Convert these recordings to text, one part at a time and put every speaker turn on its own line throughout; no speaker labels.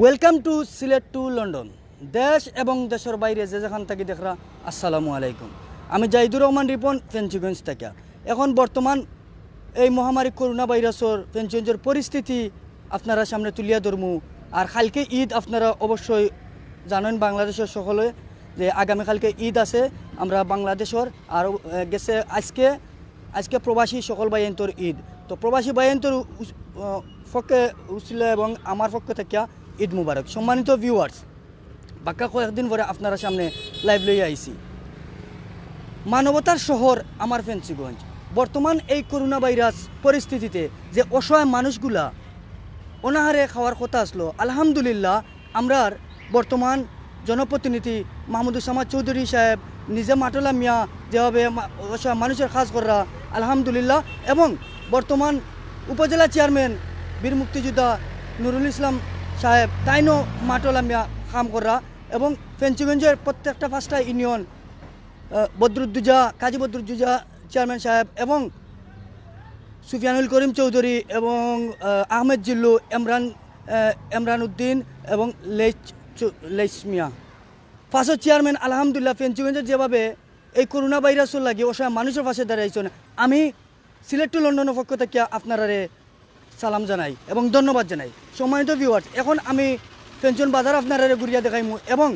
Welcome to Sylhet to London. দেশ এবং দেশের বাইরে যে যেখান থেকে দেখরা আসসালামু আলাইকুম। আমি জাহিদুর রহমান রিপন ফেঞ্চুগঞ্জ থেকে। এখন বর্তমান এই মহামারী করোনা ভাইরাসের ফেঞ্চুগঞ্জের পরিস্থিতি আপনারা সামনে তুলিয়া ধরমু। আর কালকে ঈদ আপনারা অবশ্যই জানেন বাংলাদেশের সকলে যে আগামীকালকে ঈদ আছে। আমরা বাংলাদেশের আর গেছে আজকে প্রবাসী সকল ভাইয়েন্তর ঈদ। তো প্রবাসী ভাইয়েন্তর পক্ষে উচিলে এবং আমার পক্ষ থেকে ঈদ মুবারক। সম্মানিত ভিউয়ার্স, বাক্কা কয়েকদিন পরে আপনারা সামনে লাইভ লইয়া আইছি। মানবতার শহর আমার ফেঞ্চুগঞ্জ। বর্তমান এই করোনা ভাইরাস পরিস্থিতিতে যে অসহায় মানুষগুলা অনাহারে খাওয়ার কথা আসলো, আলহামদুলিল্লাহ আমরার বর্তমান জনপ্রতিনিধি মাহমুদুজ্জামান চৌধুরী সাহেব নিজে মাটলা মিয়া যেভাবে অসহায় মানুষের কাজ করা আলহামদুলিল্লাহ, এবং বর্তমান উপজেলা চেয়ারম্যান বীর মুক্তিযোদ্ধা নুরুল ইসলাম সাহেব তাইনও মাটলা মিয়া কাম করা, এবং ফেঞ্চুগঞ্জের প্রত্যেকটা 5টা ইউনিয়ন বদরুদ্দুজা কাজী বদরুদ্দুজা চেয়ারম্যান সাহেব এবং সুফিয়ানুল করিম চৌধুরী এবং আহমেদ জিল্লু এমরান উদ্দিন এবং লেইস মিয়া 5 চেয়ারম্যান আলহামদুলিল্লাহ ফেঞ্চুগঞ্জের যেভাবে এই করোনা ভাইরাসের লাগে অসহায় মানুষের পাশে দাঁড়াইছেন। আমি সিলেট টু লন্ডনের পক্ষ থেকে আপনারারে সালাম জানাই এবং ধন্যবাদ জানাই। সম্মানিত ভিউয়ার্স, এখন আমি ফেঞ্চুগঞ্জ বাজার আপনারারে ঘুরিয়া দেখাইমু এবং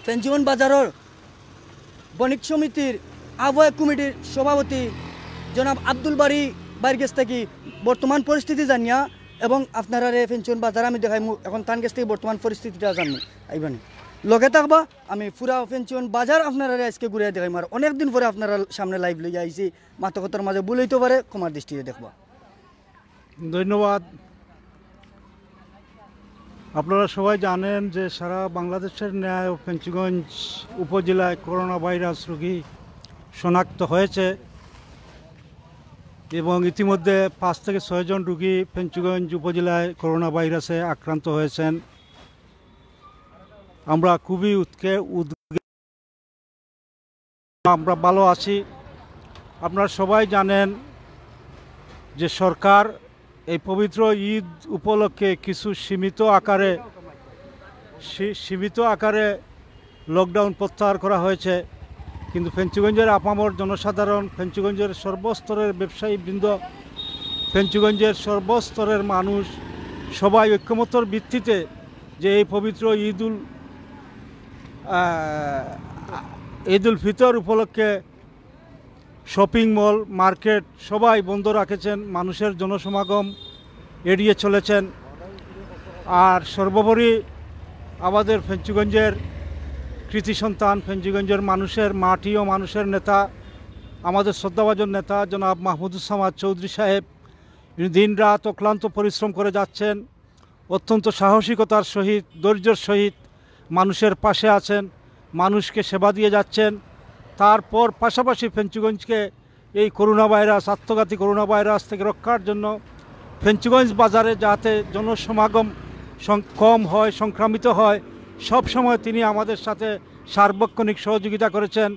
ফেঞ্চুগঞ্জ বাজারের বণিক সমিতির আহ্বায়ক কমিটির সভাপতি জনাব আব্দুল বাড়ি বাইর গেছ থেকে বর্তমান পরিস্থিতি জানিয়া এবং আপনারারে ফেঞ্চুগঞ্জ বাজার আমি দেখাইমু। এখন তান গেছ থেকে বর্তমান পরিস্থিতিটা জানবো। আইবানি লগে থাকবা। আমি পুরা ফেঞ্চুগঞ্জ বাজার আপনারা আজকে ঘুরিয়ে দেখাইম। আর অনেকদিন পরে আপনারা সামনে লাইভ লইয়া আইছি। মাতকতার মাঝে ভুল হইতে পারে, ক্ষমার দৃষ্টিতে দেখবা।
ধন্যবাদ। আপনারা সবাই জানেন যে সারা বাংলাদেশের ন্যায় ফেঞ্চুগঞ্জ উপজেলায় করোনা ভাইরাস রোগী শনাক্ত হয়েছে এবং ইতিমধ্যে 5 থেকে 6 জন রোগী ফেঞ্চুগঞ্জ উপজেলায় করোনা ভাইরাসে আক্রান্ত হয়েছেন। আমরা খুবই আমরা ভালো আছি। আপনারা সবাই জানেন যে সরকার এই পবিত্র ঈদ উপলক্ষে কিছু সীমিত আকারে লকডাউন প্রত্যাহার করা হয়েছে, কিন্তু ফেঞ্চুগঞ্জের আপামর জনসাধারণ, ফেঞ্চুগঞ্জের সর্বস্তরের ব্যবসায়ীবৃন্দ, ফেঞ্চুগঞ্জের সর্বস্তরের মানুষ সবাই ঐক্যমত্যর ভিত্তিতে যে এই পবিত্র ঈদ উল ফিতর উপলক্ষে শপিং মল, মার্কেট সবাই বন্ধ রাখেছেন, মানুষের জনসমাগম এড়িয়ে চলেছেন। আর সর্বোপরি আমাদের ফেঞ্চুগঞ্জের কৃতি সন্তান, ফেঞ্চুগঞ্জের মানুষের মাটি ও মানুষের নেতা, আমাদের শ্রদ্ধাভাজন নেতা জনাব মাহমুদুজ্জামান চৌধুরী সাহেব দিন রাত অক্লান্ত পরিশ্রম করে যাচ্ছেন। অত্যন্ত সাহসিকতার সহিত, ধৈর্যের সহিত মানুষের পাশে আছেন, মানুষকে সেবা দিয়ে যাচ্ছেন। তারপর পাশাপাশি ফেঞ্চুগঞ্জকে এই করোনা ভাইরাস, আত্মঘাতী করোনা ভাইরাস থেকে রক্ষার জন্য ফেঞ্চুগঞ্জ বাজারে যাতে জনসমাগম কম হয়, সংক্রামিত হয়, সব সময় তিনি আমাদের সাথে সার্বক্ষণিক সহযোগিতা করেছেন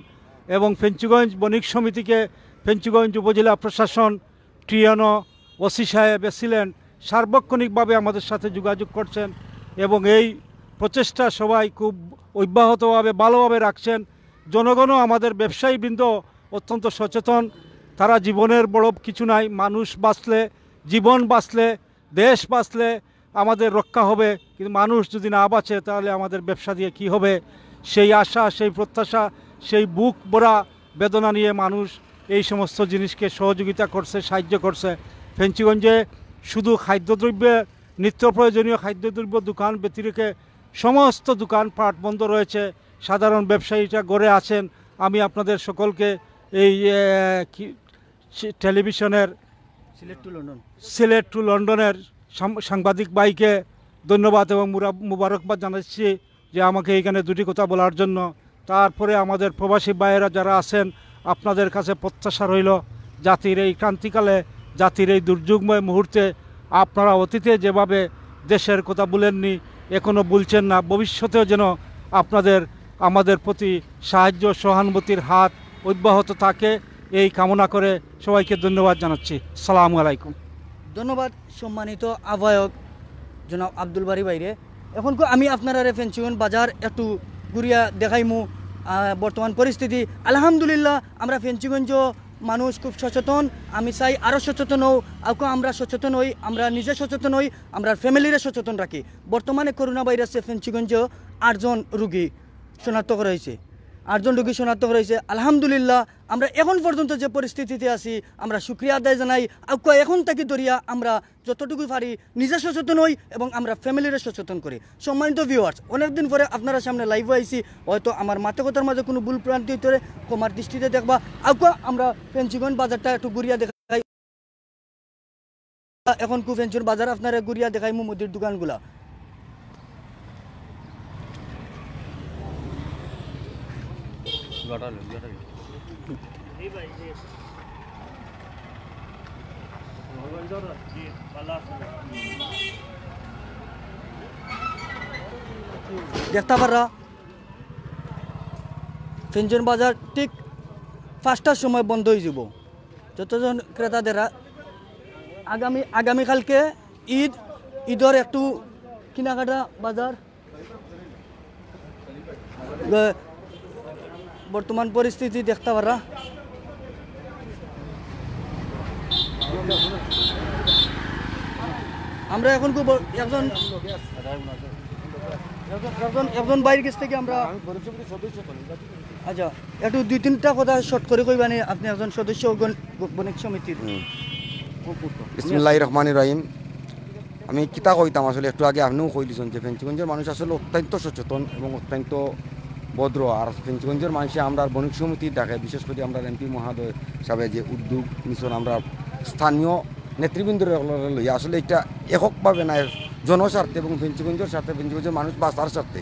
এবং ফেঞ্চুগঞ্জ বণিক সমিতিকে ফেঞ্চুগঞ্জ উপজেলা প্রশাসন, টিএনও, ওসি সাহেব, এসিলেন্ট সার্বক্ষণিকভাবে আমাদের সাথে যোগাযোগ করছেন এবং এই প্রচেষ্টা সবাই খুব অব্যাহতভাবে ভালোভাবে রাখছেন। জনগণও, আমাদের ব্যবসায়ীবৃন্দ অত্যন্ত সচেতন। তারা জীবনের বড় কিছু নাই, মানুষ বাঁচলে, জীবন বাঁচলে, দেশ বাঁচলে আমাদের রক্ষা হবে, কিন্তু মানুষ যদি না বাঁচে তাহলে আমাদের ব্যবসা দিয়ে কি হবে? সেই আশা, সেই প্রত্যাশা, সেই বুক ভরা বেদনা নিয়ে মানুষ এই সমস্ত জিনিসকে সহযোগিতা করছে, সাহায্য করছে। ফেঞ্চুগঞ্জে শুধু খাদ্যদ্রব্যে, নিত্য প্রয়োজনীয় খাদ্যদ্রব্য দোকান ব্যতিরেকে সমস্ত দোকানপাট বন্ধ রয়েছে। সাধারণ ব্যবসায়ীরা গড়ে আছেন। আমি আপনাদের সকলকে এই টেলিভিশনের সিলেট টু লন্ডনের সাংবাদিক ভাইকে ধন্যবাদ এবং মুবারকবাদ জানাচ্ছি যে আমাকে এইখানে দুটি কথা বলার জন্য। তারপরে আমাদের প্রবাসী ভাইয়েরা যারা আছেন, আপনাদের কাছে প্রত্যাশা রইল জাতির এই ক্রান্তিকালে, জাতির এই দুর্যোগময় মুহূর্তে আপনারা অতীতে যেভাবে দেশের কথা বলেননি, এখনও বলছেন না, ভবিষ্যতেও যেন আপনাদের আমাদের প্রতি সাহায্য, সহানুভূতির হাত অব্যাহত থাকে, এই কামনা করে সবাইকে ধন্যবাদ জানাচ্ছি। আসসালামু আলাইকুম।
ধন্যবাদ সম্মানিত আহ্বায়ক জনাব আব্দুল বারি বাইরে। এখন আমি আপনারা ফেঞ্চুগঞ্জ বাজার একটু ঘুরিয়া দেখাইমু বর্তমান পরিস্থিতি। আলহামদুলিল্লাহ আমরা ফেঞ্চুগঞ্জ মানুষ খুব সচেতন। আমি চাই আরও সচেতন হও, আউকে আমরা সচেতন হই, আমরা নিজে সচেতন হই, আমরা ফ্যামিলিরে সচেতন রাখি। বর্তমানে করোনা ভাইরাসে ফেঞ্চুগঞ্জ 8 জন রুগী শনাক্ত করা হয়েছে, 8 জন রুগী শনাক্ত করা হয়েছে। আলহামদুলিল্লাহ আমরা এখন পর্যন্ত যে পরিস্থিতিতে আছি আমরা শুক্রিয়া আদায় জানাই। আউকে এখন থেকে ধরিয়া আমরা যতটুকু পারি নিজে সচেতন হই এবং আমরা ফ্যামিলিরে সচেতন করি। সম্মানিত ভিউয়ার্স, অনেকদিন পরে আপনারা সামনে লাইভ আইছি, হয়তো আমার মাথা কথার মাঝে কোনো ভুল প্রান্তি হইতে কমার দৃষ্টিতে দেখবা। আউকে আমরা ফেঞ্চুগঞ্জ বাজারটা একটু ঘুরিয়া দেখাই। এখন ফেঞ্চুগঞ্জ বাজার আপনারা ঘুরিয়া দেখাই মুদির দোকানগুলা। দেখতে পারা ফেঞ্চুগঞ্জ বাজার ঠিক 5টার সময় বন্ধ হয়ে যাব। যতজন ক্রেতাদেরা আগামীকালকে ঈদের একটু কেনাকাটা বাজার। বর্তমান পরিস্থিতি দেখতে পারা আমরা এখন একজন বাইরের কাছ থেকে আমরা আচ্ছা একটু 2-3টা কথা শর্ট করে কইবানি। আপনি একজন সদস্য বণিক সমিতির।
বিসমিল্লাহির রহমানির রহিম। আমি কিতা কইতাম আসলে একটু আগে আপনিও কই দিয়েছেন যে ফেঞ্চুগঞ্জের মানুষ আসলে অত্যন্ত সচেতন এবং অত্যন্ত ভদ্র। আর ফেঞ্চুগঞ্জের মানুষে আমরা বণিক সমিতির ডাকে বিশেষ করে আমরা এমপি মহোদয় সাহেব যে উদ্যোগ নিছেন আমরা স্থানীয় নেতৃবৃন্দের লইয়া আসলে এটা এককভাবে নাই, জনস্বার্থে এবং ফেঞ্চুগঞ্জের স্বার্থে, ফেঞ্চুগঞ্জের মানুষ বাঁচার স্বার্থে।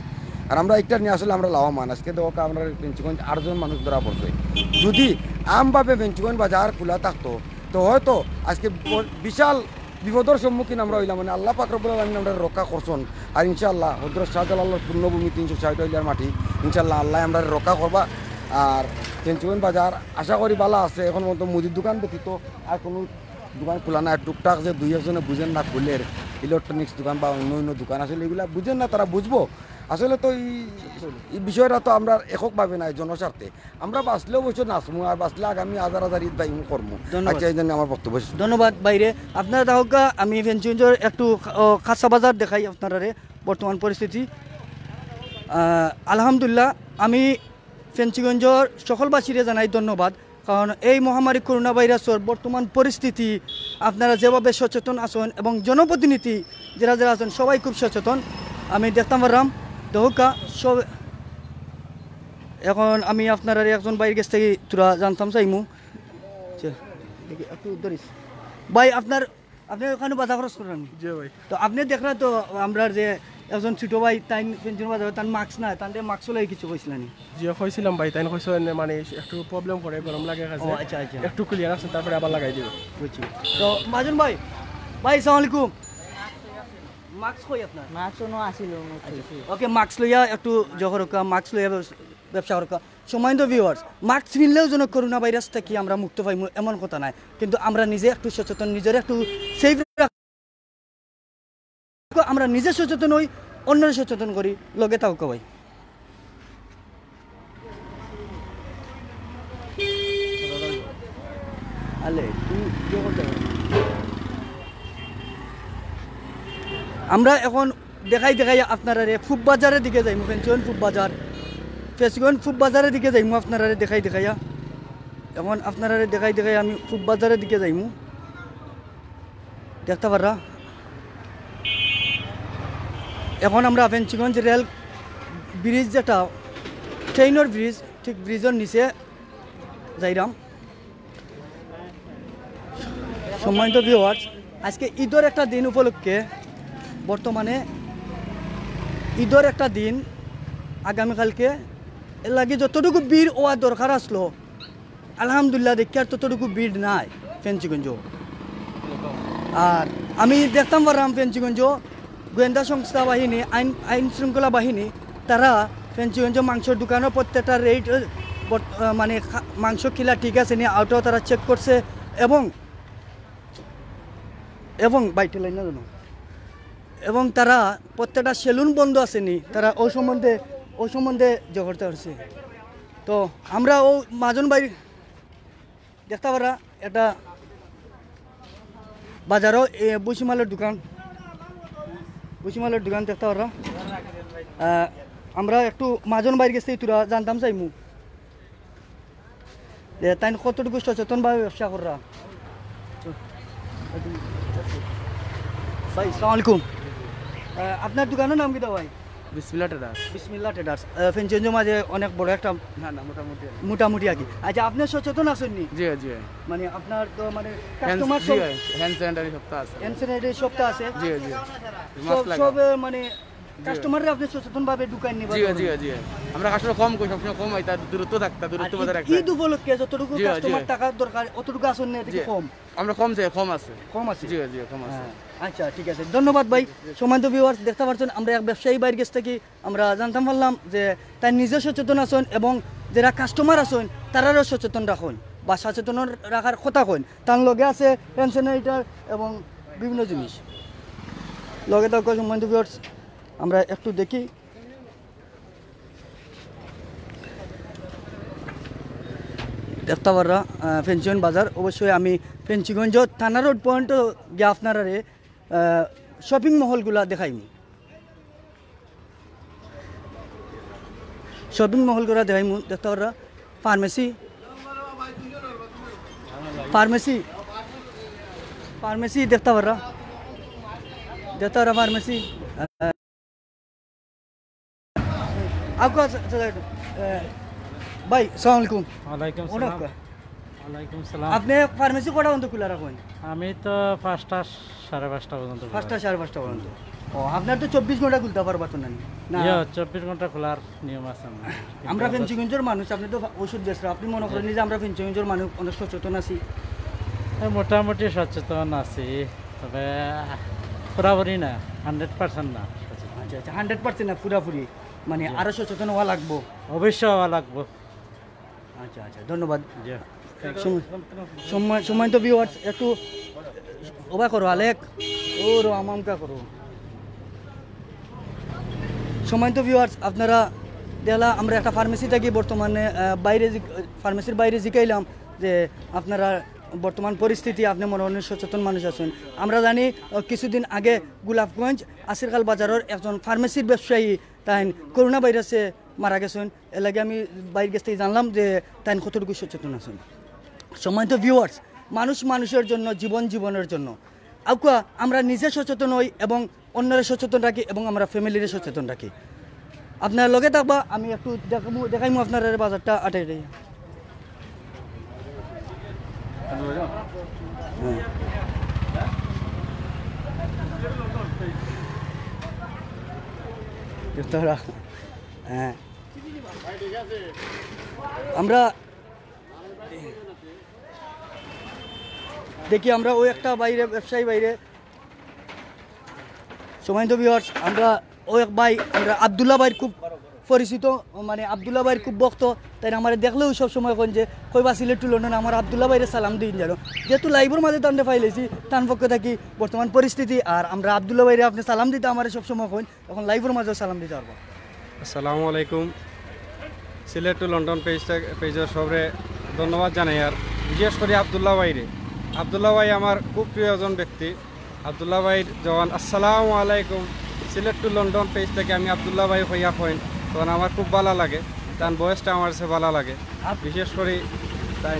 আর আমরা এটা নিয়ে আসলে আমরা লাভবান। আজকে দেখো আমরা ফেঞ্চুগঞ্জ 8 জন মানুষ ধরা পড়ছে। যদি আমভাবে ফেঞ্চুগঞ্জ বাজার খোলা থাকতো তো হয়তো আজকে বিশাল বিপদের সম্মুখীন আমরা হইলাম। মানে আল্লাহ পাক রব্বুল আলামিন আমরা রক্ষা করছেন। আর ইনশাআল্লাহ হযরত শাহজালালের পূর্ণভূমি 360 ইলার মাটি, ইনশাআল্লাহ আল্লাহ আমরা রক্ষা করবা। আর ফেঞ্চুগঞ্জ বাজার আশা করি ভালো আছে। এখন মতো মুদির দোকান ব্যতীত আর কোনো দোকান খোলা না। টুকটাক যে 2-1জনে বুঝেন না খুলের ইলেকট্রনিক্স দোকান বা অন্য অন্য দোকান আসলে এগুলা বুঝেন না, তারা বুঝবো। আসলে তো এই বিষয়টা তো আমরা এককভাবে নাই, জনস্বার্থে আমরা বাঁচলেও বছর নাচমু আর বাঁচলে আগামী হাজার ঈদ ভাই কর্ম। আচ্ছা এই জন্য আমার বক্তব্য।
ধন্যবাদ বাইরে আপনারা। তাহলে আমি ফেঞ্চুগঞ্জের একটু কাঁচা বাজার দেখাই আপনারা বর্তমান পরিস্থিতি। আলহামদুলিল্লাহ আমি ফেঞ্চুগঞ্জের সকলবাসীরে জানাই ধন্যবাদ, কারণ এই মহামারী করোনা ভাইরাসের বর্তমান পরিস্থিতি আপনারা যেভাবে সচেতন আছেন এবং জনপ্রতিনিধি যারা যারা আছেন সবাই খুব সচেতন। আমি দেখতাম পারলাম দহকা সব। এখন আমি আপনারা একজন বাইরের কাছ থেকে তোরা জানতাম চাইমু একটু ধরিস ভাই আপনার আপনি ওখানে বাধা খরচ করেন ভাই। তো আপনি দেখলেন তো আমরা যে একজন ছোট ভাই তাই পেনশন বাজার তার মাস্ক নাই, তার মাস্ক লাই কিছু কইছিলেন?
জি কইছিলাম ভাই, তাই কইছো মানে একটু প্রবলেম করে, গরম লাগে কাছে।
আচ্ছা আচ্ছা
একটু ক্লিয়ার আছে তারপরে আবার লাগাই দিব।
বুঝছি। তো মাজন ভাই আসসালামু আলাইকুম। মাস্ক কই আপনার?
মাস্ক নো আসিল।
ওকে মাস্ক লইয়া একটু জহরকা মাস্ক লইয়া ব্যবসা করকা। সম্মানিত ভিউয়ার্স, মাস্ক কিনলেও যেন করোনা ভাইরাস থেকে আমরা মুক্ত পাই এমন কথা নাই, কিন্তু আমরা নিজে একটু সচেতন, নিজের একটু সেফ আমরা নিজে সচেতন হই, অন্যরা সচেতন করি। লগে থাকো ভাই। আমরা এখন দেখাই আপনারা ফুব বাজারের দিকে যাইমু। ফেঞ্চুগঞ্জ ফুব বাজার, ফেঞ্চুগঞ্জ ফুব বাজারের দিকে যাইমু। আপনারা দেখাইয়া এখন আপনারা দেখাই আমি ফুব বাজারের দিকে যাইমু। দেখতে পারা এখন আমরা ফেঞ্চুগঞ্জ রেল ব্রিজ, যেটা ট্রেনের ব্রিজ, ঠিক ব্রিজের নিচে যাইরাম। সম্মানিত ভিউয়ার্স, আজকে ঈদের একটা দিন উপলক্ষে, বর্তমানে ঈদের একটা দিন, আগামীকালকে এর লাগে যতটুকু ভিড় হওয়া দরকার আসলো আলহামদুলিল্লাহ দেখি আর ততটুকু ভিড় নাই ফেঞ্চুগঞ্জ। আর আমি দেখতাম পারলাম ফেঞ্চুগঞ্জ গোয়েন্দা সংস্থা বাহিনী, আইন শৃঙ্খলা বাহিনী, তারা ফেঞ্চুগঞ্জ মাংসের দোকানের প্রত্যেকটা রেট মানে মাংস কিলা ঠিক আছে নি আউটাও তারা চেক করছে। এবং বাইটে লাইন না জানো, এবং তারা প্রত্যেকটা সেলুন বন্ধ আসেনি, তারা ওই সম্বন্ধে জগড়তে পারছে। তো আমরা ও মাজন ভাই দেখতে পারা একটা বাজারও বসিমালের দোকান দেখতে পারা। আমরা একটু মাজন বাইরে গেছি তোরা জানতাম চাইমু যে তাই কতটুকু সচেতনভাবে ব্যবসা করা। ভাই সালাম আলাইকুম, আপনার দোকানের নাম কি ভাই? বিসমিল্লাহ ট্রেডার্স। ফেঞ্চুগঞ্জের মাঝে অনেক বড় একটা মোটামুটি আর কি। আচ্ছা, আপনি সচেতন আছেন নি?
জি জি,
মানে আপনার তো মানে কাস্টমার সব
হ্যান্ড স্যানিটারি সপ্তাহ আছে।
হ্যান্ড স্যানিটারি সপ্তাহ আছে।
জি জি,
সব মানে কাস্টমাররা আপনি সচেতন ভাবে ঢুকাই নিবা।
জি জি জি, আমরা কাস্টমার কম কই, সবসময় কম হয়, তার দূরত্ব থাকতা, দূরত্ব বজায় রাখতা।
ঈদ উপলক্ষে যতটুকু কাস্টমার টাকা দরকার অতটুকু আসেন না, এটা কম?
আমরা কম চাই, কম আছে।
জি
জি, কম আছে।
আচ্ছা ঠিক আছে, ধন্যবাদ ভাই। সম্মানিত ভিউয়ার্স, দেখতে পাচ্ছেন আমরা এক ব্যবসায়ী বাইরের কাছ থেকে আমরা জানতাম পারলাম যে তাই নিজে সচেতন আছেন এবং যারা কাস্টমার আছেন তারারও সচেতন রাখুন বা সচেতন রাখার কথা কইন। তার লগে আছে হ্যান্ড স্যানিটাইজার এবং বিভিন্ন জিনিস লগে থাকা। সম্মানিত ভিউয়ার্স, আমরা একটু দেখি। দেখতে পাররা ফেঞ্চুগঞ্জ বাজার। অবশ্যই আমি ফেঞ্চুগঞ্জ থানা রোড পয়েন্ট গিয়ে আপনারা শপিং মহলগুলা দেখাইমু। দেখতে পাররা ফার্মেসি দেখতে পাররা ফার্মেসি। आपको ভাই সালাম আলাইকুম।
ওয়ালাইকুম সালাম। ওয়ালাইকুম সালাম।
আপনি ফার্মেসি কটা পর্যন্ত খোলা রাখেন?
আমি তো 5টা 5:30 পর্যন্ত।
5টা 5:30 পর্যন্ত। ও, আপনার তো 24 ঘন্টা খুলতে পারবা তো না?
24 ঘন্টা খোলার নিয়ম আছে।
আমরা ফেঞ্চুগঞ্জের মানুষ, আপনি তো ওষুধ বেচরা, আপনি মনে করেন যে আমরা ফেঞ্চুগঞ্জের মানুষ অনেক সচেতন আছি?
মোটামুটি সচেতন আছি, তবে পুরাপুরি না, 100% না।
আচ্ছা আচ্ছা, 100% না, পুরাপুরি মানে আরো সচেতন হওয়া লাগবো।
অবশ্যই হওয়া লাগবো।
আচ্ছা আচ্ছা, ধন্যবাদ। সম্মানিত ভিউয়ার্স, একটু ওবা করো আলেক, ও রো আমামকা করো। সম্মানিত ভিউয়ার্স, আপনারা দেখলা আমরা একটা ফার্মেসি থাকি বর্তমানে ফার্মেসির বাইরে জিকাইলাম যে আপনারা বর্তমান পরিস্থিতি, আপনি মনে অনেক সচেতন মানুষ আছেন। আমরা জানি কিছুদিন আগে গোলাপগঞ্জ আসিরকাল বাজারের একজন ফার্মেসির ব্যবসায়ী তাই করোনা ভাইরাসে মারা গেছেন। এর লাগে আমি বাইরের কাছ থেকে জানলাম যে তাই কতটুকু সচেতন আছেন। সম্মানিত ভিউয়ার্স, মানুষের জন্য, জীবনের জন্য আউকা আমরা নিজে সচেতন হই এবং অন্যরা সচেতন রাখি এবং আমরা ফ্যামিলিরে সচেতন রাখি। আপনার লগে থাকবা, আমি একটু দেখাইমু আপনার বাজারটা আটাই। হ্যাঁ, আমরা দেখি আমরা ওই একটা বাইরে ব্যবসায়ী বাইরে। সম্মানিত ভিউয়ার্স, আমরা ওই এক ভাই, আমরা আবদুল্লাহ ভাইয়ের খুব পরিচিত, মানে আবদুল্লাহ ভাইয়ের খুব ভক্ত, তাই আমার দেখলেও সব সময় কোন যে কইবা সিলেট টু লন্ডন আমার আবদুল্লাহ ভাইয়ের সালাম দিন জানো। যেহেতু লাইভের মাঝে তান্ডে ফাইলেছি তার পক্ষে থাকি বর্তমান পরিস্থিতি, আর আমরা আবদুল্লাহ ভাইরে আপনি সালাম দিতে আমার সবসময় কইন, এখন লাইভের মাঝেও সালাম দিতে পারবো।
আসসালামু আলাইকুম। সিলেট টু লন্ডন পেজের সবরে ধন্যবাদ জানাই, আর বিশেষ করে আবদুল্লাহ ভাই আমার খুব প্রিয় একজন ব্যক্তি। আবদুল্লাহ ভাই জওয়ান আসসালামু আলাইকুম। সিলেট টু লন্ডন পেজ থেকে আমি আবদুল্লাহ ভাই হইয়া কইন, তখন আমার খুব ভালো লাগে, তার বয়সটা আমার কাছে ভালো লাগে বিশেষ করে। তাই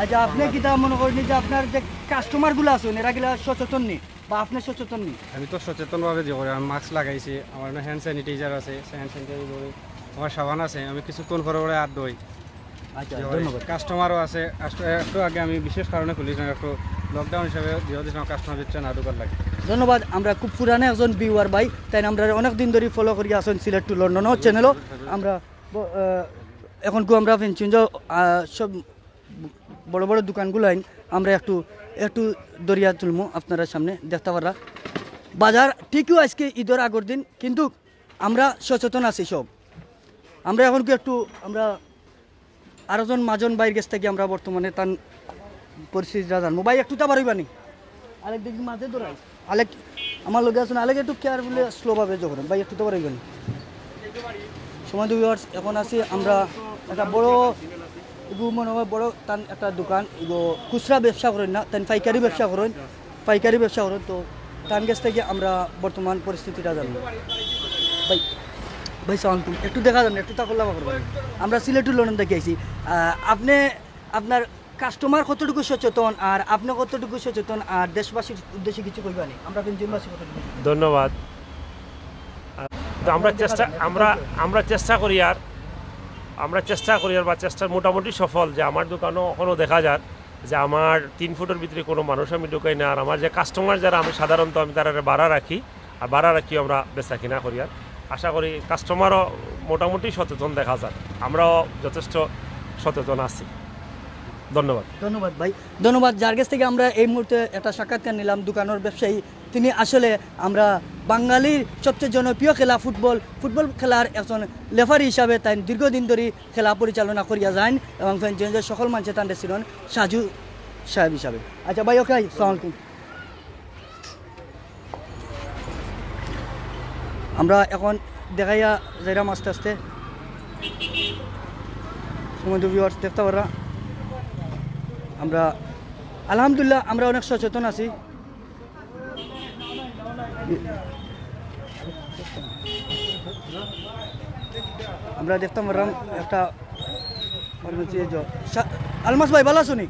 আচ্ছা, আপনি কি তা মনে করেন যে আপনার যে কাস্টমারগুলো আছেন এরা গেলে সচেতন নেই বা আপনি সচেতন নেই?
আমি তো সচেতনভাবে যে করি, আমি মাস্ক লাগাইছি, আমার হ্যান্ড স্যানিটাইজার আছে, আমার সাবান আছে, আমি কিছুক্ষণ করে হাত ধুই।
আচ্ছা, ধন্যবাদ।
কাস্টমারও আছে, একটু আগে আমি বিশেষ কারণে খুলিছিলাম, একটু লকডাউন হিসাবে দিয়েছিলাম, কাস্টমার দিচ্ছে না ঢুকার লাগে।
ধন্যবাদ। আমরা খুব পুরানো একজন ভিউয়ার ভাই, তাই আমরা অনেক দিন ধরে ফলো করি আসেন সিলেট টু লন্ডনও চ্যানেলও। আমরা এখন আমরা ফেঞ্চুগঞ্জ সব বড় বড় দোকানগুলো আইন আমরা একটু দরিয়া তুলমো আপনারা সামনে দেখতে পারা। বাজার ঠিকই আজকে ঈদের আগের দিন, কিন্তু আমরা সচেতন আছি সব। আমরা এখন একটু আমরা আরেকজন মাজন বাইরের কাছ থেকে আমরা বর্তমানে তার পরিস্থিতিটা জানবো। ভাই একটু তা পারইবানি আলেক দেখি মাঝে দৌড়াই আলেক আমার লোকে আসুন আলেগে একটু কেয়ারফুলি স্লোভাবে যোগ করেন ভাই একটু তো পারবেন সময় তো ভিউয়ার্স এখন আছি আমরা একটা বড় এগু মনে হয় বড় তান একটা দোকান এগো খুচরা ব্যবসা করেন না তান পাইকারি ব্যবসা করেন তো তান কাছ থেকে আমরা বর্তমান পরিস্থিতিটা জানবো ভাই ভাই সালাম একটু দেখা যান একটু তা করলাম আমরা সিলেট টু লন্ডন থেকে আইছি আপনি আপনার কাস্টমার কতটুকু সচেতন আর আপনি কতটুকু সচেতন আর দেশবাসীর উদ্দেশ্যে কিছু কইবানি আমরা পেনশনবাসী কতটুকু
ধন্যবাদ। তো আমরা চেষ্টা করি আর বা চেষ্টার মোটামুটি সফল যে আমার দোকানও এখনও দেখা যায় যে আমার 3 ফুটের ভিতরে কোনো মানুষ আমি ঢুকাই না। আর আমার যে কাস্টমার যারা আমি সাধারণত আমি তারা ভাড়া রাখি আমরা বেচা কিনা করি। আর আশা করি কাস্টমারও মোটামুটি সচেতন দেখা যায়, আমরাও যথেষ্ট সচেতন আছি।
ধন্যবাদ ভাই, ধন্যবাদ। যার কাছ থেকে আমরা এই মুহূর্তে একটা সাক্ষাৎকার নিলাম দোকানের ব্যবসায়ী, তিনি আসলে আমরা বাঙালির সবচেয়ে জনপ্রিয় খেলা ফুটবল খেলার একজন রেফারি হিসাবে তাই দীর্ঘদিন ধরে খেলা পরিচালনা করিয়া যান এবং ফেনচুগঞ্জের সকল মানুষের তান্ডে ছিলেন সাজু সাহেব হিসাবে। আচ্ছা ভাই, ওকে, আসসালামু আলাইকুম। আমরা এখন দেখাইয়া যাইরাম আস্তে আস্তে সময় ভিউয়ার্স দেখতে পারা আমরা আলহামদুলিল্লাহ আমরা অনেক সচেতন আছি। আমরা দেখতাম পারলাম একটা আলমাস ভাই ভালো আছো নি?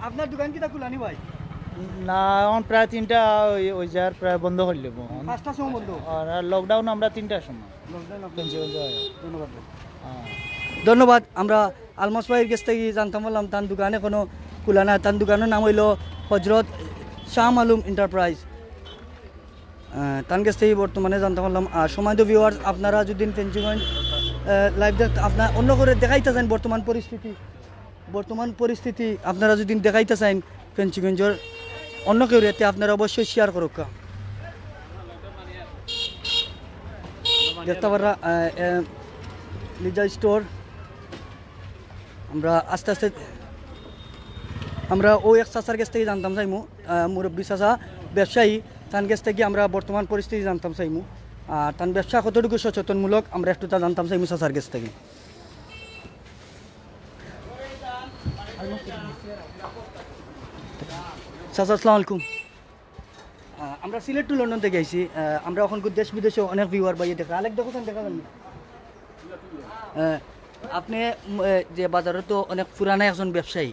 আপনার দোকান কি তা খুলানি ভাই?
না, এখন প্রায় 3টা ওই যার প্রায় বন্ধ করলে
5টার সময় বন্ধ,
আর লকডাউন আমরা 3টার সময়।
ধন্যবাদ। আমরা আলমাস ভাইয়ের কাছ থেকে জানতাম বললাম তার দোকানে কোনো খোলা না, তার দোকানের নাম হইল হজরত শাহ মালুম এন্টারপ্রাইজ। তার কাছ থেকে বর্তমানে জানতে পারলাম। আর সময় তো ভিউয়ার্স, আপনারা যদি ফেনচুগঞ্জ লাইভ দেখতে আপনার অন্য করে দেখাইতে চান বর্তমান পরিস্থিতি আপনারা যদি দেখাইতে চান ফেনচুগঞ্জের অন্য কেউ রেতে আপনারা অবশ্যই শেয়ার করুক। দেখতে পারা লিজা স্টোর। আমরা আস্তে আস্তে আমরা ওই এক চাচার কাছ থেকে জানতাম চাইমু, মুরব্বী চাচা ব্যবসায়ী, তার কাছ থেকে আমরা বর্তমান পরিস্থিতি জানতাম চাইমু আর তার ব্যবসা কতটুকু সচেতনমূলক আমরা একটু তা জানতাম চাইমু চাচার কাছ থেকে। চাচা আসসালামু আলাইকুম। আমরা সিলেট টু লন্ডন থেকে আইছি। আমরা এখন দেশ বিদেশে অনেক ভিউয়ার বাইরে দেখা আলেক দেখো দেখা যান। আপনি যে বাজারে তো অনেক পুরানা একজন ব্যবসায়ী,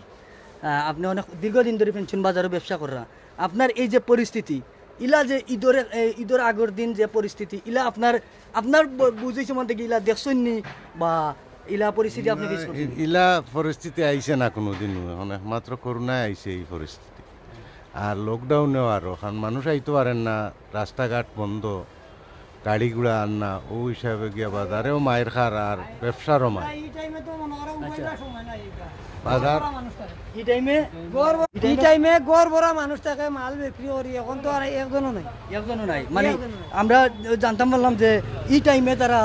আপনি অনেক দীর্ঘদিন ধরে ফেনচুন বাজারে ব্যবসা করা, আপনার এই যে পরিস্থিতি ইলা যে ঈদের আগের দিন যে পরিস্থিতি ইলা আপনার বুঝেছি মন থেকে ইলা দেখছেন নি বা ইলা পরিস্থিতি আপনি
ইলা পরিস্থিতি আইছে না কোনোদিন, এখন একমাত্র করোনায় আইছে এই পরিস্থিতি। আর লকডাউনেও আরও কারণ মানুষ আইতে পারেন না, রাস্তাঘাট বন্ধ, গাড়ি ঘোড়া আন না, ও হিসাবে গিয়া বাজারেও মায়ের খার আর ব্যবসারও মায়ের বাজার
এই টাইমে গড় ভরা মানুষ থাকে, মাল বিক্রি করি, এখন তো আর একজনও নাই। মানে আমরা জানতাম বললাম যে এই টাইমে তারা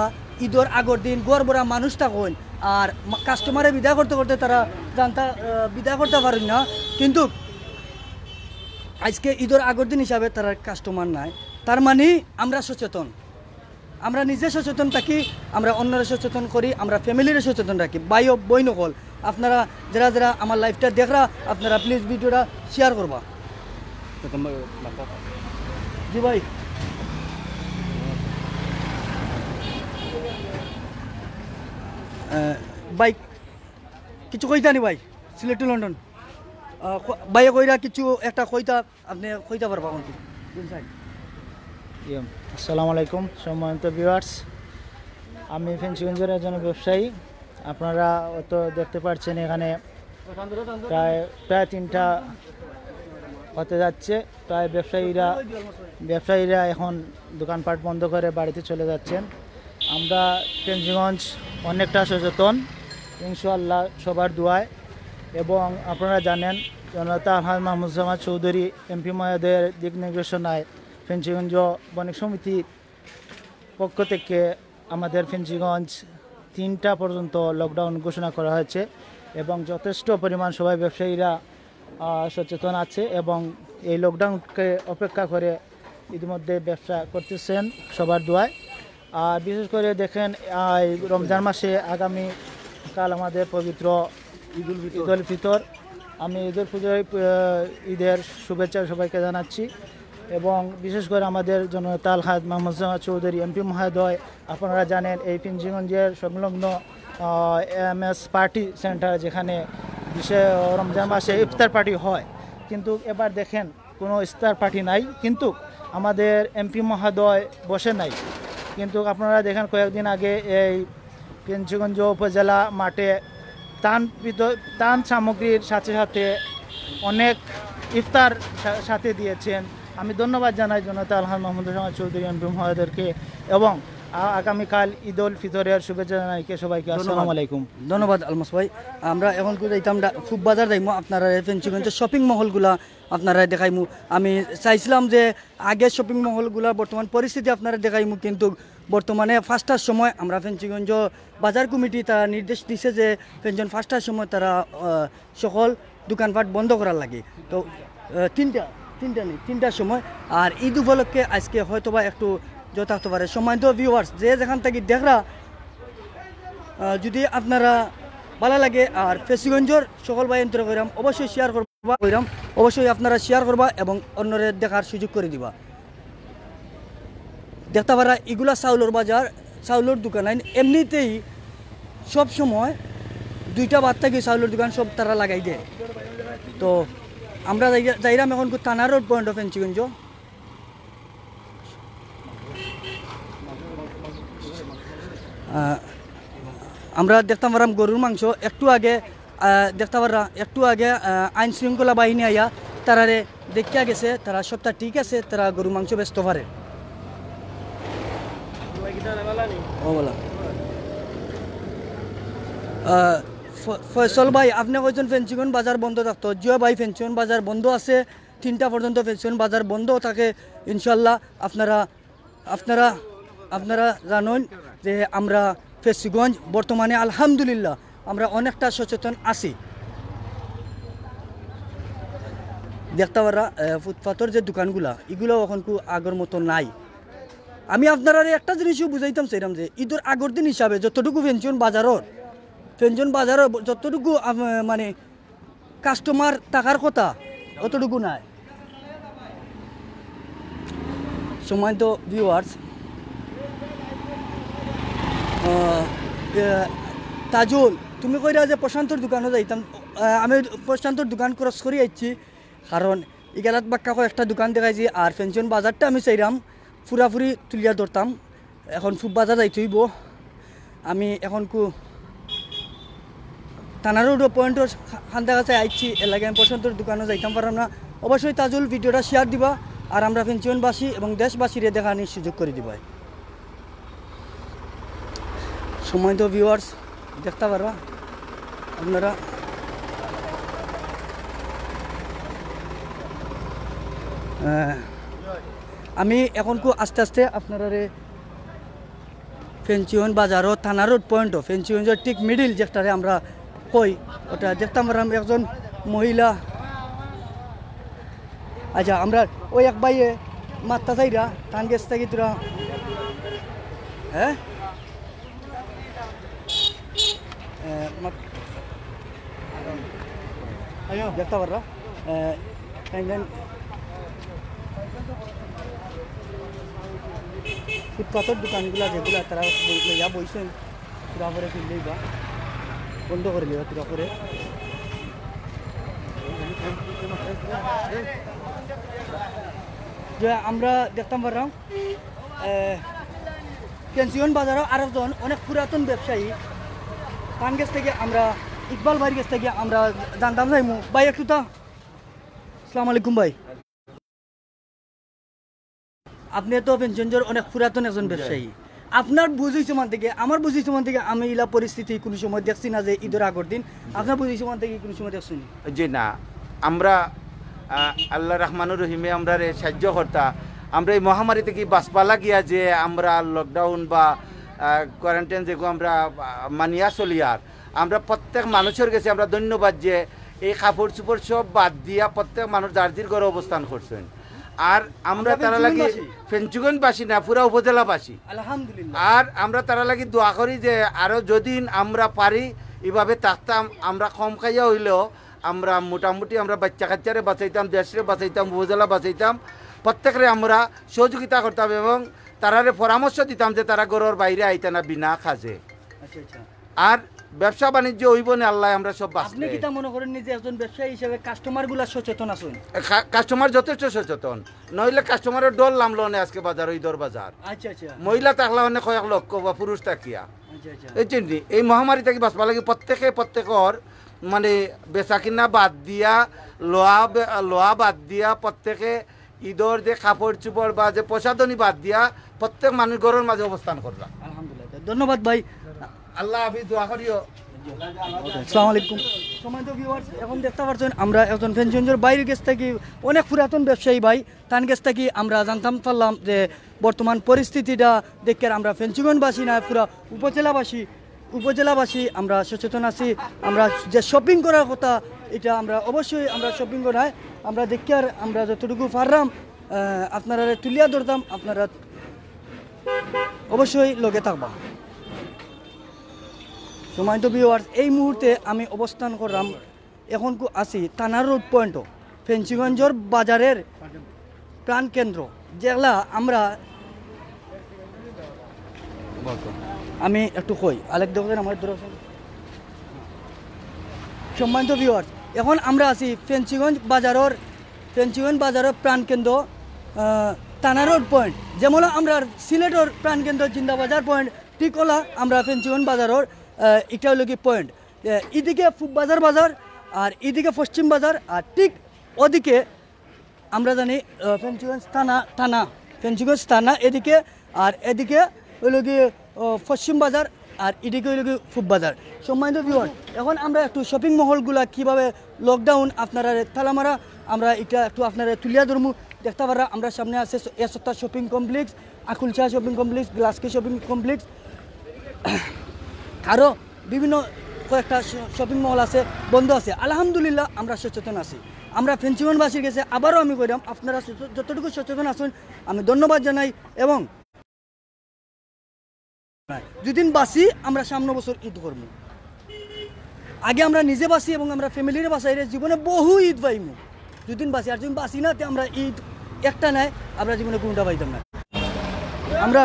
ঈদের আগের দিন গড় ভরা মানুষ থাকেন আর কাস্টমারে বিদায় করতে করতে তারা বিদায় করতে পারেন না, কিন্তু আজকে ঈদের আগের দিন হিসাবে তারা কাস্টমার নাই। তার মানে আমরা সচেতন, আমরা নিজে সচেতন থাকি, আমরা অন্যরা সচেতন করি, আমরা ফ্যামিলিরে সচেতন রাখি। বই নকল আপনারা যারা আমার লাইফটা দেখরা আপনারা প্লিজ ভিডিওটা শেয়ার করবা। জি ভাই, বাইক কিছু কইতা নি ভাই? সিলেট টু লন্ডন বাইরে কইরা কিছু একটা কইতা আপনি কইতা পারবা?
আসসালামু আলাইকুম সম্মানিত ভিউয়ার্স, আমি ফেনচুগঞ্জের একজন ব্যবসায়ী। আপনারা তো দেখতে পাচ্ছেন এখানে প্রায় 3টা হতে যাচ্ছে। প্রায় ব্যবসায়ীরা এখন দোকানপাট বন্ধ করে বাড়িতে চলে যাচ্ছেন। আমরা ফেনচুগঞ্জ অনেকটা সচেতন ইনশাআল্লাহ সবার দোয়ায়, এবং আপনারা জানেন জনতা আলহাজ মাহমুদ জামান চৌধুরী এমপি মহোদয়ের দিক নির্দেশনায় ফেনচুগঞ্জ বণিক সমিতির পক্ষ থেকে আমাদের ফেনচুগঞ্জ 3টা পর্যন্ত লকডাউন ঘোষণা করা হয়েছে এবং যথেষ্ট পরিমাণ সবাই ব্যবসায়ীরা সচেতন আছে এবং এই লকডাউনকে অপেক্ষা করে ইতিমধ্যে ব্যবসা করতেছেন সবার দোয়ায়। আর বিশেষ করে দেখেন এই রমজান মাসে আগামী কাল আমাদের পবিত্র ঈদুল ফিতর। আমি ঈদুল ফিতর ঈদের শুভেচ্ছা সবাইকে জানাচ্ছি। এবং বিশেষ করে আমাদের জননেতা আলহাজ মোহাম্মদ চৌধুরী এমপি মহোদয়, আপনারা জানেন এই ফেঞ্চুগঞ্জের সংলগ্ন MS পার্টি সেন্টার, যেখানে রমজান মাসে ইফতার পার্টি হয়, কিন্তু এবার দেখেন কোনো ইফতার পার্টি নাই, কিন্তু আমাদের এমপি মহোদয় বসে নাই। কিন্তু আপনারা দেখেন কয়েকদিন আগে এই ফেঞ্চুগঞ্জ উপজেলা মাঠে ত্রাণ সামগ্রীর সাথে সাথে অনেক ইফতার সাথে দিয়েছেন। আমি ধন্যবাদ জানাই জনতা আলহাজ মোহাম্মদ চৌধুরী এমপি মহোদয়কে এবং আগামীকাল ঈদুল ফিতরের শুভেচ্ছা জানাইকে সবাইকে আসসালামু আলাইকুম।
ধন্যবাদ আলমাস ভাই। আমরা এখন যাইতাম খুব বাজার যাইমু, আপনারা ফেঞ্চুগঞ্জের শপিং মহলগুলা আপনারা দেখাইমু। আমি চাইছিলাম যে আগের শপিং মহলগুলা বর্তমান পরিস্থিতি আপনারা দেখাইমু, কিন্তু বর্তমানে 5টার সময় আমরা ফেঞ্চুগঞ্জ বাজার কমিটি তারা নির্দেশ দিছে যে ফেঞ্চুগঞ্জ 5টার সময় তারা সকল দোকানপাট বন্ধ করার লাগে। তো তিনটার সময়। আর ঈদ উপলক্ষে আজকে হয়তোবা একটু যথার্থ পারে সম্মানিত ভিউয়ার্স, যে যেখান থেকে দেখরা যদি আপনারা ভালো লাগে আর ফেঞ্চুগঞ্জের সকল ভাই অন্তর করিলাম অবশ্যই শেয়ার করবা, অবশ্যই আপনারা শেয়ার করবা এবং অন্যরে দেখার সুযোগ করে দিবা। দেখতে পারা এগুলা চাউলের বাজার, চাউলের দোকান আইন এমনিতেই সব সময় 2টা বাদ থেকে চাউলের দোকান সব তারা লাগাই দেয়। তো আমরা যাইরাম এখন থানা রোড পয়েন্ট অফ ফেঞ্চুগঞ্জ। আমরা দেখতে পারাম গরুর মাংস একটু আগে আইন শৃঙ্খলা বাহিনী আইয়া তারারে দেখিয়া গেছে, তারা সবটা ঠিক আছে, তারা গরু মাংস বেচতে পারে। ফয়সল ভাই, আপনি কইছেন ফেঞ্চুগঞ্জ বাজার বন্ধ থাকতো। জিও ভাই, ফেঞ্চুগঞ্জ বাজার বন্ধ আছে 3টা পর্যন্ত ফেঞ্চুগঞ্জ বাজার বন্ধ থাকে ইনশাল্লাহ। আপনারা জানেন যে আমরা ফেঞ্চুগঞ্জ বর্তমানে আলহামদুলিল্লাহ আমরা অনেকটা সচেতন আছি। দেখতে পারা ফুটপাথর যে দোকানগুলা এগুলো এখন আগের মতো নাই। আমি আপনারা একটা জিনিসও বুঝাইতাম চাইলাম যে ঈদের আগের দিন হিসাবে যতটুকু ফেঞ্চুগঞ্জ বাজারের যতটুকু মানে কাস্টমার থাকার কথা অতটুকু নাই। সম্মানিত ভিউয়ার্স, তাজুল তুমি কইরা যে প্রশান্তর দোকানে যাইতাম, আমি প্রশান্তর দোকান ক্রস করে আইছি, কারণ ইগালাত বাক্কা একটা দোকান দেখাইছি। আর ফেঞ্চুগঞ্জ বাজারটা আমি চাইলাম পুরাপুরি তুলিয়া ধরতাম। এখন ফুট বাজার যাইতে হইব। আমি এখন থানা রোড পয়েন্টর খান্দা কাছে আইছি, এর লাগে আমি প্রশান্তর দোকানে যাইতাম পারলাম না। অবশ্যই তাজুল ভিডিওটা শেয়ার দিবা আর আমরা ফেঞ্চুগঞ্জবাসী এবং দেশবাসীরে দেখানোর সুযোগ করে দিবা। সম্মানিত ভিউয়ার্স, দেখতে পারবা আপনারা আমি এখন আস্তে আস্তে আপনারা ফেঞ্চুগঞ্জ বাজারও থানা রোড পয়েন্ট ফেঞ্চুগঞ্জের ঠিক মিডিল যেটারে আমরা কই ওটা দেখতাম পারলাম একজন মহিলা। আচ্ছা, আমরা ওই এক ভাইয়ে মাত্রা চাইরা টান গেছ থাকি তোরা হ্যাঁ দেখতে পাররা ফুটপাথর দোকানগুলা যেগুলা তারা লইয়া বইছেন পুরা করে কিনলেই বা বন্ধ করে লিবা পুরা করে। যে আমরা দেখতাম পারলাম ফেঞ্চুগঞ্জ বাজারও আরেকজন অনেক পুরাতন ব্যবসায়ী পান গেছ থেকে আমরা ইকবাল ভাইয়ের কাছ থেকে আমরা জানতাম যাইমু। ভাই একটু তা আসসালামু আলাইকুম ভাই, আপনি তো ফেঞ্চুগঞ্জের অনেক পুরাতন একজন ব্যবসায়ী। আপনার বুঝেছে মান থেকে আমার বুঝেছে মান থেকে আমি ইলা পরিস্থিতি কোনো সময় দেখছি না যে ঈদের আগের দিন আপনার বুঝেছে মান থেকে কোনো সময় দেখছি
যে না আমরা আল্লাহ রহমানুর রহিমে আমরা সাহায্য কর্তা আমরা এই মহামারী থেকে বাঁচবা লাগিয়া যে আমরা লকডাউন বা কোয়ারেন্টাইন যেগুলো আমরা মানিয়া চলিয়ার আমরা প্রত্যেক মানুষের কাছে আমরা ধন্যবাদ যে এই কাপড় চোপড় সব বাদ দিয়া প্রত্যেক মানুষ দার্জির ঘরে অবস্থান করছেন। আর আমরা তারা লাগি ফেঞ্চুগঞ্জবাসী না পুরা উপজেলাবাসী
আলহামদুলিল্লাহ
আর আমরা তারা লাগি দোয়া করি যে আরও যদি আমরা পারি এভাবে থাকতাম আমরা কম খাইয়া হইলেও আমরা মোটামুটি আমরা বাচ্চা কাচ্চারে বাঁচাইতাম দেশরে বাঁচাইতাম উপজেলা বাঁচাইতাম প্রত্যেকরে আমরা সহযোগিতা করতাম এবং তারারে পরামর্শ দিতাম যে তারা ঘরের বাইরে আইতে না বিনা কাজে
আচ্ছা আচ্ছা
আর ব্যবসা বাণিজ্য হইব না আল্লাহ আমরা সব
আপনি
বাঁচলে
কি তা মনে করেন যে একজন ব্যবসায়ী হিসেবে কাস্টমারগুলো সচেতন আছেন
কাস্টমার যথেষ্ট সচেতন নইলে কাস্টমারের ডর লামলো না আজকে বাজার ঈদর বাজার
আচ্ছা আচ্ছা
মহিলা থাকলে অনেক কয়েক লক্ষ বা পুরুষ থাকিয়া
আচ্ছা আচ্ছা
এই জন্য এই মহামারী থেকে বাঁচবা লাগে প্রত্যেকের মানে বেচা কিনা বাদ দিয়া লোহা বাদ দিয়া প্রত্যেকে ঈদর যে কাপড় চুপড় বা যে প্রসাদনী বাদ দিয়া প্রত্যেক মানুষ ঘরের মাঝে অবস্থান করবা
আলহামদুলিল্লাহ ধন্যবাদ ভাই
আল্লাহ হাফিজ দোয়া করিও
আসসালামু আলাইকুম সম্মানিত ভিউয়ার্স এখন দেখতে পাচ্ছেন আমরা একজন ফেঞ্চুগঞ্জের বাইরে গেছ থেকে অনেক পুরাতন ব্যবসায়ী ভাই তার কাছ থেকে আমরা জানতাম পারলাম যে বর্তমান পরিস্থিতিটা দেখে আমরা ফেঞ্চুগঞ্জবাসী না পুরা উপজেলাবাসী আমরা সচেতন আছি আমরা যে শপিং করার কথা এটা আমরা অবশ্যই আমরা শপিং করাই আমরা দেখি আর আমরা যতটুকু পারলাম আপনারা তুলিয়া ধরতাম আপনারা অবশ্যই লগে থাকবা সম্মানিত ভিউয়ার্স এই মুহূর্তে আমি অবস্থান করলাম এখন আছি থানার রোড পয়েন্টও ফেঞ্চুগঞ্জের বাজারের প্রাণকেন্দ্র যেগুলা আমরা আমি একটু কই আলেক দেখেন আমার দূরদর্শন সম্মানিত ভিউয়ার্স এখন আমরা আছি ফেঞ্চুগঞ্জ বাজারের প্রাণকেন্দ্র থানা রোড পয়েন্ট যেমন আমরা সিলেটের প্রাণকেন্দ্র জিন্দাবাজার পয়েন্ট ঠিক হলা আমরা ফেঞ্চুগঞ্জ বাজারের এটা হলো কি পয়েন্ট এদিকে পূব বাজার আর এদিকে পশ্চিম বাজার আর ঠিক ওদিকে আমরা জানি ফেঞ্চুগঞ্জ থানা এদিকে আর এদিকে হইল কি পশ্চিম বাজার আর এদিকে হইল কি পূব বাজার সম্মানিত ভিউয়ার এখন আমরা একটু শপিং মহলগুলা কিভাবে লকডাউন আপনারা তালামারা আমরা এটা একটু আপনারা তুলিয়া ধরমু দেখতে পারা আমরা সামনে আছে এসত্তা শপিং কমপ্লেক্স আকুলচা শপিং কমপ্লেক্স গ্লাসকি শপিং কমপ্লেক্স আরও বিভিন্ন কয়েকটা শপিং মল আছে বন্ধ আছে আলহামদুলিল্লাহ আমরা সচেতন আছি আমরা ফেঞ্চুগঞ্জবাসীর কাছে আবারও আমি কইলাম আপনারা যতটুকু সচেতন আছেন আমি ধন্যবাদ জানাই এবং দুদিন বাসি আমরা সামনে বছর ঈদ করব আগে আমরা নিজে বাসি এবং আমরা ফ্যামিলির বাসাইরে জীবনে বহু ঈদ পাইমু দুদিন বাসি আর যদি বাসি না আমরা ঈদ একটা নাই আমরা জীবনে কোনটা পাইতাম না আমরা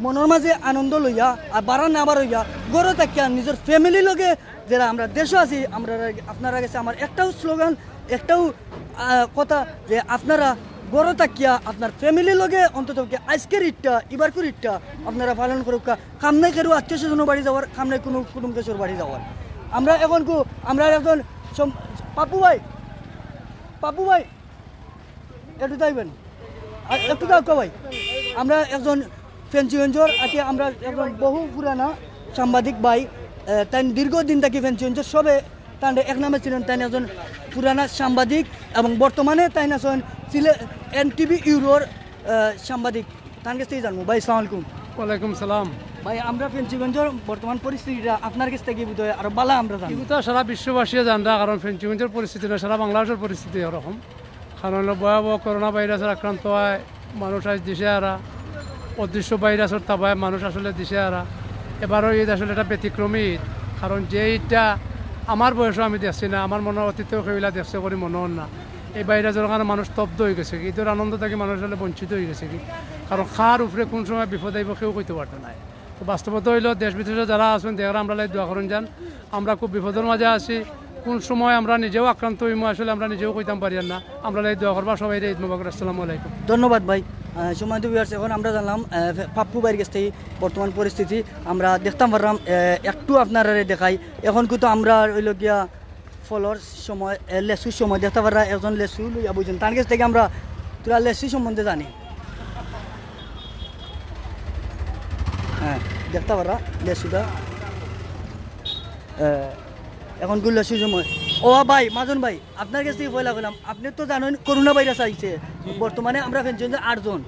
মনের মাঝে আনন্দ লইয়া আর বাড়া না বাড়াইয়া গড়ে থাকিয়া নিজের ফ্যামিলির লগে যারা আমরা দেশও আছি আমরা আপনারা কাছে আমার একটাও স্লোগান একটাও কথা যে আপনারা গড়ে থাকিয়া আপনার ফ্যামিলির লগে অন্তত আজকের ঈদটা এবারকার ঈদটা আপনারা পালন করুক কামনে কেউ আত্মীয় স্বজনের বাড়ি যাওয়ার কামনে কোনো কুটুম কেশর বাড়ি যাওয়ার আমরা এখন আমরা একজন পাপু ভাই একটু যাইবেন একটু যাও ভাই আমরা একজন ফেঞ্চুগঞ্জর আজকে আমরা একজন বহু পুরানা সাংবাদিক ভাই তাই দীর্ঘদিন থাকি ফেঞ্চুগঞ্জর সবে তাই এক নামে ছিলেন তাই একজন পুরানা সাংবাদিক এবং বর্তমানে তাই আছেন NTV ইউরোর সাংবাদিক তার কাছ থেকে জানবো ভাই আসসালামু আলাইকুম
ওয়ালাইকুম সালাম
ভাই আমরা ফেঞ্চুগঞ্জের বর্তমান পরিস্থিতিটা আপনার কাছ থেকে বোধ হয় আরো বালা আমরা জানি
কিন্তু সারা বিশ্ববাসী জানরা কারণ ফেঞ্চুগঞ্জের পরিস্থিতি না সারা বাংলাদেশের পরিস্থিতি এরকম কারণ ভয়াবহ করোনা ভাইরাসের আক্রান্ত হয় মানুষ আজ দিশে আরা অদৃশ্য ভাইরাসের তাবায় মানুষ আসলে দিশে আরা এবারও ঈদ আসলে এটা ব্যতিক্রমী ঈদ কারণ যে ঈদটা আমার বয়সও আমি দেখছি না আমার মনে অতীতেও সেইলা দেখছে করি মনে হন না এই ভাইরাসের কারণে মানুষ স্তব্ধ হয়ে গেছে কি ঈদের আনন্দ থেকে মানুষ আসলে বঞ্চিত হয়ে গেছে কি কারণ খার উপরে কোন সময় বিপদ আইব কেউ কইতে পারতো না তো বাস্তবতা হইল দেশ বিদেশে যারা আছেন দেখরা আমরা দোয়া করুন যান আমরা খুব বিপদের মাঝে আছি কোন সময় আমরা নিজেও আক্রান্ত হইমু আসলে আমরা নিজেও কইতাম পারি না আমরা দোয়া করবা সবাই ঈদ মুবারক আসসালামু আলাইকুম
ধন্যবাদ ভাই সম্মানিত ভিউয়ার্স এখন আমরা জানলাম পাপ্পু ভাইয়ের কাছ থেকে বর্তমান পরিস্থিতি আমরা দেখতাম পারলাম একটু আপনারা দেখাই এখন কিন্তু আমরা হইল গিয়া ফলর সময় লেসুর সময় দেখতে পারা একজন লেসু লইয়া বুঝছেন তার কাছ থেকে আমরা তোরা লেসু সম্বন্ধে জানি হ্যাঁ দেখতে পারা লেসুটা এখন গুলো লেসুর সময় ও ভাই মাজন ভাই আপনার কাছ থেকে পয়লা করলাম আপনি তো জানেন করোনা ভাইরাস আইছে বর্তমানে আমরা ফেঞ্চুগঞ্জে 8 জন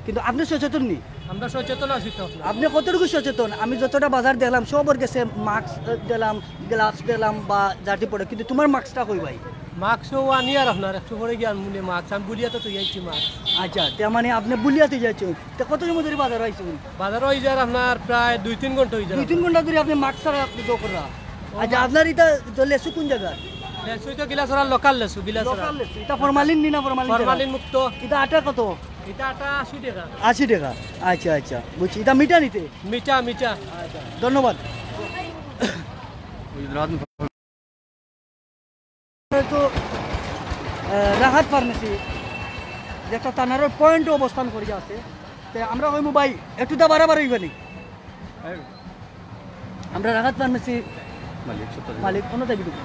কিন্তু আপনি সচেতন নি
আমরা সচেতন আছি তো
আপনি কতটুকু সচেতন আমি যতটা বাজার দেখলাম সবার কাছে মাস্ক দিলাম গ্লাভস দিলাম বা জার্টি পড়ে কিন্তু তোমার মাস্কটা কই ভাই
মাস্কও আনি আর আপনার একটু পরে গিয়ে আনমুনে মাছ আমি বুলিয়াতে তুই আইছি মাছ।
আচ্ছা তার মানে আপনি বুলিয়াতে যাচ্ছেন, তা কত সময় ধরে বাজার আইছেন?
বাজারও হয়ে যায় আপনার প্রায় 2-3 ঘন্টা হয়ে যায়।
2-3 ঘন্টা ধরে আপনি মাস্ক ছাড়া আপনি দোকরা। আচ্ছা আপনার এটা লেসু কোন জায়গা?
লেসু তো গিলাসরা লোকাল লেসু, গিলাসরা
লোকাল লেসু। এটা ফরমালিন নি না ফরমালিন?
ফরমালিন মুক্ত।
এটা আটা কত?
এটা আটা 80 টাকা।
80 টাকা। আচ্ছা আচ্ছা বুঝছি। এটা মিঠা নিতে?
মিঠা মিঠা।
আচ্ছা ধন্যবাদ। তো রাহাত ফার্মেসি যেটা তানারর পয়েন্ট অবস্থান করি আছে, তো আমরা কইমু ভাই একটু দা বাড়াবার হইবানি। আমরা রাহাত ফার্মেসি মালিক কোনো দাবি দেবো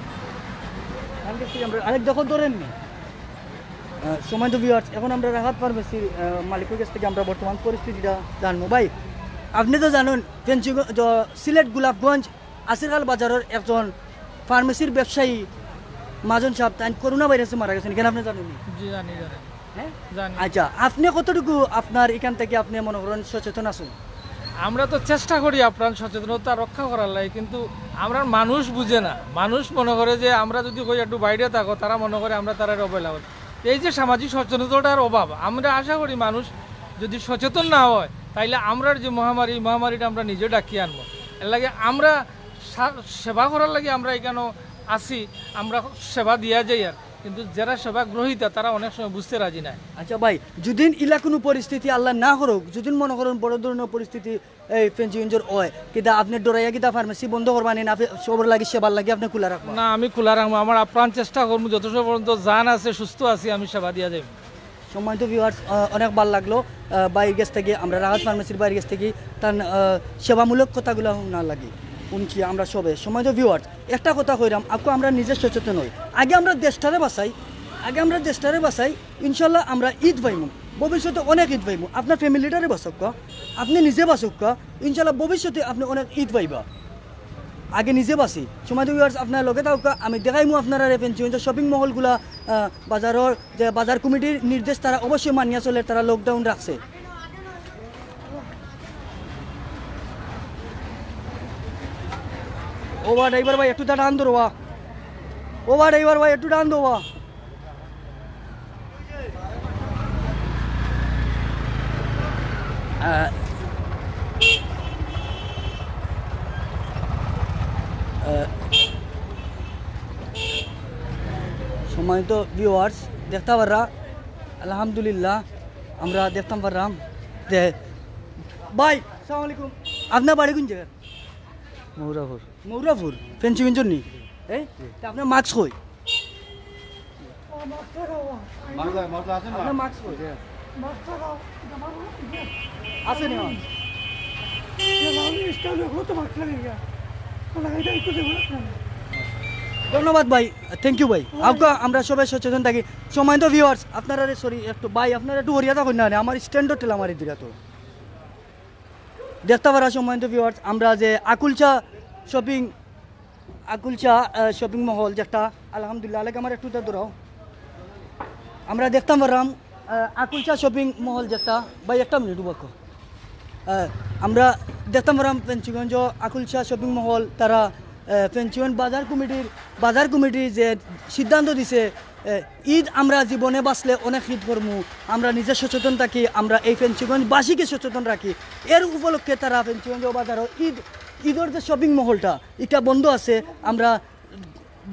আমরা আরেক দখল ধরেন নি সময় তো ভিউয়ার্স। এখন আমরা রাহাত ফার্মেসির মালিকের কাছ থেকে আমরা বর্তমান পরিস্থিতিটা জানবো। ভাই আপনি তো জানেন ফেঞ্চুগঞ্জ সিলেট গোলাপগঞ্জ আসিরখাল বাজারের একজন ফার্মেসির ব্যবসায়ী মাজন সাহেব তাই করোনা ভাইরাসে মারা গেছেন, কেন আপনি জানেন?
জি জানি জানি।
হ্যাঁ
জানি।
আচ্ছা আপনি কতটুকু আপনার এখান থেকে আপনি মনে করেন সচেতন আছেন?
আমরা তো চেষ্টা করি আপনার সচেতনতা রক্ষা করার লাগে, কিন্তু আমরা মানুষ বুঝে না। মানুষ মনে করে যে আমরা যদি কই একটু বাইরে থাকো, তারা মনে করে আমরা তারা অবহেলা করি। এই যে সামাজিক সচেতনতার অভাব, আমরা আশা করি মানুষ যদি সচেতন না হয় তাইলে আমরার যে মহামারীটা আমরা নিজে ডাকিয়ে আনবো। এর লাগে আমরা সেবা করার লাগে আমরা এখানে আসি, আমরা সেবা দিয়া যাই আর, কিন্তু যারা সেবা গ্রহীতা তারা অনেক সময় বুঝতে রাজি নাই।
আচ্ছা ভাই যদি ইলা কোনো পরিস্থিতি আল্লাহ না করুক, যদি মনে করেন বড় ধরনের পরিস্থিতি এই ফেঞ্চুগঞ্জের হয়, কিন্তু আপনি ডরাইয়া কিতা ফার্মেসি বন্ধ করবানি না সবার লাগে সেবার লাগে আপনি খোলা রাখবেন?
না আমি খোলা রাখবো, আমার আপ্রাণ চেষ্টা করবো যথেষ্ট পর্যন্ত জান আছে সুস্থ আছি আমি সেবা দিয়া যাই।
সম্মানিত ভিউয়ার্স অনেক ভালো লাগলো বাইরের কাছ থেকে আমরা রাহাত ফার্মেসির বাইরের কাছ থেকে তার সেবামূলক কথাগুলো না লাগে শুনছি আমরা সবে। সম্মানিত ভিউয়ার্স একটা কথা কইরাম আপু, আমরা নিজে সচেতন হই, আগে আমরা দেশটারে বাঁচাই, ইনশাল্লাহ আমরা ঈদ পাইমু, ভবিষ্যতে অনেক ঈদ পাইমু। আপনার ফ্যামিলিটারে বাঁচক, আপনি নিজে বাঁচক, ইনশাল্লাহ ভবিষ্যতে আপনি অনেক ঈদ পাইবা। আগে নিজে বাঁচি। সম্মানিত ভিউয়ার্স আপনার লগে থাকুক, আমি দেখাইমু আপনারা ফেঞ্চুগঞ্জের শপিং মহলগুলা বাজারের যে বাজার কমিটির নির্দেশ তারা অবশ্যই মানিয়া চলে, তারা লকডাউন রাখছে। ওবা ড্রাইভার ভাই একটু ডান দো, ওবা ড্রাইভার ভাই একটু ডান দো। সম্মানিত ভিউয়ার্স দেখতে পাররা আলহামদুলিল্লাহ আমরা দেখতাম পারলাম যে ভাই আসসালামু আলাইকুম, আপনার বাড়ি কোন জায়গা? মৌরাপুর ফেঞ্চুগঞ্জর নি এই আপনার মাস্ক কই? আছে না? ধন্যবাদ ভাই, থ্যাংক ইউ ভাই। আমরা সবাই সচেতন থাকি। সম্মানিত ভিউয়ার্স আপনারা সরি একটু ভাই আপনারা একটু হরিয়া থাকুন না, আমার স্ট্যান্ডার্ড টেল আমার দিরা তো দেখতে পারা। সম্মানিত ভিউয়ার্স আমরা যে আকুলচা শপিং মহল যেটা আলহামদুলিল্লাহ আলাইকে আমার একটু দৌড়াও, আমরা দেখতাম পারলাম আকুলচা শপিং মহল যেটা ভাই একটা মিনিট বাক্য আমরা দেখতাম পারলাম ফেঞ্চুগঞ্জ আকুলচা শপিং মহল তারা ফেঞ্চুগঞ্জ বাজার কমিটি যে সিদ্ধান্ত দিছে ঈদ আমরা জীবনে বাঁচলে অনেক ঈদ করমু, আমরা নিজে সচেতন থাকি, আমরা এই ফেঞ্চুগঞ্জবাসীকে সচেতন রাখি। এর উপলক্ষে তারা ফেঞ্চুগঞ্জ বাজারও ঈদের যে শপিং মহলটা এটা বন্ধ আছে। আমরা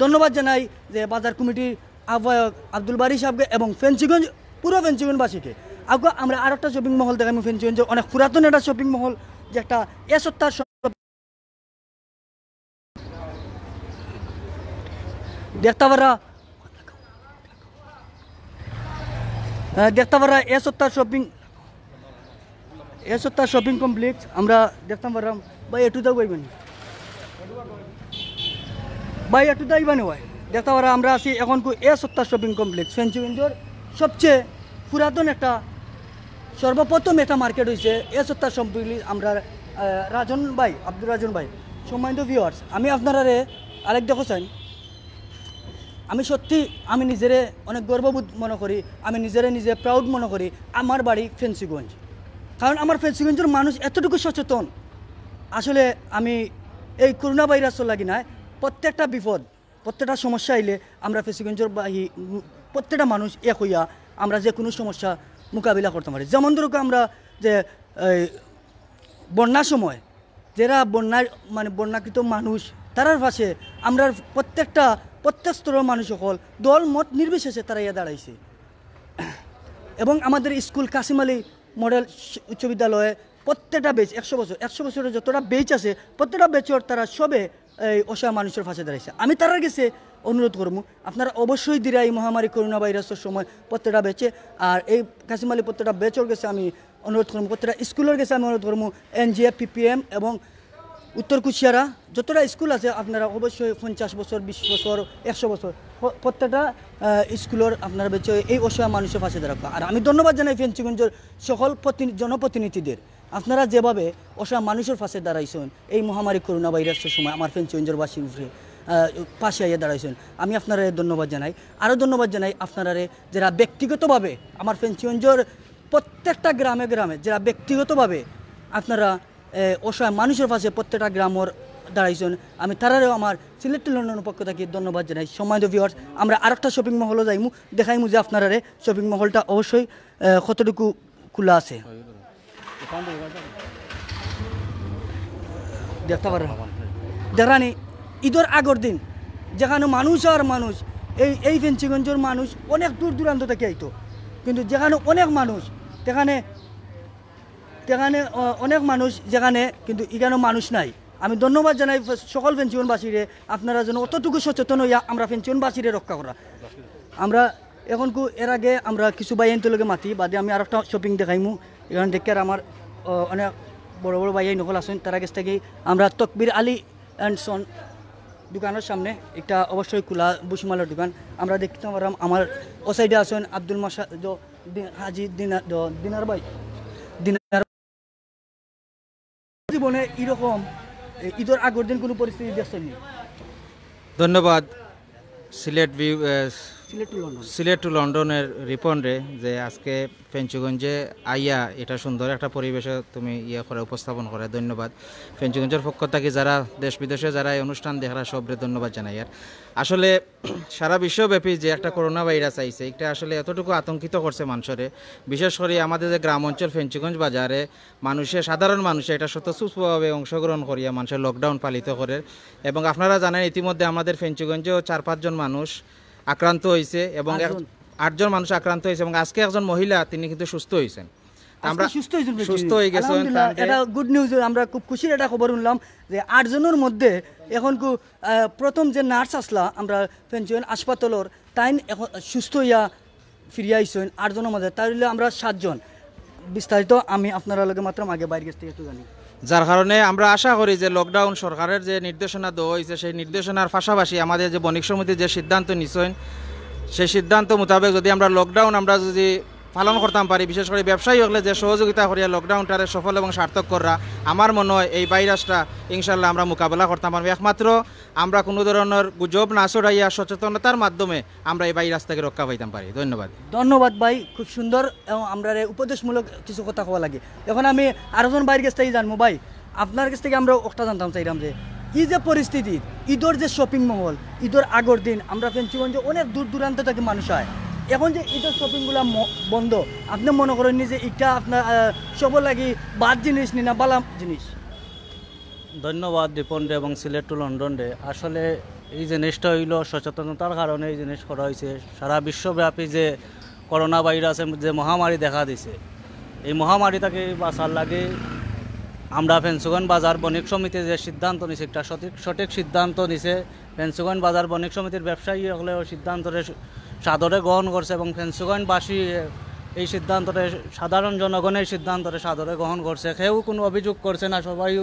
ধন্যবাদ জানাই যে বাজার কমিটির আহ্বায়ক আব্দুল বারি সাহেবকে এবং পুরো ফেঞ্চুগঞ্জবাসীকে। আমরা আর একটা শপিং মহল দেখাই ফেঞ্চুগঞ্জ অনেক পুরাতন একটা শপিং মহল যেটা এ সপ্তাহ দেখতে পারা এ সপ্তাহ শপিং কমপ্লেক্স আমরা দেখতাম পারলাম। ভাই একটু দাও ভাই একটু দাইবানি ভাই দেখতে পারা আমরা আছি এখন এ সপ্তাহ শপিং কমপ্লেক্স ফেঞ্চুগঞ্জের সবচেয়ে পুরাতন একটা সর্বপ্রথম একটা মার্কেট হয়েছে এ সপ্তাহ কমপ্লেক্স। আমরা আব্দুর রাজন ভাই। সম্মানিত ভিউয়ার্স আমি আপনারা আরেক দেখো চাই, আমি সত্যি আমি নিজেরে অনেক গর্ববোধ মনে করি, আমি নিজে প্রাউড মনে করি আমার বাড়ি ফেঞ্চুগঞ্জ। কারণ আমার ফেঞ্চুগঞ্জের মানুষ এতটুকু সচেতন। আসলে আমি এই করোনা ভাইরাসও লাগি না, প্রত্যেকটা বিপদ প্রত্যেকটা সমস্যা আইলে আমরা ফেঞ্চুগঞ্জের প্রত্যেকটা মানুষ এক হইয়া আমরা যে কোনো সমস্যা মোকাবিলা করতে পারি। যেমন ধরুক আমরা যে বন্যার সময় যারা বন্যাকৃত মানুষ তারার পাশে আমরা প্রত্যেক স্তরের মানুষ সকল দল মত নির্বিশেষে তারা ইয়া দাঁড়াইছে। এবং আমাদের স্কুল কাসিম আলী মডেল উচ্চ বিদ্যালয়ে প্রত্যেকটা বেচ 100 বছরের যতটা বেচ আছে প্রত্যেকটা বেচর তারা সবে এই অসহায় মানুষের পাশে দাঁড়াইছে। আমি তারার কাছে অনুরোধ করবো আপনারা অবশ্যই দিরা এই মহামারী করোনা ভাইরাসের সময় প্রত্যেকটা বেচে আর এই কাসিম আলী প্রত্যেকটা বেচর গেছে আমি অনুরোধ করবো, প্রত্যেকটা স্কুলের গেছে আমি অনুরোধ করবো, NGF PPM এবং উত্তর কুশিয়ারা যতটা স্কুল আছে আপনারা অবশ্যই 50 বছর 20 বছর 100 বছর প্রত্যেকটা স্কুলের আপনারা বেচে এই অসহায় মানুষের পাশে দাঁড়াবো। আর আমি ধন্যবাদ জানাই ফেঞ্চুগঞ্জের সকল জনপ্রতিনিধিদের, আপনারা যেভাবে অসহায় মানুষের পাশে দাঁড়াইছেন এই মহামারী করোনা ভাইরাসের সময় আমার ফেঞ্চুগঞ্জের বাসীর উপরে পাশে আইয়া দাঁড়াইছেন, আমি আপনারা ধন্যবাদ জানাই। আরও ধন্যবাদ জানাই আপনারা যারা ব্যক্তিগতভাবে আমার ফেঞ্চুগঞ্জের প্রত্যেকটা গ্রামে গ্রামে যারা ব্যক্তিগতভাবে আপনারা অসহায় মানুষের পাশে প্রত্যেকটা গ্রামের দাঁড়াইছেন, আমি তারারেও আমার সিলেট টু লন্ডনের পক্ষ থেকে ধন্যবাদ জানাই। সম্মানিত ভিউয়ার্স, আমরা আরেকটা শপিং মহলও যাইমু, দেখাইমু যে আপনারা শপিং মহলটা অবশ্যই কতটুকু খোলা আছে দেখতে পারেন। দেখানি ঈদের আগের দিন যেখানে মানুষ আর মানুষ এই ফেঞ্চুগঞ্জের মানুষ অনেক দূর দূরান্ত থেকে আইতো, কিন্তু যেখানে অনেক মানুষ সেখানে অনেক মানুষ যেখানে কিন্তু এখানে মানুষ নাই। আমি ধন্যবাদ জানাই সকল ফেঞ্চুগঞ্জবাসীরে, আপনারা যেন অতটুকু সচেতন হইয়া আমরা ফেঞ্চুগঞ্জবাসীরে রক্ষা করা। আমরা এখন এর আগে আমরা কিছু বাইনতলকে মাতি বাদে আমি আর একটা শপিং দেখাইমু। এখানে দেখে আর আমার অনেক বড় বড় বাইয়াই নকল আসেন, তারা কাছ থেকে আমরা তকবির আলী অ্যান্ড সন দোকানের সামনে একটা অবশ্যই খোলা বুসিমালের দোকান আমরা দেখতে পারলাম। আমার ও সাইডে আসেন আব্দুল মাসা হাজি দিনার ভাই। জীবনে এরকম ঈদের আগের দিন কোনো পরিস্থিতি দেখছেন?
ধন্যবাদ সিলেট টু লন্ডনের রিপন্ডে যে আজকে ফেঞ্চুগঞ্জে আইয়া এটা সুন্দর একটা পরিবেশে তুমি করে উপস্থাপন করে ধন্যবাদ। ফেঞ্চুগঞ্জের পক্ষ থেকে যারা দেশ বিদেশে যারা এই অনুষ্ঠান দেখারা সবরে ধন্যবাদ জানাই। আর আসলে সারা বিশ্বব্যাপী যে একটা করোনা ভাইরাস আইছে এটা আসলে এতটুকু আতঙ্কিত করছে মানুষরে, বিশেষ করে আমাদের যে গ্রাম অঞ্চল ফেঞ্চুগঞ্জ বাজারে সাধারণ মানুষে এটা স্বতঃস্ফূর্তভাবে অংশগ্রহণ করিয়া মানুষের লকডাউন পালিত করে। এবং আপনারা জানেন ইতিমধ্যে আমাদের ফেঞ্চুগঞ্জেও 4-5 জন মানুষ আক্রান্ত হয়েছে এবং 8 জন মানুষ আক্রান্ত হয়েছে এবং আজকে একজন মহিলা তিনি কিন্তু সুস্থ হয়েছেন। আমরা সুস্থ হয়ে গেছেন,
এটা গুড নিউজ। আমরা খুব খুশির একটা খবর শুনলাম যে 8 জনের মধ্যে এখন প্রথম যে নার্স আসলা আমরা ফেঞ্চুগঞ্জ হাসপাতালের তাই এখন সুস্থ হইয়া ফিরিয়ে আইসেন 8 জনের মধ্যে, তাহলে আমরা 7 জন। বিস্তারিত আমি আপনারা লগে মাত্র আগে বাইরে কাছ থেকে একটু জানি,
যার কারণে আমরা আশা করি যে লকডাউন সরকারের যে নির্দেশনা দেওয়া হয়েছে সেই নির্দেশনার পাশাপাশি আমাদের যে বণিক সমিতির যে সিদ্ধান্ত নিছেন সেই সিদ্ধান্ত মোতাবেক যদি আমরা লকডাউন আমরা যদি পালন করতাম পারি, বিশেষ করে ব্যবসায়ী হলে যে সহযোগিতা করিয়া লকডাউনটারে সফল এবং সার্থক করা, আমার মনে হয় এই ভাইরাসটা ইনশাল্লাহ আমরা মোকাবেলা করতাম পারবো। একমাত্র আমরা কোনো ধরনের গুজব না ছড়াইয়া সচেতনতার মাধ্যমে আমরা এই ভাইরাস থেকে রক্ষা পাইতাম পারি।
ধন্যবাদ ভাই, খুব সুন্দর এবং আমরা উপদেশমূলক কিছু কথা কওয়া লাগে। এখন আমি আরেকজন বাইরের কাছ থেকে জানবো। ভাই, আপনার কাছ থেকে আমরা একটা জানতাম চাইলাম যে এই যে পরিস্থিতি ঈদের যে শপিং মহল ঈদের আগের দিন আমরা ফেঞ্চুগঞ্জে অনেক দূর দূরান্ত থেকে মানুষ হয়, এখন যে ঈদের শপিংগুলো বন্ধ, আপনি মনে করেন যে এটা আপনার সব লাগি বাদ জিনিস নি না বালা জিনিস?
ধন্যবাদ রিপন্ডে এবং সিলেট টু লন্ডনে। আসলে এই জিনিসটা হইল সচেতনতার কারণে এই জিনিস করা হয়েছে। সারা বিশ্বব্যাপী যে করোনা ভাইরাসের যে মহামারী দেখা দিছে, এই মহামারী থেকে বাঁচার লাগে আমরা ফেঞ্চুগঞ্জ বাজার বণিক সমিতি যে সিদ্ধান্ত নিছে একটা সঠিক সিদ্ধান্ত নিছে। ফেঞ্চুগঞ্জ বাজার বণিক সমিতির ব্যবসায়ী হলেও সিদ্ধান্তরে সাদরে গ্রহণ করছে এবং ফেঞ্চুগঞ্জবাসী এই সিদ্ধান্তরে সাধারণ জনগণের সিদ্ধান্তরে সাদরে গ্রহণ করছে, কেউ কোনো অভিযোগ করছে না, সবাই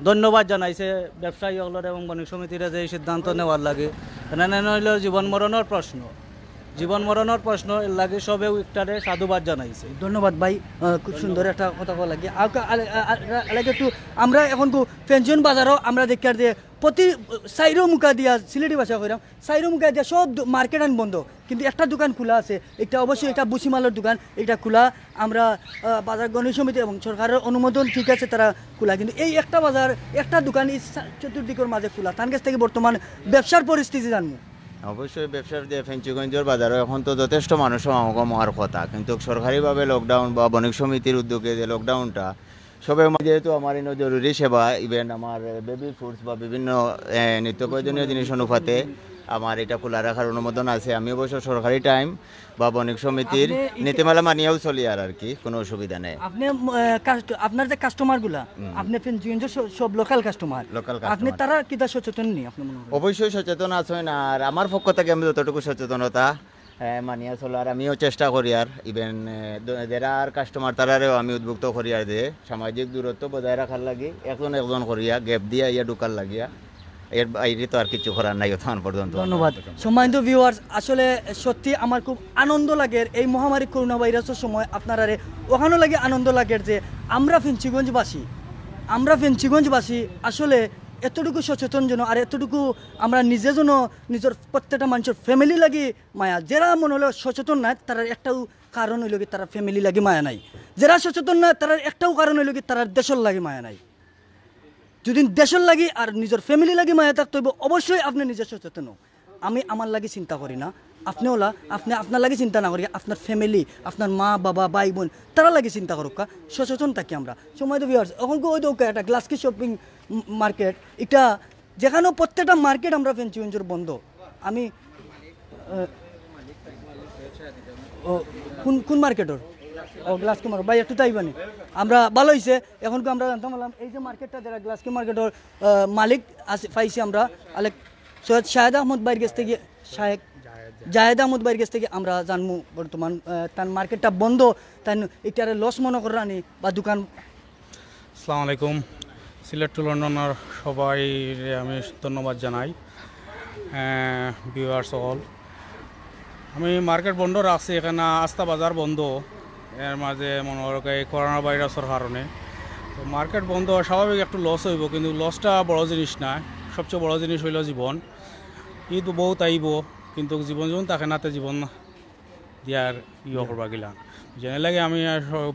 ধন্যবাদ জানাইছে ব্যবসায়ী হলের এবং বণিক সমিতির যে এই সিদ্ধান্ত নেওয়ার লাগে। এনে হইল জীবন মরণের প্রশ্ন, জীবন মরণের প্রশ্ন এর লাগে সবেও একটারে সাধুবাদ জানাইছে।
ধন্যবাদ ভাই, খুব সুন্দর একটা কথা বলা লাগে। লাগে একটু আমরা এখন ফেঞ্চুগঞ্জ বাজারও আমরা দেখি আর যে প্রতি সাইরো মুখা দিয়া সিলেটি ভাষা কইরাম সাইরো মুখা দিয়া সব মার্কেট আন বন্ধ, কিন্তু একটা দোকান খোলা আছে। এটা অবশ্যই একটা বুসিমালের দোকান, এটা খোলা। আমরা বাজার গণিত সমিতি এবং সরকারের অনুমোদন ঠিক আছে তারা খোলা, কিন্তু এই একটা বাজার একটা দোকান এই চতুর্দিকের মাঝে খোলা। তার কাছ থেকে বর্তমান ব্যবসার পরিস্থিতি জানবো।
অবশ্যই ব্যবসার যে ফেঞ্চুগঞ্জের বাজারও এখন তো যথেষ্ট মানুষ সমাগম হওয়ার কথা, কিন্তু সরকারিভাবে লকডাউন বা বণিক সমিতির উদ্যোগে যে লকডাউনটা সবে যেহেতু আমার এনে জরুরি সেবা ইভেন আমার বেবি ফুডস বা বিভিন্ন নিত্য প্রয়োজনীয় জিনিস অনুপাতে আমার এটা খোলা রাখার অনুমোদন আছে। আমি অবশ্য সরকারি টাইম বা বণিক সমিতির নীতিমালা মানিয়েও চলি আর কি, কোনো অসুবিধা নেই।
আপনি আপনার যে কাস্টমারগুলা আপনি ফেঞ্চুগঞ্জের সব লোকাল কাস্টমার, আপনি তারা কিটা সচেতন নেই? আপনি মনে হয়
অবশ্যই সচেতন আছেন, আর আমার পক্ষ থেকে আমি যতটুকু সচেতনতা মানিয়া চলার আমিও চেষ্টা করি। আর ইভেন যারা আর কাস্টমার তারারেও আমি উদ্বুদ্ধ করি আর যে সামাজিক দূরত্ব বজায় রাখার লাগি একজন একজন করিয়া গ্যাপ দিয়া ইয়া ঢুকার লাগিয়া, এর বাইরে তো আর কিছু করার নাই এখন পর্যন্ত।
ধন্যবাদ। সম্মানিত ভিউয়ার্স, আসলে সত্যি আমার খুব আনন্দ লাগে এই মহামারী করোনা ভাইরাসের সময় আপনারা ওখানে লাগে আনন্দ লাগে যে আমরা ফেঞ্চুগঞ্জবাসী আসলে এতটুকু সচেতন যেন আর এতটুকু আমরা নিজে যেন নিজের প্রত্যেকটা মানুষের ফ্যামিলি লাগি মায়া। যারা মনে হলো সচেতন নাই তার একটাও কারণ হইল কি তারা ফ্যামিলি লাগি মায়া নাই, যারা সচেতন না তার একটাও কারণ হইল কি তারা দেশের লাগি মায়া নাই। যদি দেশের লাগি আর নিজের ফ্যামিলি লাগি মায়া থাকতে হইব অবশ্যই আপনি নিজে সচেতন। আমি আমার লাগি চিন্তা করি না, আপনি আপনার লাগে চিন্তা না করি, আপনার ফ্যামিলি আপনার মা বাবা ভাই বোন তারা লাগে চিন্তা করুক, সচেতন থাকি আমরা। সময় তো ভিউয়ার্স এখন ওই দৌকা একটা গ্লাসকি শপিং মার্কেট, এটা যেখানেও প্রত্যেকটা মার্কেট আমরা ফেঞ্চুগঞ্জের বন্ধ। আমি কোন মার্কেটের গ্লাস কুমার ভাই একটু তাইবানি আমরা ভালো হয়েছে এখন আমরা জানতাম বললাম এই যে মার্কেটটা যারা গ্লাস কি মার্কেটের মালিক আছে পাইছি আমরা আলেক সৈয়দ শাহেদ আহমদ ভাইয়ের কাছ থেকে জাহেদ আহমদ ভাইয়ের কাছ থেকে আমরা জানবো বর্তমান তার মার্কেটটা বন্ধ, তাই এটারে লস মনে করে আনি বা দোকান।
আসসালামু আলাইকুম, সিলেট টু লন্ডনের সবাই আমি ধন্যবাদ জানাই। ভিউয়ার্স অল, আমি মার্কেট বন্ধ রাখছি, এখানে আস্থা বাজার বন্ধ, এর মাঝে মনে হয় এই করোনা ভাইরাসের কারণে তো মার্কেট বন্ধ স্বাভাবিক একটু লস হইব, কিন্তু লসটা বড় জিনিস না। সবচেয়ে বড় জিনিস হইল জীবন। ঈদ বহুত আইব, কিন্তু জীবন যখন থাকে না জীবন দিয়ার ইয়ে করবা গিলা জেনে লাগে আমি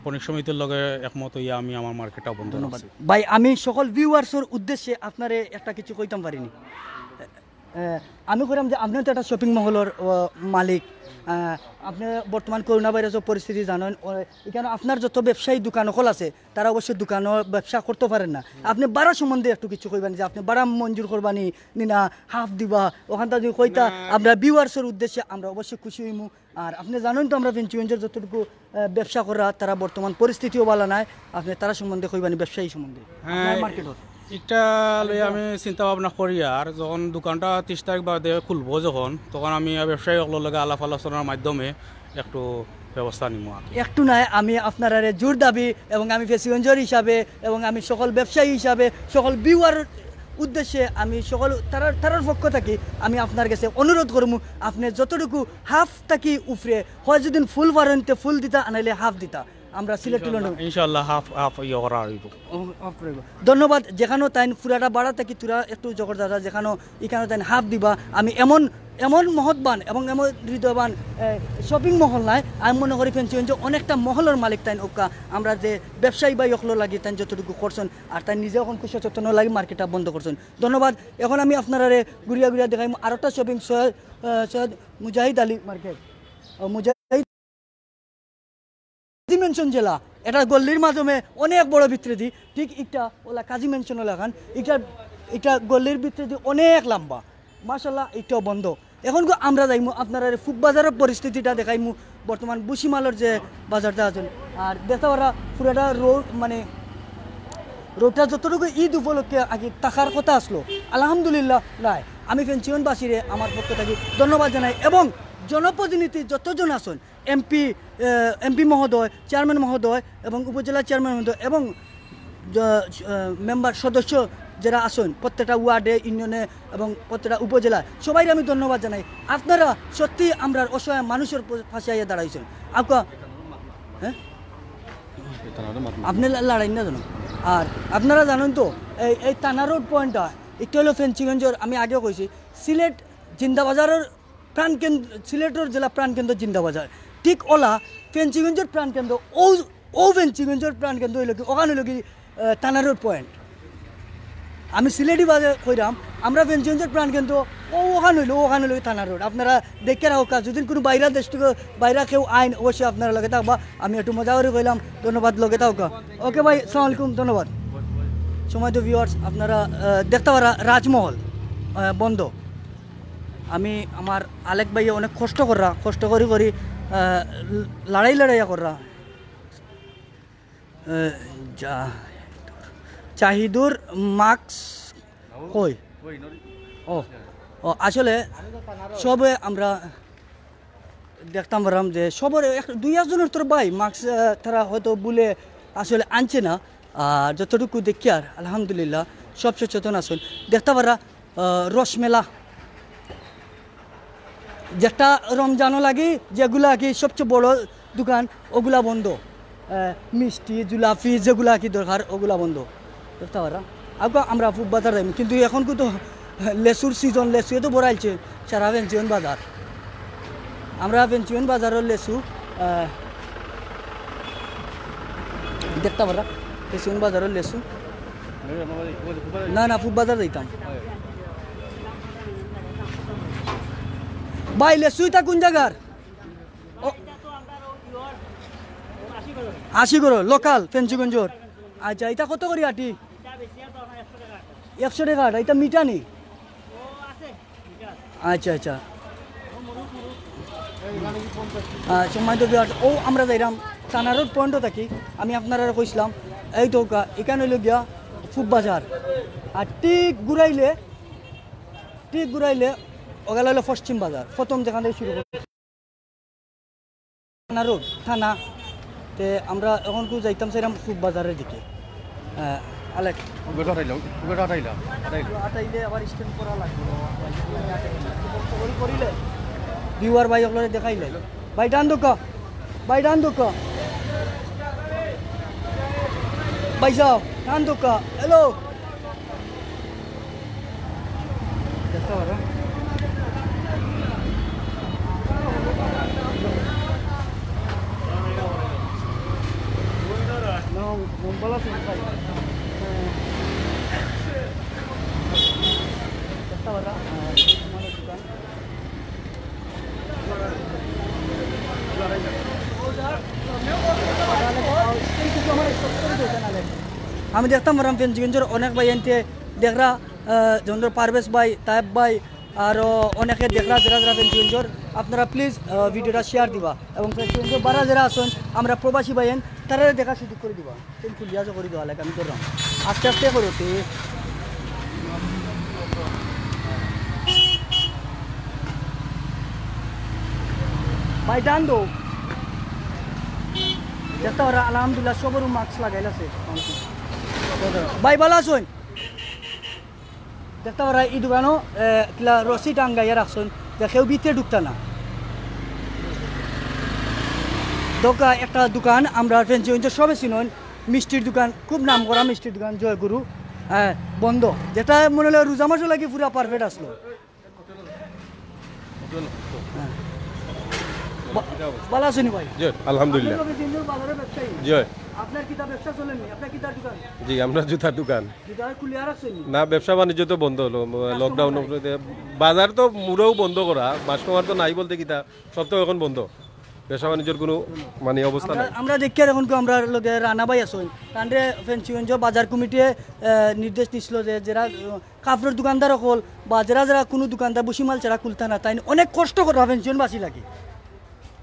বণিক সমিতির লগে একমত হইয়া আমি আমার মার্কেটটা বন্ধ রাখছি।
ভাই আমি সকল ভিউয়ার্সের উদ্দেশ্যে আপনারে একটা কিছু কইতাম পারিনি। আমি কইলাম যে আপনি তো একটা শপিং মহলের মালিক, আপনি বর্তমান করোনা ভাইরাসের পরিস্থিতি জানেন, এখানে আপনার যত ব্যবসায়ী দোকান সকল আছে তারা অবশ্যই দোকানও ব্যবসা করতে পারেন না। আপনি বাড়া সম্বন্ধে একটু কিছু কইবেন যে আপনি বাড়া মঞ্জুর করবানি না হাফ দিবা ওখানটা যদি কইতা আমরা ভিউয়ার্সের উদ্দেশ্যে আমরা অবশ্যই খুশি হইমু। আর আপনি জানেন তো আমরা ফেঞ্চুগঞ্জের যতটুকু ব্যবসা করা তারা বর্তমান পরিস্থিতিও ভালো নাই, আপনি তারা সম্বন্ধে কইবানি ব্যবসায়ী সম্বন্ধে মার্কেটত
এটা লই আমি চিন্তা ভাবনা করি। আর যখন দোকানটা 30 তারিখ বাদে খুলবো যখন তখন আমি ব্যবসায়ী লগে আলাপ আলোচনার মাধ্যমে একটু ব্যবস্থা নিব।
একটু নাই আমি আপনার জোর দাবি এবং আমি ফেঞ্চুগঞ্জের হিসাবে এবং আমি সকল ব্যবসায়ী হিসাবে সকল ভিউয়ার উদ্দেশ্যে আমি সকল তারার পক্ষ থাকি আমি আপনার কাছে অনুরোধ করবো আপনি যতটুকু হাফ থাকি উফরে হয় যদি ফুল পারেনতে ফুল দিতা আনাইলে হাফ দিতা আমরা সিলেট
ইনশাআল্লাহ হাফ ইয়ে করা হইব।
ধন্যবাদ। যেখানেও তাই ফুরাটা বাড়া থাকি তোরা একটু জগর দাদা যেখানেও এখানে তাই হাফ দিবা। আমি এমন মহৎবান এবং এমন হৃদয়বান শপিং মহল নাই, আমি মনে করি ফেঞ্চুগঞ্জ অনেকটা মহলের মালিক তাই ওকা আমরা যে ব্যবসায়ী বা ইকলো লাগি তাই যতটুকু করছেন আর তাই নিজে এখন খুব সচেতন লাগি মার্কেটটা বন্ধ করছেন। ধন্যবাদ। এখন আমি আপনারা ঘুরিয়া ঘুরিয়া দেখাই আর একটা শপিং সৈয়দ মুজাহিদ আলী মার্কেট মুজাহিদ মেনশন জেলা এটা গল্লির মাধ্যমে অনেক বড় বিস্তৃতি, ঠিক একটা ওলা কাজী মেনশন এলাকান এটা গল্লির বিস্তৃতি অনেক লম্বা মাশাআল্লাহ, এটাও বন্ধ। এখন আমরা যাইমু আপনারা ফুক বাজারের পরিস্থিতিটা দেখাইমু বর্তমান বুসিমালের যে বাজারটা আছেন আর দেখতে পারা পুরাটা রোড মানে রোডটা যতটুকু ঈদ উপলক্ষে আগে থাকার কথা আসলো আলহামদুলিল্লাহ নাই। আমি ফেঞ্চুগঞ্জবাসীরে আমার পক্ষ থেকে ধন্যবাদ জানাই এবং জনপ্রতিনিধি যতজন আছেন এমপি মহোদয়, চেয়ারম্যান মহোদয় এবং উপজেলা চেয়ারম্যান মহোদয় এবং মেম্বার সদস্য যারা আসেন প্রত্যেকটা ওয়ার্ডে ইউনিয়নে এবং প্রত্যেকটা উপজেলায় সবাই আমি ধন্যবাদ জানাই। আপনারা সত্যি আমরা অসহায় মানুষের পাশে আইয়া দাঁড়াইছেন। আপকা হ্যাঁ আপনি লড়াই না জানো। আর আপনারা জানেন তো এই টানা রোড পয়েন্টটা একটু হলো ফেঞ্চিগঞ্জের, আমি আগেও কইছি, সিলেট জিন্দাবাজারের প্রাণকেন্দ্র, সিলেটের জেলা প্রাণকেন্দ্র জিন্দাবাজার, ঠিক ওলা ফেঞ্চিগঞ্জের প্রাণকেন্দ্র, ও ফেঞ্চিগঞ্জের প্রাণকেন্দ্র হইল কি ওখানে হইল কি টানা রোড পয়েন্ট। আমি সিলেটি বাজে কইরাম আমরা ফেঞ্চিগঞ্জের প্রাণকেন্দ্র ওখানে হইল থানা রোড। আপনারা দেখে রাখো কাজ, যদি কোনো বাইরা দেশ থেকে বাইরা কেউ আইন অবশ্যই আপনারা লগে থাকবা। আমি একটু মজা করে কইলাম, ধন্যবাদ লগে থাকা। ওকে ভাই, আসসালামু আলাইকুম, ধন্যবাদ। সময় তো ভিউয়ার্স, আপনারা দেখতে পারা রাজমহল বন্ধ। আমি আমার আলেক ভাই অনেক কষ্ট করি লড়াইয়া কররা চাহিদুর মার্কস কই ও আসলে সবে আমরা দেখতাম পারলাম যে সবার দুই একজনের তোর ভাই মার্কস তারা হয়তো বলে আসলে আনছে না। আর যতটুকু দেখি আর আলহামদুলিল্লাহ সব সচেতন আসুন। দেখতে পারা রসমেলা যেটা রমজানও লাগে, যেগুলা কি সবচেয়ে বড় দোকান ওগুলা বন্ধ। মিষ্টি জুলাফি যেগুলা কি দরকার ওগুলা বন্ধ। দেখতে পারা আগে আমরা ফুড বাজার যাই, কিন্তু এখন তো লেসুর সিজন, লেসুয়ে তো বড়াইছে সারা ফেঞ্চিগঞ্জ বাজার। আমরা ফেঞ্চিগঞ্জ বাজারের লেসু দেখতে পারা, ফেঞ্চিগঞ্জ বাজারের লেসু না ফুড বাজার যাইতাম। ভাই লেসুইটা কোন জায়গার? আশি করো লোকাল ফেঞ্চিগঞ্জর। আচ্ছা, এটা কত করি আটি? 100 টাকা। এটা মিঠা নি? আচ্ছা আচ্ছা, সময় তো ও আমরা যাইলাম টানা রোড পয়েন্টও থাকি। আমি আপনারা কইছিলাম এই তো এখানে হইল গিয়া ফুড বাজার। আর ঠিক ঘুরাইলে ওগুলো হলো পশ্চিম বাজার। প্রথম যেখান থেকে শুরু করি টানা রোড থানা, তে আমরা এখন কেউ যাইতাম সেরকম ফুড বাজারের দিকে। আলেক আটাইলে আবার স্ট্যান্ড করা লাগবে, করিলে ভিউয়ার ভাই ওগুলো দেখাইলে ভাই ডান দোকা ভাই যাও ডান দোকা। হ্যালো দেখতে পারা আমি দেখতাম পারাম ফেঞ্চিগঞ্জের অনেক ভাই এনতে দেখরা, যেমন পারভেজ ভাই, তায়েব ভাই, আর অনেকে দেখরা যারা ফেঞ্চিগঞ্জর। আপনারা প্লিজ ভিডিওটা শেয়ার দিবা এবং ফেঞ্চিগঞ্জর বারা যারা আসুন আমরা প্রবাসী ভাইয়েন তারা দেখা সুযোগ করে দিবা, লিয়াজও করে দেওয়া লাগে। আমি করলাম আস্তে আস্তে করতে ভাই ডান দো দেখতে পারা। আলহামদুলিল্লাহ সবরও মাস্ক লাগাইলাছে ভাই, ভালো আসুন। দেখতে পারা এই দোকানও রসি টাঙ্গাইয়া রাখছেন, দেখেও ভিতরে ঢুকতা না। একটা দোকান আমরা ফেঞ্চিগঞ্জের সবে চিনন, মিষ্টির দোকান, খুব নাম করা মিষ্টির দোকান জয়গুরু, বন্ধ। যেটা মনে হলো রোজা মাসও লাগে পুরা পারফেক্ট আসলো। ভালো আছেন ভাই?
আলহামদুলিল্লাহ।
আপনার কিতা ব্যবসা চলেনি? আপনার কিতার দোকান?
জি, আমরা জুতার দোকান।
জুতা খুলে আর আছেন
না, ব্যবসা বাণিজ্য তো বন্ধ হলো লকডাউন। বাজার তো মুড়েও বন্ধ করা, কাস্টমার তো নাই বলতে কিতা, সব তো এখন বন্ধ। ব্যবসা বাণিজ্যের কোনো মানে অবস্থা নাই।
আমরা দেখি এখন আমরা লোকে রানা ভাই আসুন, তান্ডে ফেঞ্চিগঞ্জ বাজার কমিটিয়ে নির্দেশ দিছিল যে যারা কাপড়ের দোকানদার হল বা যারা কোনো দোকানদার বসিমাল ছাড়া খুলতা না, তাই অনেক কষ্ট করা ফেঞ্চিগঞ্জ বাসি লাগে।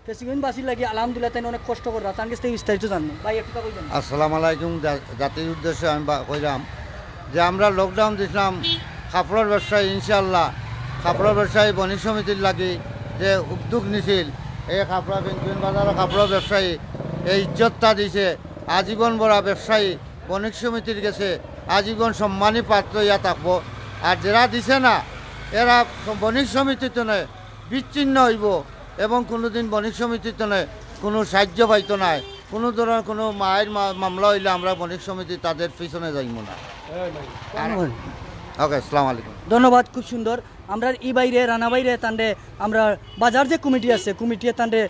ফেঞ্চিগঞ্জ বাসি লাগে আলহামদুলিল্লাহ, তাই অনেক কষ্ট করা। তার কাছে বিস্তারিত জানবো ভাই, একটু কইবেন?
আসসালামু আলাইকুম। জাতির উদ্দেশ্যে আমি কইলাম যে আমরা লকডাউন দিছিলাম কাপড়ের ব্যবসায়ী, ইনশাআল্লাহ কাপড়ের ব্যবসায়ী বণিক সমিতির লাগে যে উদ্যোগ নিছিল, এই কাপড়া ফেঞ্চিগঞ্জ বাজারের কাপড়ের ব্যবসায়ী এই ইজ্জতটা দিছে। আজীবন বড় ব্যবসায়ী বণিক সমিতির গেছে আজীবন সম্মানী পাত্র ইয়া থাকবো। আর যারা দিছে না এরা বণিক সমিতির তনে বিচ্ছিন্ন হইব এবং কোনোদিন বণিক সমিতির তনে কোনো সাহায্য পাইতো নাই। কোনো ধরনের কোনো মায়ের মামলা হইলে আমরা বণিক সমিতি তাদের পিছনে যাইব না। ওকে, আসসালামু আলাইকুম।
ধন্যবাদ, খুব সুন্দর। আমরা ই বাইরে রানা বাইরে তান্ডে আমরা বাজার যে কমিটি আছে কমিটি তান্ডে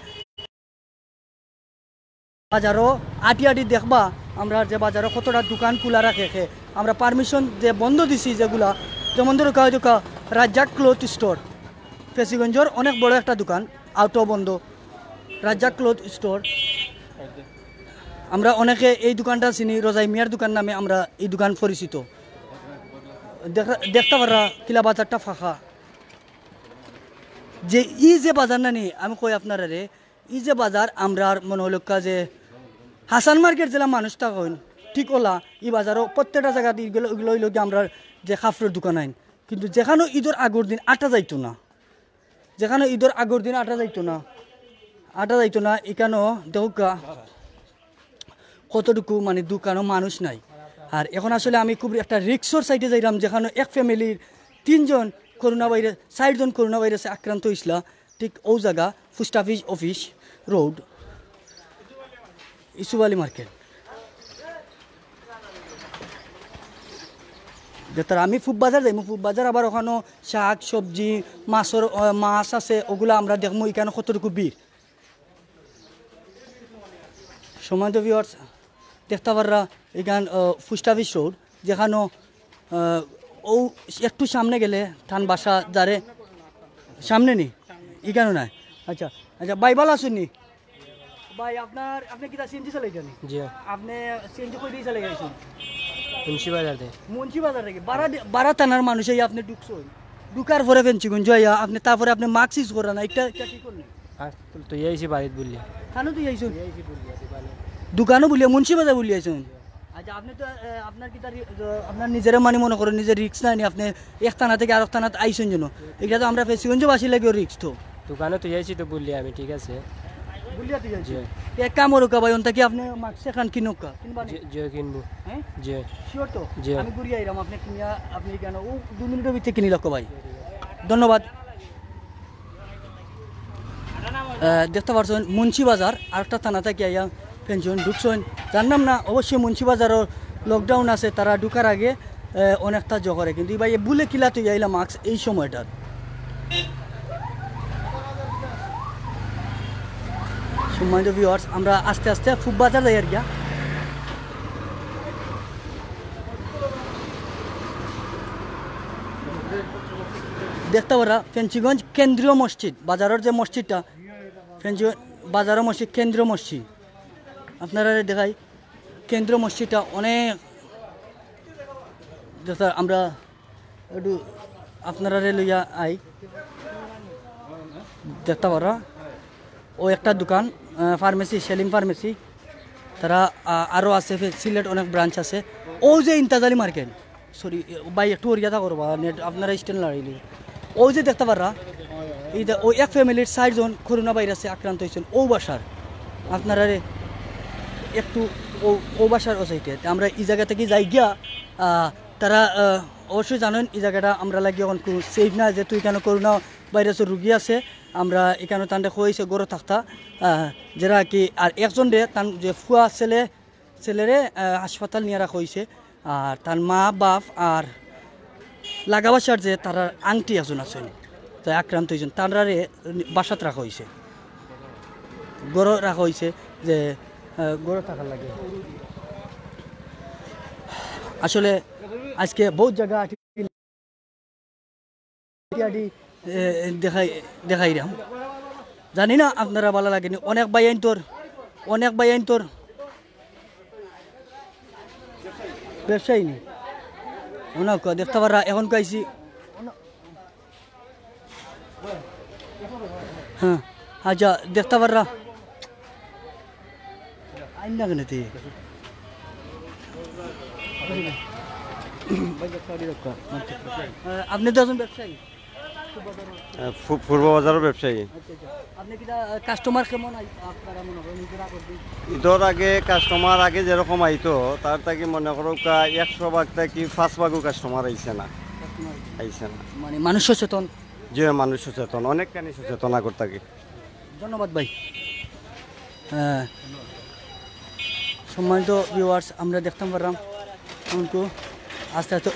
বাজারও আটি আটি দেখবা আমরা যে বাজারও কতটা দোকান খোলা রাখে আমরা পারমিশন যে বন্ধ দিছি যেগুলা, যেমন ধরো রাজ্জাক ক্লথ স্টোর ফেঞ্চুগঞ্জের অনেক বড় একটা দোকান, আউটও বন্ধ। রাজ্জাক ক্লথ স্টোর আমরা অনেকে এই দোকানটা চিনি, রোজাই মিয়ার দোকান নামে আমরা এই দোকান পরিচিত। দেখতে পারা কিলা বাজারটা ফাঁকা। যে ই যে বাজার নানি আমি কই আপনারা রে, ই যে বাজার আমরা মনে হল যে হাসান মার্কেট জেলা মানুষ থাকেন ঠিক ওলা ই বাজারও প্রত্যেকটা জায়গা এগুলো হইল কি আমরা যে কাপড়ের দোকান আইন, কিন্তু যেখানে ঈদের আগের দিন আটা যাইতো না, যেখানে ঈদের আগের দিন আটা যাইতো না এখানেও দেখা কতটুকু মানে দোকানও মানুষ নাই। আর এখন আসলে আমি খুব একটা রিক্সর সাইডে যাইলাম, যেখানে এক ফ্যামিলির 3 জন করোনা ভাইরাস 4 জন করোনা ভাইরাসে আক্রান্ত হয়েছিল। ঠিক ও জায়গা পোস্ট অফিস রোড ইসুবালি মার্কেট। যেটা আমি ফুব বাজার যাই, ফুব বাজার আবার ওখানে শাক সবজি মাছ আছে, ওগুলো আমরা দেখবো এখানে কতটুকু ভিড়। সময় তো ভিউয়ার্স দেখতে পাররা এখান পোস্ট অফিস রোড, যেখানে ও একটু সামনে গেলে থান বাসা যারে সামনে নি এখানে নাই। আচ্ছা আচ্ছা ভাই ভালো আসুন নি ভাই? আপনি কি সিএনজি চালাই জানি?
জি।
আপনি সিএনজি কই দিয়ে চালাই গেছেন?
মুন্সিবাজার থেকে।
মুন্সিবাজার থেকে বারা থানার মানুষ এই আপনি ঢুকছেন, ঢুকার পরে ফেঞ্চুগঞ্জ আইয়া আপনি তারপরে আপনি মাস্ক ইউজ করেন না, এটা কি করলেন?
তো এইছি বাড়িতে বললি
কেন তুই আইসুন দোকানও বলিয়া মুন্সিবাজার বলি আইসুন? আচ্ছা আপনি তো আপনার কি তার আপনার নিজের মানে মনে করেন নিজের রিক্স নাই নি, আপনি এক থানা থেকে আরেক থানাতে আইসুন জন্য, এটা তো আমরা ফেঞ্চুগঞ্জ বাসী লাগেও রিক্স। তো
দোকানে তুই আইছি তো বললি আমি, ঠিক আছে
বলিয়া তুই আইছি এক কাম রোকা ভাই অন্তা কি আপনি মাস্ক এখান কিনুকা কিনবা?
জি কিনবো।
হ্যাঁ
জি
শিওর তো?
জি।
আমি ঘুরিয়ে আইলাম, আপনি কিনিয়া আপনি কেন ও 2 মিনিটের ভিতরে কিনি লক্ষ ভাই। ধন্যবাদ। দেখতে পারছেন মুন্সিবাজার আরেকটা থানা থেকে আইয়া পেনশন ঢুকছেন, জানলাম না অবশ্যই মুন্সিবাজারও লকডাউন আছে, তারা ঢুকার আগে অনেকটা জগরে, কিন্তু ভাই বুলে কিলা তুই আইলাম মাস্ক এই সময়টার। সম্মানিত ভিউয়ার্স আমরা আস্তে আস্তে ফুব বাজার যাই আর গিয়া। দেখতে পারা ফেঞ্চুগঞ্জ কেন্দ্রীয় মসজিদ, বাজারের যে মসজিদটা ফেঞ্চুগঞ্জ বাজারের মসজিদ কেন্দ্রীয় মসজিদ আপনারা দেখাই। কেন্দ্রীয় মসজিদটা অনেক আমরা একটু আপনারা লইয়া আই দেখতে পারা। ও একটা দোকান ফার্মেসি সেলিম ফার্মেসি, তারা আরও আছে সিলেট অনেক ব্রাঞ্চ আছে। ও যে ইন্তাজালি মার্কেট, সরি ভাই একটু ওরিয়াতা করবা নেট আপনারা স্ট্যান্ড লাগাইলি। ও যে দেখতে পারা এই ওই এক ফ্যামিলির 4 জন করোনা ভাইরাসে আক্রান্ত হয়েছেন ও বাসার, আপনারা একটু ও বাসার ও সাইটে আমরা এই জায়গা থেকে যাই গিয়া। তারা অবশ্যই জানেন এই জায়গাটা আমরা লাগি এখন সেফ না, যেহেতু এখানে করোনা ভাইরাসের রুগী আছে। আমরা এখানে তান্ডে হয়েছে গড়ে থাকতা যারা কি, আর একজন রে তার যে ফুয়া ছেলেরে হাসপাতাল নিয়ে রাখা হয়েছে, আর তার মা বাপ আর লাগাবাসার যে তার আংটি একজন আছেন তাই আক্রান্ত হয়েছেন, তারা বাসাত রাখা হয়েছে, গড়ে রাখা হয়েছে যে গড়ে থাকার লাগে। আসলে আজকে বহুত জায়গা দেখাইলাম, জানি না আপনারা ভালো লাগেনি। অনেক বাইন তোর ব্যবসায়ী নি দেখতে পারা এখন কাইছি। হ্যাঁ আচ্ছা দেখতে পাররা আইন না কেন আপনি তো একজন ব্যবসায়ী,
পূর্ব বাজারের ব্যবসায়ী।
আপনি কি কাস্টমার কেমন আপনারা মনে করেন
ঈদের আগে কাস্টমার আগে যেরকম আইতো তার থেকে মনে করো 100 ভাগ থেকে 5 ভাগও কাস্টমার আইছে না।
মানে মানুষ সচেতন,
যে মানুষ সচেতন, অনেকখানি সচেতন আগর থেকে।
ধন্যবাদ ভাই। সম্মানিত ভিউয়ার্স, আমরা দেখতাম পারলাম কিন্তু আস্তে আস্তে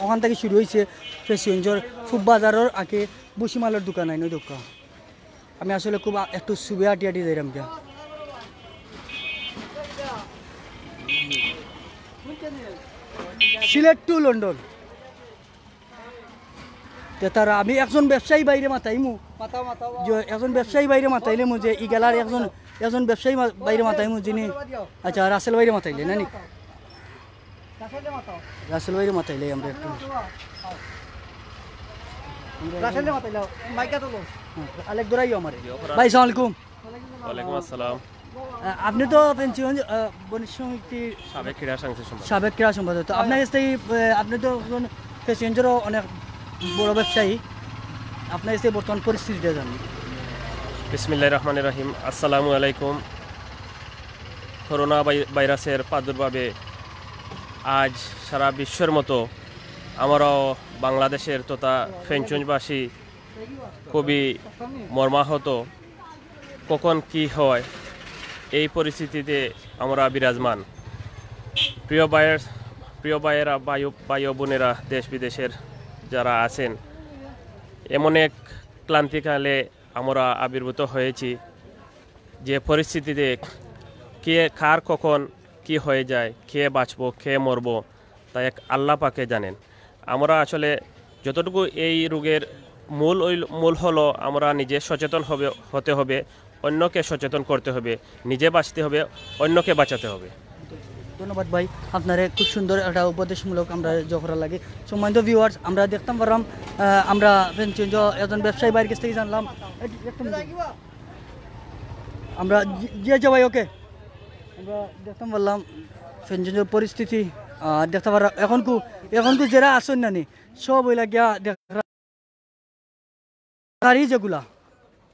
ওখান থেকে শুরু হয়েছে ফেঞ্চুগঞ্জের ফুড বাজারের আগে বসিমালের দোকান আইন দোকান। আমি আসলে খুব একটু সুবে আটি আটি যাইলাম কে সিলেট টু লন্ডন। তারা আমি একজন ব্যবসায়ী বাইরে মাতাইমু, একজন ব্যবসায়ী বাইরে মাতাইলে মু যে ই গেলার একজন ব্যবসায়ী বাইরে মাতাইমু যিনি, আচ্ছা রাসেল বাইরে মাতাইলে নানি রাসেল বাইরে মাতাইলে আমরা একটু আলেক দৌড়াইও আমার ভাই। সালাম আলাইকুম।
ওয়ালাইকুম আসসালাম।
আপনি তো ফেঞ্চুগঞ্জ বণিক সমিতির
সাবেক ক্রীড়া
সম্পাদক। তো আপনার কাছে আপনি তো ফেঞ্চুগঞ্জেরও অনেক বড় ব্যবসায়ী, আপনার কাছে বর্তমান পরিস্থিতিটা জানেন।
বিসমিল্লাহির রহমানির রহিম। আসসালামু আলাইকুম। করোনা ভাইরাসের প্রাদুর্ভাবে আজ সারা বিশ্বের মতো আমরাও বাংলাদেশের তথা ফেঞ্চুগঞ্জবাসী খুবই মর্মাহত। কখন কি হয় এই পরিস্থিতিতে আমরা বিরাজমান। প্রিয় ভাইয়েরা, ভাই বোনেরা, দেশ বিদেশের যারা আছেন, এমন এক ক্লান্তিকালে আমরা আবির্ভূত হয়েছি যে পরিস্থিতিতে কে কার কখন কি হয়ে যায়, কে বাঁচবো কে মরবো তা এক আল্লাহ পাকে জানেন। আমরা আসলে যতটুকু এই রোগের মূল হলো আমরা নিজে সচেতন হতে হবে, অন্যকে সচেতন করতে হবে, নিজে বাঁচতে হবে, অন্যকে বাঁচাতে হবে।
ধন্যবাদ ভাই, আপনারা খুব সুন্দর একটা উপদেশমূলক আমরা করা লাগে। সম্মানিত ভিউয়ার্স, আমরা দেখতাম পারলাম, আমরা ফেঞ্চুগঞ্জ একজন ব্যবসায়ী বাইরের কাছ থেকে জানলাম, আমরা যে ভাই ওকে আমরা দেখতাম পারলাম ফেঞ্চুগঞ্জের পরিস্থিতি দেখতে পারলাম। এখন যারা আসেন না নি সব ওই লাগিয়া গাড়ি যেগুলা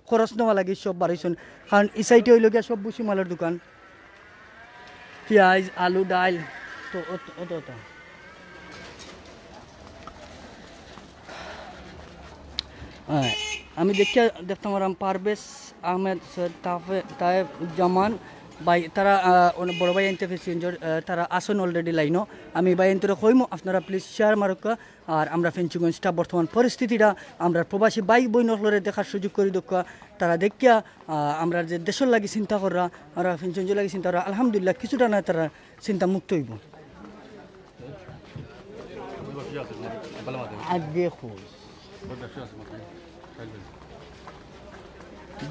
খরচ নেওয়া লাগে সব বাড়াইছেন, কারণ এই সাইডে হইল গিয়া সব বুসি মালের দোকান, পেঁয়াজ আলু ডাল তো অত আমি দেখতাম পারভেজ আহমেদ স্যার, তায়েব উজ্জামান ভাই, তারা বড় ভাই আনতে ফেঞ্চুগঞ্জের তারা আসেন অলরেডি লাইনও। আমি ভাই আনতে কইমো আপনারা প্লিজ শেয়ার মারকা। আর আমরা ফেঞ্চুগঞ্জটা বর্তমান পরিস্থিতিটা আমরা প্রবাসী ভাই বোনরে দেখার সুযোগ করে দেখা, তারা দেখিয়া আমরা যে দেশের লাগি চিন্তা করা, আমরা ফেঞ্চুগঞ্জের লাগি চিন্তা করা, আলহামদুলিল্লাহ কিছুটা না তারা চিন্তা মুক্ত হইব। আগে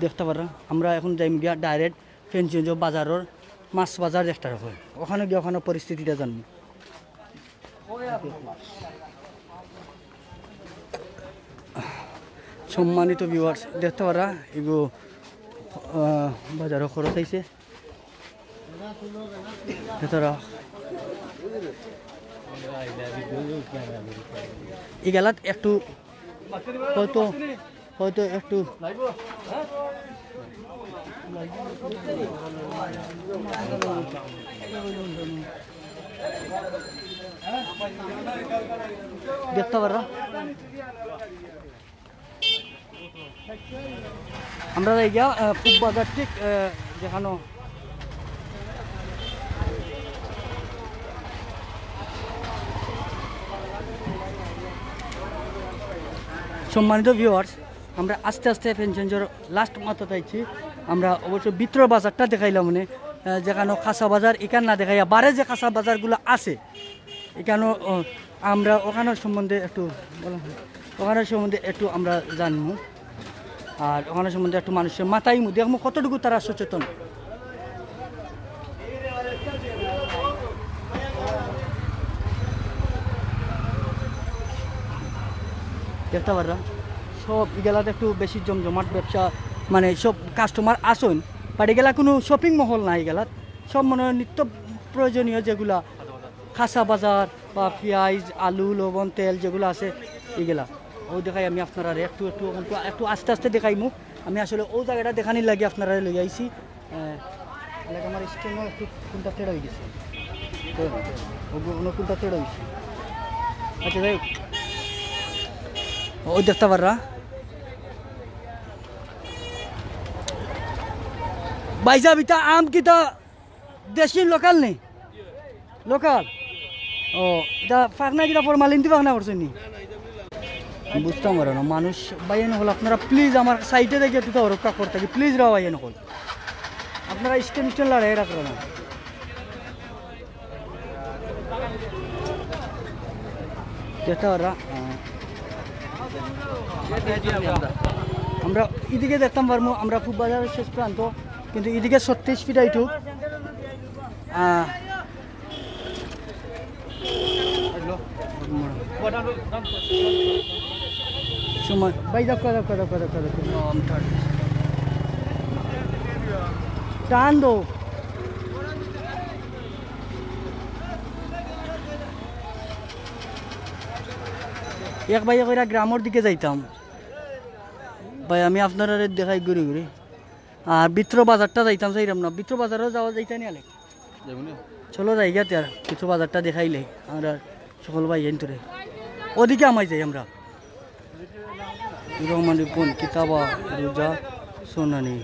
দেখতে পারা আমরা এখন যাই গিয়া ডাইরেক্ট ফেঞ্চুগঞ্জ বাজারের মাছ বাজার দেখতে রাখো, ওখানে গিয়ে ওখানে পরিস্থিতিটা জানবো। সম্মানিত ভিউয়ার্স, দেখতে পারা এগুলো বাজারও খরচ আইছে, এগুলাত একটু হয়তো একটু দেখতে পারা আমরা ফুড বাজার ঠিক দেখানো সম্মানিত ভিউয়ার্স, আমরা আস্তে আস্তে ফেঞ্চুগঞ্জের লাস্ট মাথা চাইছি। আমরা অবশ্য ভিতর বাজারটা দেখাইলাম, মানে যেখানে কাঁচা বাজার এখানে না দেখাইয়া বারে যে কাঁচা বাজারগুলো আছে এখানেও আমরা ওখানের সম্বন্ধে একটু আমরা জানবো, আর ওখানের সম্বন্ধে একটু মানুষের মাথায় দেখবো কতটুকু তারা সচেতন। দেখতে পাররা সব এগুলাতে একটু বেশি জমজমাট ব্যবসা, মানে সব কাস্টমার আসুন, বাট এগুলা কোনো শপিং মহল না, এগুলাত সব মনে নিত্য প্রয়োজনীয় যেগুলা কাঁচা বাজার বা পেঁয়াজ আলু লবণ তেল যেগুলো আছে এগুলা ও দেখাই আমি আপনারা একটু একটু একটু একটু আস্তে আস্তে দেখাইমু আমি আসলে ও জায়গাটা দেখানির লাগে আপনারা লই আইছি এলাকা আমার স্টেনও একটু কোনটা তেড়া হয়ে গেছে কোনটা তেড়া হয়েছে আচ্ছা যাই ও দেখতে পাররা বাইজা বিতা আম কিতা দেশি লোকাল নেই লোকাল ও এটা ফাঁকনা কিটা ফরমালিন দি ফাঁকনা করছেন নি বুঝতাম পারো না মানুষ বাইন হল আপনারা প্লিজ আমার সাইটে দেখে একটু রক্ষা করতে থাকি প্লিজ রাও বাইন হল আপনারা স্টেন লড়াই রাখো না দেখতে পারা আমরা এদিকে দেখতাম পারবো আমরা খুব বাজারের শেষ প্রান্ত কিন্তু এদিকে 36 ফিট আইটু সময় বাইজা কথা টান দো এক ভাই কইরা গ্রামের দিকে যাইতাম ভাই আমি আপনারা দেখাই ঘুরে ঘুরে আর বিত্র বাজারটা যাইতাম চাইলাম না বিত্র বাজারও যাওয়া যাইতা নি আলে চলো যাই গিয়া আর বিত্র বাজারটা দেখাইলে আমরা সকল ভাই জানি তোরে ওদিকে আমায় যাই আমরা রহমান রিপন কিতাবা রোজা সোনানি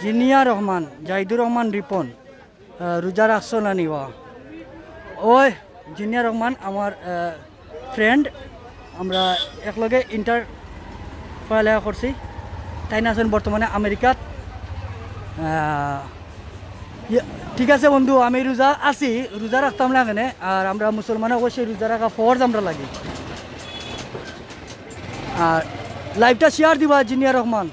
জিনিয়া রহমান জাহিদুর রহমান রিপন রোজা রাখছো না নিবা ওই জিনিয়া রহমান আমার ফ্রেন্ড আমরা একলগে ইন্টার পড়ালেখা করছি তাই না আছেন বর্তমানে আমেরিকাত ঠিক আছে বন্ধু আমি রোজা আছি রোজা রাখতাম না এখানে আর আমরা মুসলমান অবশ্যই রোজা রাখা ফরজ আমরা লাগে আর লাইভটা শেয়ার দিবা জিনিয়া রহমান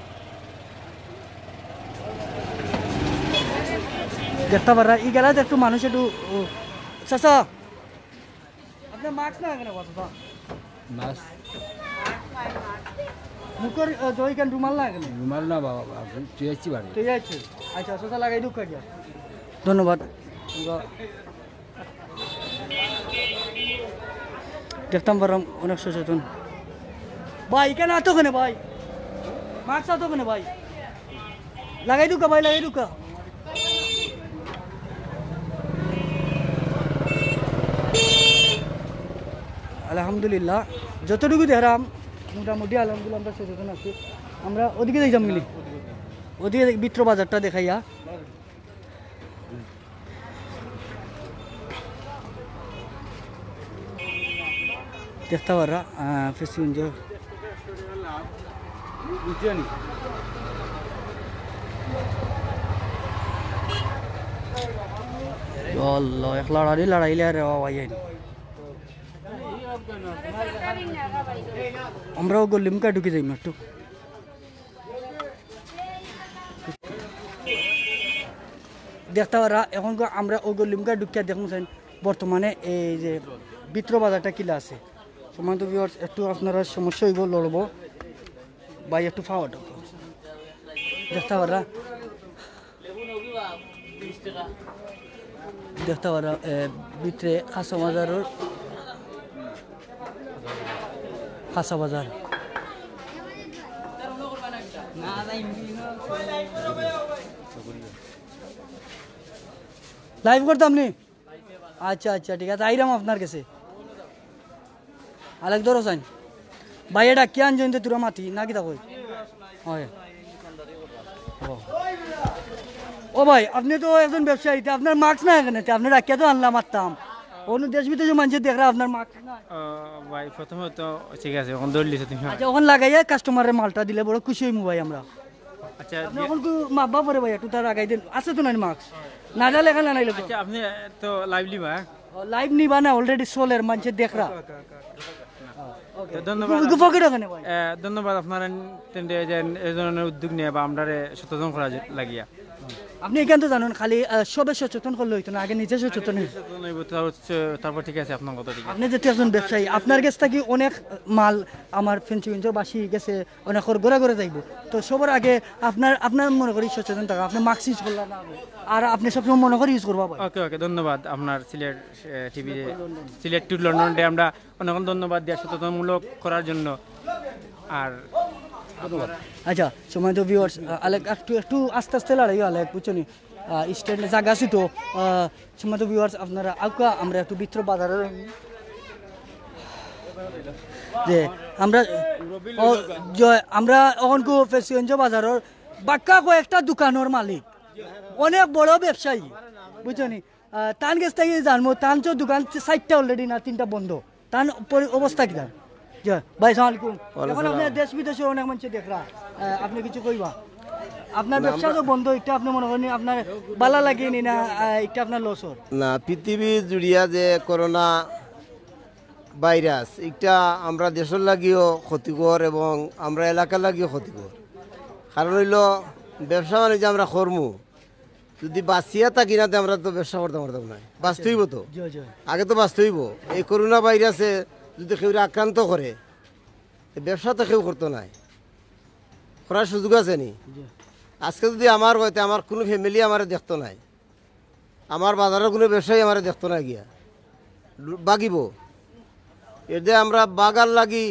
দেখতে পারা ই গেলা একটু মানুষ একটু চাচা আপনার মাস্ক না এখানে কথা মুখের জয়খান রুমাল না এখানে
রুমাল না বাবা তুই আসছি বাড়ি
তুই যাচ্ছি আচ্ছা চাচা লাগাই দুঃখ ধন্যবাদ দেখতাম পারলাম অনেক সচেতন ভাই কেন আতো কেন ভাই মাস্ক আতো কেন ভাই লাগাই দুকা ভাই লাগাই দুকা আলহামদুলিল্লাহ যতটুকু দেখলাম মোটামুটি আলহামদুলিল্লাহ আমরা সচেতন আছি আমরা ওদিকে যাইতাম মিলি ওদিকে বিত্র বাজারটা দেখাইয়া দেখতে পারা ফেসিগঞ্জ এক লড়াইলে আর আমরাও গলিমকা ঢুকে যাই একটু দেখতে পারা এখন আমরা ও গলিমকা ঢুকিয়া দেখুন বর্তমানে এই যে বিত্র বাজারটা কিলা আছে সমান তো একটু আপনারা সমস্যা হইব লড়ব ভাই একটু ফাওয়া দেখতে পারা দেখতে পারা ভিতরে খাসা বাজারের খাসা বাজার লাইভ করতাম নি আচ্ছা আচ্ছা ঠিক আছে আইরাম আপনার কাছে আলেক ধরো চাইন ভাই এটা কে আনছেন তোরা মাতি না কি কই হয় ও ভাই আপনি তো একজন ব্যবসায়ী আপনার মাস্ক না এখানে আপনি রাখিয়া তো আনলাম মারতাম অন্য দেশ বিদেশে মানুষের দেখরা আপনার মাস্ক না
ভাই প্রথমে তো ঠিক আছে ওখান দৌড় লিছো তুমি
আচ্ছা ওখান লাগাইয়া কাস্টমারের মালটা দিলে বড় খুশি হইমু ভাই আমরা
আচ্ছা
এখন তো মাপবা পরে ভাই একটু তার আগাই দিন আছে তো নাই মাস্ক না ডালে এখানে নাই লোক
আচ্ছা আপনি তো লাইভ লিবা
লাইভ নিবা না অলরেডি সোলের মানুষের দেখরা
ধন্যবাদ
ভাই
ধন্যবাদ আপনারা এই ধরনের উদ্যোগ নিয়ে বা আমরা সচেতন করা লাগিয়া
আপনি এখান তো জানুন খালি সবে সচেতন করলে হইতো না, আগে নিজে সচেতন হই।
তারপর ঠিক আছে আপনার কথা ঠিক আছে।
আপনি যেহেতু একজন ব্যবসায়ী, আপনার কাছ থেকে অনেক মাল আমার ফেঞ্চুগঞ্জবাসী গেছে অনেক ঘোরা ঘুরে যাইব, তো সবার আগে আপনার মনে করি সচেতন থাকা, আপনি মাস্ক ইউজ করলেন না আর আপনি সবসময় মনে করি ইউজ করবো।
ওকে ওকে, ধন্যবাদ আপনার Sylhet TV, Sylhet to London day আমরা অনেক ধন্যবাদ দেওয়া সচেতনমূলক করার জন্য। আর
আচ্ছা সময় তো ভিউয়ার্স একটু আস্তে আস্তে লড়াই আলেক বুঝছেন, স্টেট জায়গা আছে তো সময় তো ভিউয়ার্স আপনারা আউকা আমরা একটু ভিতর বাজারে যে আমরা এখন ফেঞ্চুগঞ্জ বাজারের বাক্কা কয়েকটা দোকানের মালিক, অনেক বড় ব্যবসায়ী বুঝছেন, তান গেছ থেকে জানবো তান দোকান 4টা অলরেডি না 3টা বন্ধ, তার অবস্থা কি? ভাই সালাম আলাইকুম। এখন আপনার দেশ বিদেশের অনেক মানুষ দেখরা, আপনি কিছু কইবা? আপনার ব্যবসা তো বন্ধ, এটা আপনি মনে করেন আপনার বালা লাগেনি না এটা আপনার লসর
না? পৃথিবী জুড়িয়া যে করোনা ভাইরাস, এটা আমরা দেশের লাগিও ক্ষতিকর এবং আমরা এলাকার লাগিও ক্ষতিকর। কারণ হইল ব্যবসা বাণিজ্য আমরা করমু, যদি বাঁচিয়া থাকি না আমরা তো ব্যবসা করতে পারতাম না, বাঁচতে হইব তো, আগে তো বাঁচতে হইব। এই করোনা ভাইরাসে যদি কেউ আক্রান্ত করে ব্যবসা তো কেউ করতো নাই, করার সুযোগ আছে নি? আজকে যদি আমার হইতে আমার কোনো ফ্যামিলি আমার দেখতো নাই, আমার বাজারের কোনো ব্যবসায়ী আমার দেখতো না গিয়া বাগিব, এতে আমরা বাগার লাগি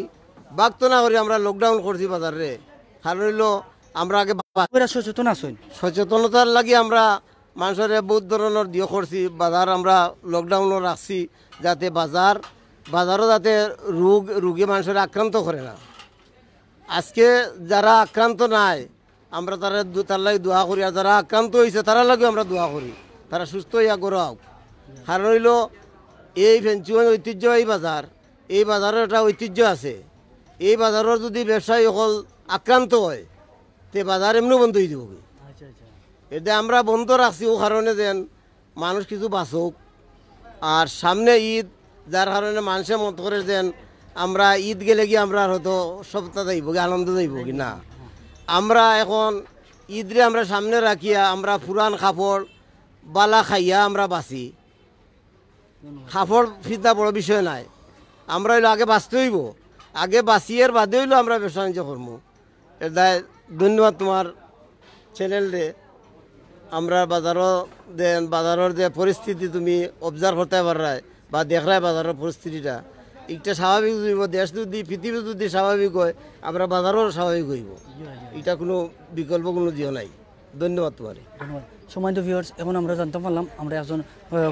বাগতো না করি আমরা লকডাউন করছি বাজারে। কারণ হইল আমরা আগে
সচেতন আছেন,
সচেতনতার লাগি আমরা মানুষের বহুত ধরনের দিও করছি, বাজার আমরা লকডাউনও রাখছি যাতে বাজারও যাতে রোগে মানুষের আক্রান্ত করে না। আজকে যারা আক্রান্ত নাই আমরা তার লাগে দোয়া করি, আর যারা আক্রান্ত হয়েছে তারা লাগে আমরা দোয়া করি তারা সুস্থ হইয়া গড়াও। কারণ হইল এই ফেঞ্চুগঞ্জ ঐতিহ্য এই বাজারের একটা ঐতিহ্য আছে, এই বাজারের যদি ব্যবসায়ী সকল আক্রান্ত হয় তে বাজার এমনি বন্ধ হয়ে যাব। এতে আমরা বন্ধ রাখছি ও কারণে যেন মানুষ কিছু বাঁচুক, আর সামনে ঈদ, যার কারণে মানুষের মত করে যেন আমরা ঈদ গেলে কি আমরা হয়তো সপ্তাহ যাইব কি আনন্দ যাইব কি না। আমরা এখন ঈদরে আমরা সামনে রাখিয়া আমরা পুরান কাপড় বালা খাইয়া আমরা বাঁচি, কাপড় ফিতা বড় বিষয় নাই, আমরা হইলো আগে বাঁচতে হইব, আগে বাঁচিয়ে বাদে হইলো আমরা ব্যবসা বাণিজ্য করবো। এটাই ধন্যবাদ তোমার চ্যানেলে। আমরা বাজারের যে পরিস্থিতি তুমি অবজার্ভ করতে পারায় বা দেখায় বাজারের পরিস্থিতিটা, এটা স্বাভাবিক হইব। দেশ যদি পৃথিবী যদি স্বাভাবিক হয় আমরা বাজারও স্বাভাবিক হইব, এটা কোনো বিকল্প কোনো দিও নাই। ধন্যবাদ তোমার।
ধন্যবাদ। সময় তো ভিউয়ার্স, এখন আমরা জানতে পারলাম আমরা একজন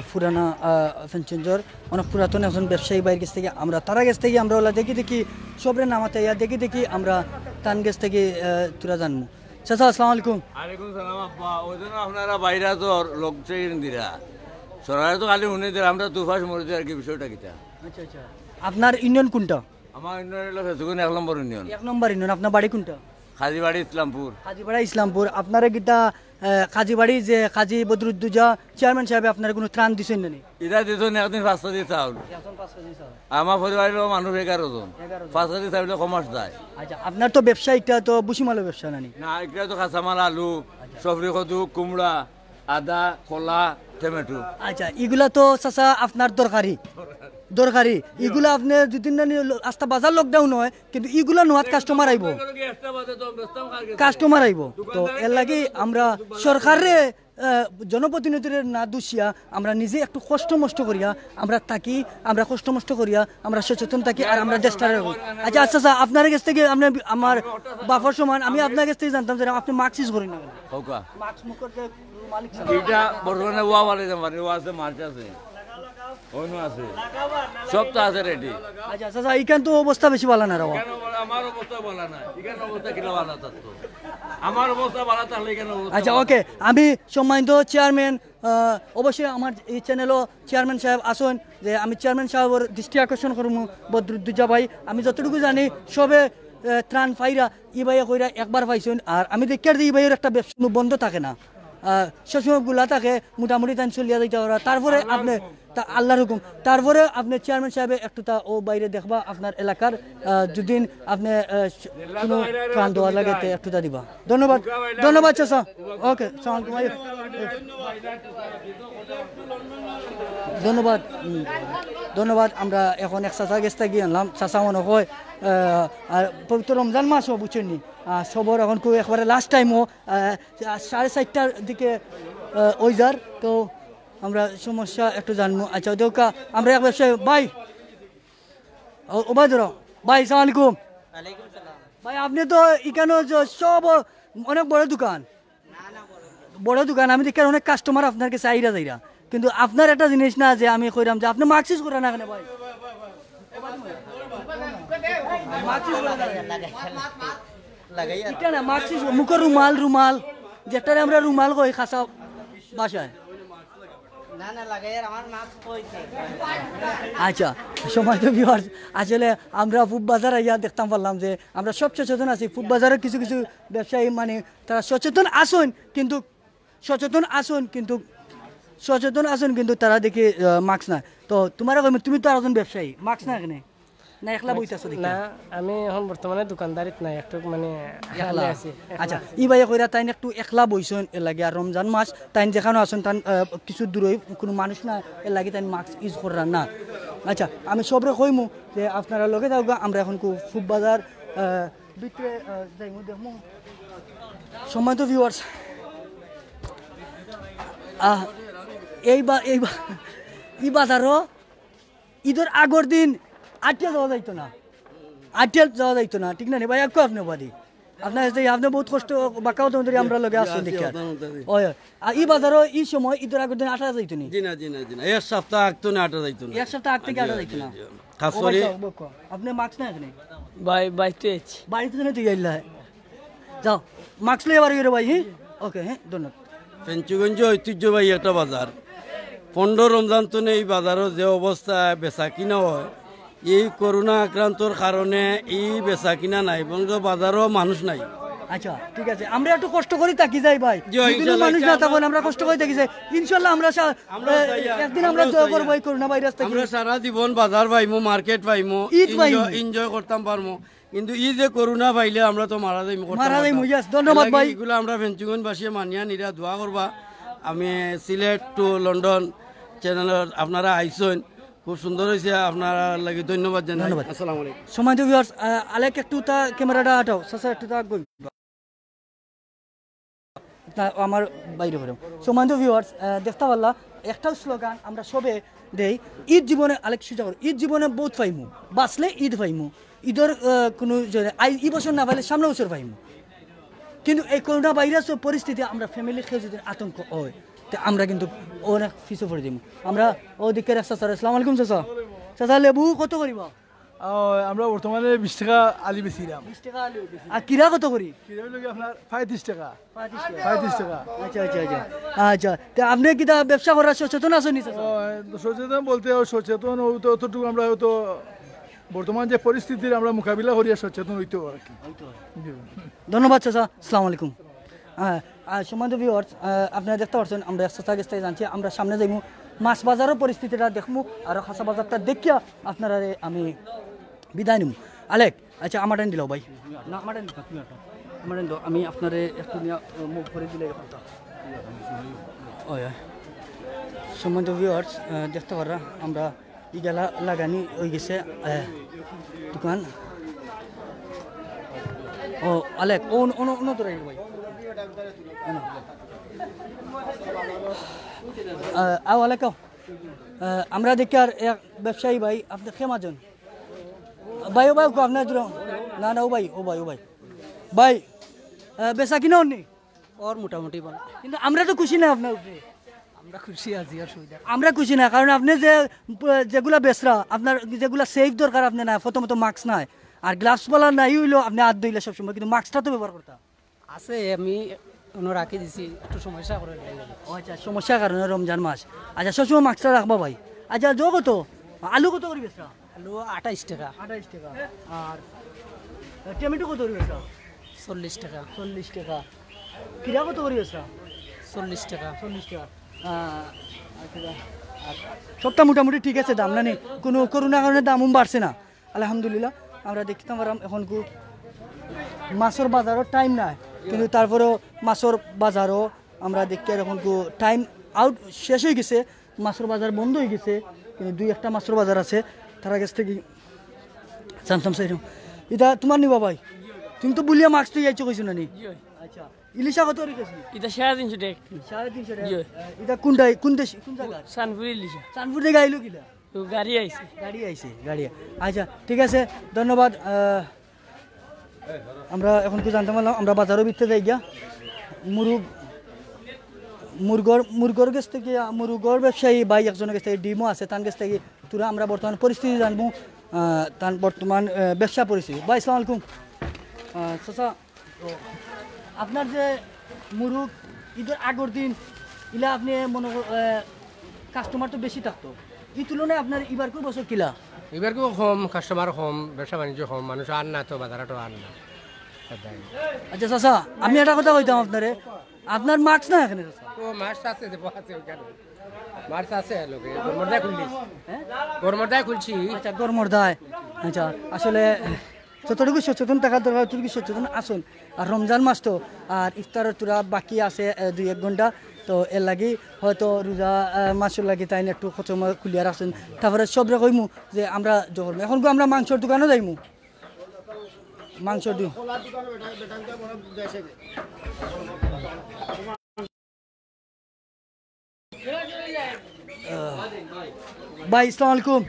পুরানা ফেঞ্চুগঞ্জের অনেক পুরাতন একজন ব্যবসায়ী বাইরের কাছ থেকে আমরা তারা কাছ থেকে আমরা ওলা দেখি সবরে নামাতে দেখি আমরা তান কাছ থেকে তোরা জানবো। চাচা আসসালামু আলাইকুম।
আলাইকুম সালাম আব্বা। ওই জন্য আপনারা বাইরে তো লোক চেয়ে দিরা, সরকারে তো খালি শুনে দিরা, আমরা দুফাস মরে আর কি বিষয়টা কিটা।
আচ্ছা আচ্ছা, আপনার ইউনিয়ন কোনটা?
আমার ইউনিয়ন হলো ফেঞ্চুগঞ্জ 1 নম্বর ইউনিয়ন।
1 নম্বর ইউনিয়ন। আপনার বাড়ি কোনটা?
কাজীবাড়ি ইসলামপুর।
কাজীবাড়া ইসলামপুর। আপনারা গীতা কাজীবাড়ি যে কাজী বদরুদ্দুজা চেয়ারম্যান সাহেব আপনার কোনো ত্রাণ দিচ্ছেন না?
এটা দিত না, একদিন 5টা দিয়ে চাউল। আমার পরিবারের মানুষ 11 জন, 5টা দিয়ে চাউলে কমার্স যায়।
আচ্ছা, আপনার তো ব্যবসা এটা তো বুসিমালের ব্যবসা নানি?
না, এটা তো কাঁচামাল, আলু, সবজি, কদু, কুমড়া, আদা, কলা, টমেটো।
আচ্ছা, এগুলা তো চাচা আপনার দরকারি এগুলা আপনি দুদিন আস্তা বাজার লকডাউন হয় কিন্তু এগুলা নোয়াত কাস্টমার আইব তো এর লাগে আমরা সরকারে জনপ্রতিনিধির না দুষিয়া আমরা নিজে একটু কষ্ট করিয়া আমরা থাকি, আমরা কষ্ট করিয়া আমরা সচেতন থাকি আর আমরা চেষ্টা করি। আচ্ছা আচ্ছা, আপনার কাছ থেকে আপনি আমার বাফার সমান আমি আপনার কাছ থেকে জানতাম যে আপনি মাস্ক ইউজ করেন না?
এটা বর্তমানে ওয়া বলে মানে ওয়া আছে, মার্চ আছে, অন্য আছে, সব তো আছে রেডি।
আচ্ছা আচ্ছা, এইখান তো অবস্থা বেশি ভালো না?
আমার অবস্থা ভালো না, এখানে অবস্থা কিনা ভালো থাকতো, আমার অবস্থা ভালো থাকলে এখানে।
আচ্ছা ওকে, আমি সম্মানিত চেয়ারম্যান, অবশ্যই আমার এই চ্যানেলও চেয়ারম্যান সাহেব আসুন, যে আমি চেয়ারম্যান সাহেবের দৃষ্টি আকর্ষণ করবো বদরুদ্দুজা ভাই। আমি যতটুকু জানি সবে ত্রাণ পাইরা ই ভাইয়া কইরা একবার পাইছেন, আর আমি দেখি আর ই ভাইয়ের একটা ব্যবসা বন্ধ থাকে না, সবসময় গুলা থাকে মোটামুটি টাইম চলিয়া দিতে পারা। তারপরে আপনি আল্লাহর হুকুম, তারপরে আপনি চেয়ারম্যান সাহেব একটু তা ও বাইরে দেখবা আপনার এলাকার যদি আপনি কোনো ত্রাণ দেওয়া লাগে একটু তা দিবা। ধন্যবাদ চাচা। ওকে, সালাম আলাইকুম। ধন্যবাদ ধন্যবাদ। আমরা এখন এক চাচা গেস্তা গিয়ে আনলাম। চাচা মনে হয় আর পবিত্র রমজান মাসও বুঝছেন সবর এখন কেউ একবারে লাস্ট টাইমও 4:30টার দিকে ওই যার তো আমরা সমস্যা একটু জানবো। আচ্ছা দেউকা আমরা এক ব্যবসায়ী ভাই ওবাই ধরো ভাই সালাম আলাইকুম। ভাই আপনি তো এখানে সব অনেক বড় দোকান আমি দেখি অনেক কাস্টমার আপনার কাছে আইরা যাইরা, কিন্তু আপনার একটা জিনিস না যে আমি কইরাম যে আপনি মার্কসিস করেন না কেন ভাই? মার্কসিস মুখের রুমাল যেটা আমরা রুমাল কই খাসা বাসায়। আচ্ছা সময় তো ভিউয়ার্স আসলে আমরা ফুড বাজার আইয়া দেখতাম পারলাম যে আমরা সব সচেতন আছি। ফুড বাজারের কিছু কিছু ব্যবসায়ী মানে তারা সচেতন আসুন কিন্তু তারা দেখি মাস্ক না। তো তোমার তুমি তো একজন ব্যবসায়ী, মাস্ক না এখানে না একলা বইতাছো দেখি?
না আমি এখন বর্তমানে দোকানদারিত নাই, একটু মানে একলা আছি।
আচ্ছা ই ভাই কইরা তাই একটু একলা বইছেন এর লাগে, আর রমজান মাস তাই যেখানে আছেন তান কিছু দূরে কোনো মানুষ না এর লাগে তাই মাস্ক ইউজ করার না। আচ্ছা আমি সবরে কইমু যে আপনারা লগে যাও আমরা এখন ফুড বাজার ভিতরে যাইমু দেখমু। সম্মানিত ভিউয়ার্স এই বাজারও ঈদের আগর দিন আটিয়া যাওয়া যাইতো না, ঠিক না ভাই? একটু আপনি বাদি আপনার আপনি বহুত কষ্ট বাঁকাও ধরে আমরা লগে আসছেন দেখি। আর এই বাজারও এই সময় ঈদের আগর দিন আটা যাইতো নি?
এক সপ্তাহ আগতো না আটা যাইতো না।
এক সপ্তাহ আগ থেকে আটা যাইতো না। আপনি মাস্ক না এখানে বাড়িতে তুই গাইলা যাও মাস্ক লই এবার ভাই। হ্যাঁ ওকে, হ্যাঁ ধন্যবাদ।
ফেঞ্চুগঞ্জ ঐতিহ্যবাহী একটা বাজার। 15 রমজান তো এই বাজারও যে অবস্থা বেচা কিনা হয়, এই করোনা আক্রান্তর কারণে এই বেচা কিনা নাই এবং বাজারও মানুষ নাই।
আচ্ছা ঠিক আছে, আমরা একটু কষ্ট করি থাকি যাই ভাই, মানুষ না তখন আমরা কষ্ট করে থাকি যাই। ইনশাল্লাহ আমরা একদিন আমরা জয় করবো এই করোনা ভাইরাস থেকে।
আমরা সারা জীবন বাজার পাইমু, মার্কেট পাইমু, এনজয় করতাম পারমু, কিন্তু এই যে করোনা পাইলে আমরা তো মারা যাইমু।
ধন্যবাদ ভাই।
এগুলো আমরা ফেঞ্চুগঞ্জবাসী মানিয়া নিরা দোয়া করবা। আমি সিলেট টু লন্ডন চ্যানেলের আপনারা আইসেন, খুব সুন্দর হয়েছে, আপনারা লাগে ধন্যবাদ জানাই। আসসালামু আলাইকুম।
সম্মানিত ভিউয়ার্স আলেক একটু তা ক্যামেরাটা আটাও সাসা একটু তা আমার বাইরে করে। সম্মানিত ভিউয়ার্স দেখতে পারলা একটা স্লোগান আমরা সবে দেই, ঈদ জীবনে আলেক সুযোগ ঈদ জীবনে বহুত পাইমু, বাঁচলে ঈদ পাইমু, ঈদের কোনো এই বছর না পাইলে সামনে বছর পাইমু। কিন্তু এই করোনা ভাইরাসের পরিস্থিতি আমরা ফ্যামিলির কেউ যদি আতঙ্ক হয় তো আমরা কিন্তু অনেক পিছু পড়ে দিব। আমরা ওদিকে রাস্তা স্যার আসসালামু আলাইকুম চাচা লেবু কত করিবা?
আমরা বর্তমানে 20 টাকা আলি বেচিলাম।
20 টাকা আলু আর কিরা কত করি?
কিরা হলো আপনার 35 টাকা।
35 টাকা। আচ্ছা তা আপনি কি ব্যবসা করার সচেতন আছেন?
সচেতন বলতে সচেতন অতটুকু আমরা হয়তো বর্তমান যে পরিস্থিতির আমরা মোকাবিলা করিয়া সচেতন হইতে আর কি।
ধন্যবাদ চাচা, আসসালামু আলাইকুম। সম্মানিত ভিউয়ার্স আপনারা দেখতে পাচ্ছেন আমরা একসাথে গেছে জানছি, আমরা সামনে যাইমু মাছ বাজারের পরিস্থিতিটা দেখমু আর খাসা বাজারটা দেখিয়া আপনারা আমি বিদায় নিমু। আলেক আচ্ছা আমার টাইম দিলাও ভাই না, আমার টাইম দিও আমি আপনার একটু মুখ ভরে দিলে সম্মানিত ভিউয়ার্স দেখতে পারা আমরা ইগেলা লাগানি হয়ে গেছে দোকান। ও আলেক ও ধরে ভাই আলেক আমরা দেখি আর এক ব্যবসায়ী ভাই আপনার খেমাজন ভাই ও ভাই আপনার না না ও ভাই ভাই বেচা কিনা নেই
ওর মোটামুটি ভালো,
কিন্তু আমরা তো খুশি না আপনার উপরে।
আমরা খুশি আছি আর সুবিধা
আমরা খুশি না, কারণ আপনি যেগুলা বেচরা আপনার যেগুলা সেফ দরকার আপনি না, প্রথমত মাস্ক নাই আর গ্লাভস বলা নাই হইলো আপনি হাত ধুইলে সবসময়, কিন্তু মাস্কটা তো ব্যবহার করতে
আছে। আমি রাখি দিছি একটু সমস্যা করে।
আচ্ছা সমস্যার কারণে রমজান মাস। আচ্ছা সবসময় মাস্কটা রাখবা ভাই। আচ্ছা জো কত আলু কত করি বেচরা?
আলু 28 টাকা।
28 টাকা। আর টমেটো কত করি বেচরা?
40 টাকা।
40 টাকা। কিরা কত করি বেচরা?
40 টাকা।
40 টাকা। সবটা মোটামুটি ঠিক আছে দাম না নেই, কোনো করোনার কারণে দামও বাড়ছে না আলহামদুলিল্লাহ। আমরা দেখতাম পারাম এখন মাছের বাজারও টাইম নাই, কিন্তু তারপরেও মাছের বাজারও আমরা দেখতে এখন টাইম আউট শেষ হয়ে গেছে, মাছের বাজার বন্ধ হয়ে গেছে, কিন্তু 2-1টা মাছের বাজার আছে তার কাছ থেকে জানতাম চাই। এটা তোমার নিবা ভাই, তুমি তো বুলিয়া মাছ তুই আইছো কইছো না নি? আচ্ছা ইলিশা কত রেখেছি?
এটা 350 টাকা।
350 টাকা। এটা কোনটাই কোন দেশ কোন জায়গা?
সানপুর ইলিশা।
সানপুর থেকে আইলো কিলা?
তো গাড়ি আইছে।
গাড়ি। আচ্ছা ঠিক আছে, ধন্যবাদ। আমরা এখন কি জানতে পারলাম, আমরা বাজারের ভিতরে যাই গিয়া মুরগর কাছ থেকে, মুরগর ব্যবসায়ী ভাই একজনের কাছ থেকে ডিমও আছে, তার কাছ থেকে তোরা আমরা বর্তমান পরিস্থিতি জানবো, তার বর্তমান ব্যবসা পরিস্থিতি। ভাই আসসালামু আলাইকুম। চাচা, আপনার যে মুরগ ঈদের আগের দিন ইলা আপনি মনে কাস্টমার তো বেশি থাকতো, এই তুলনায় আপনার এবার কোন বছর কিলা?
এবার কেউ কম, কাস্টমার কম, ব্যবসা বাণিজ্য কম, মানুষ আর না তো বাজারটা আর না।
আচ্ছা চাচা, আমি একটা কথা কইতাম আপনারে, আপনার মাস্ক না এখানে?
ও মাছ আছে, আছে ওখানে মাছ আছে, লোকে গরমরদায় খুলছিস? গরমরদায় খুলছি।
আচ্ছা গরমরদায়। আচ্ছা আসলে যতটুকু সচেতন থাকার দরকার ততটুকু সচেতন আসুন। আর রমজান মাস তো, আর ইফতারের তোরা বাকি আছে 2-1 ঘন্টা, তো এর লাগি হয়তো রোজা মাসের লাগি তাই একটু সময় খুলিয়া রাখছেন। তারপরে সবরে কইমু যে আমরা যখন এখন আমরা মাংসর দোকানও যাইমু, মাংস দিই। ভাই আসসালামু আলাইকুম।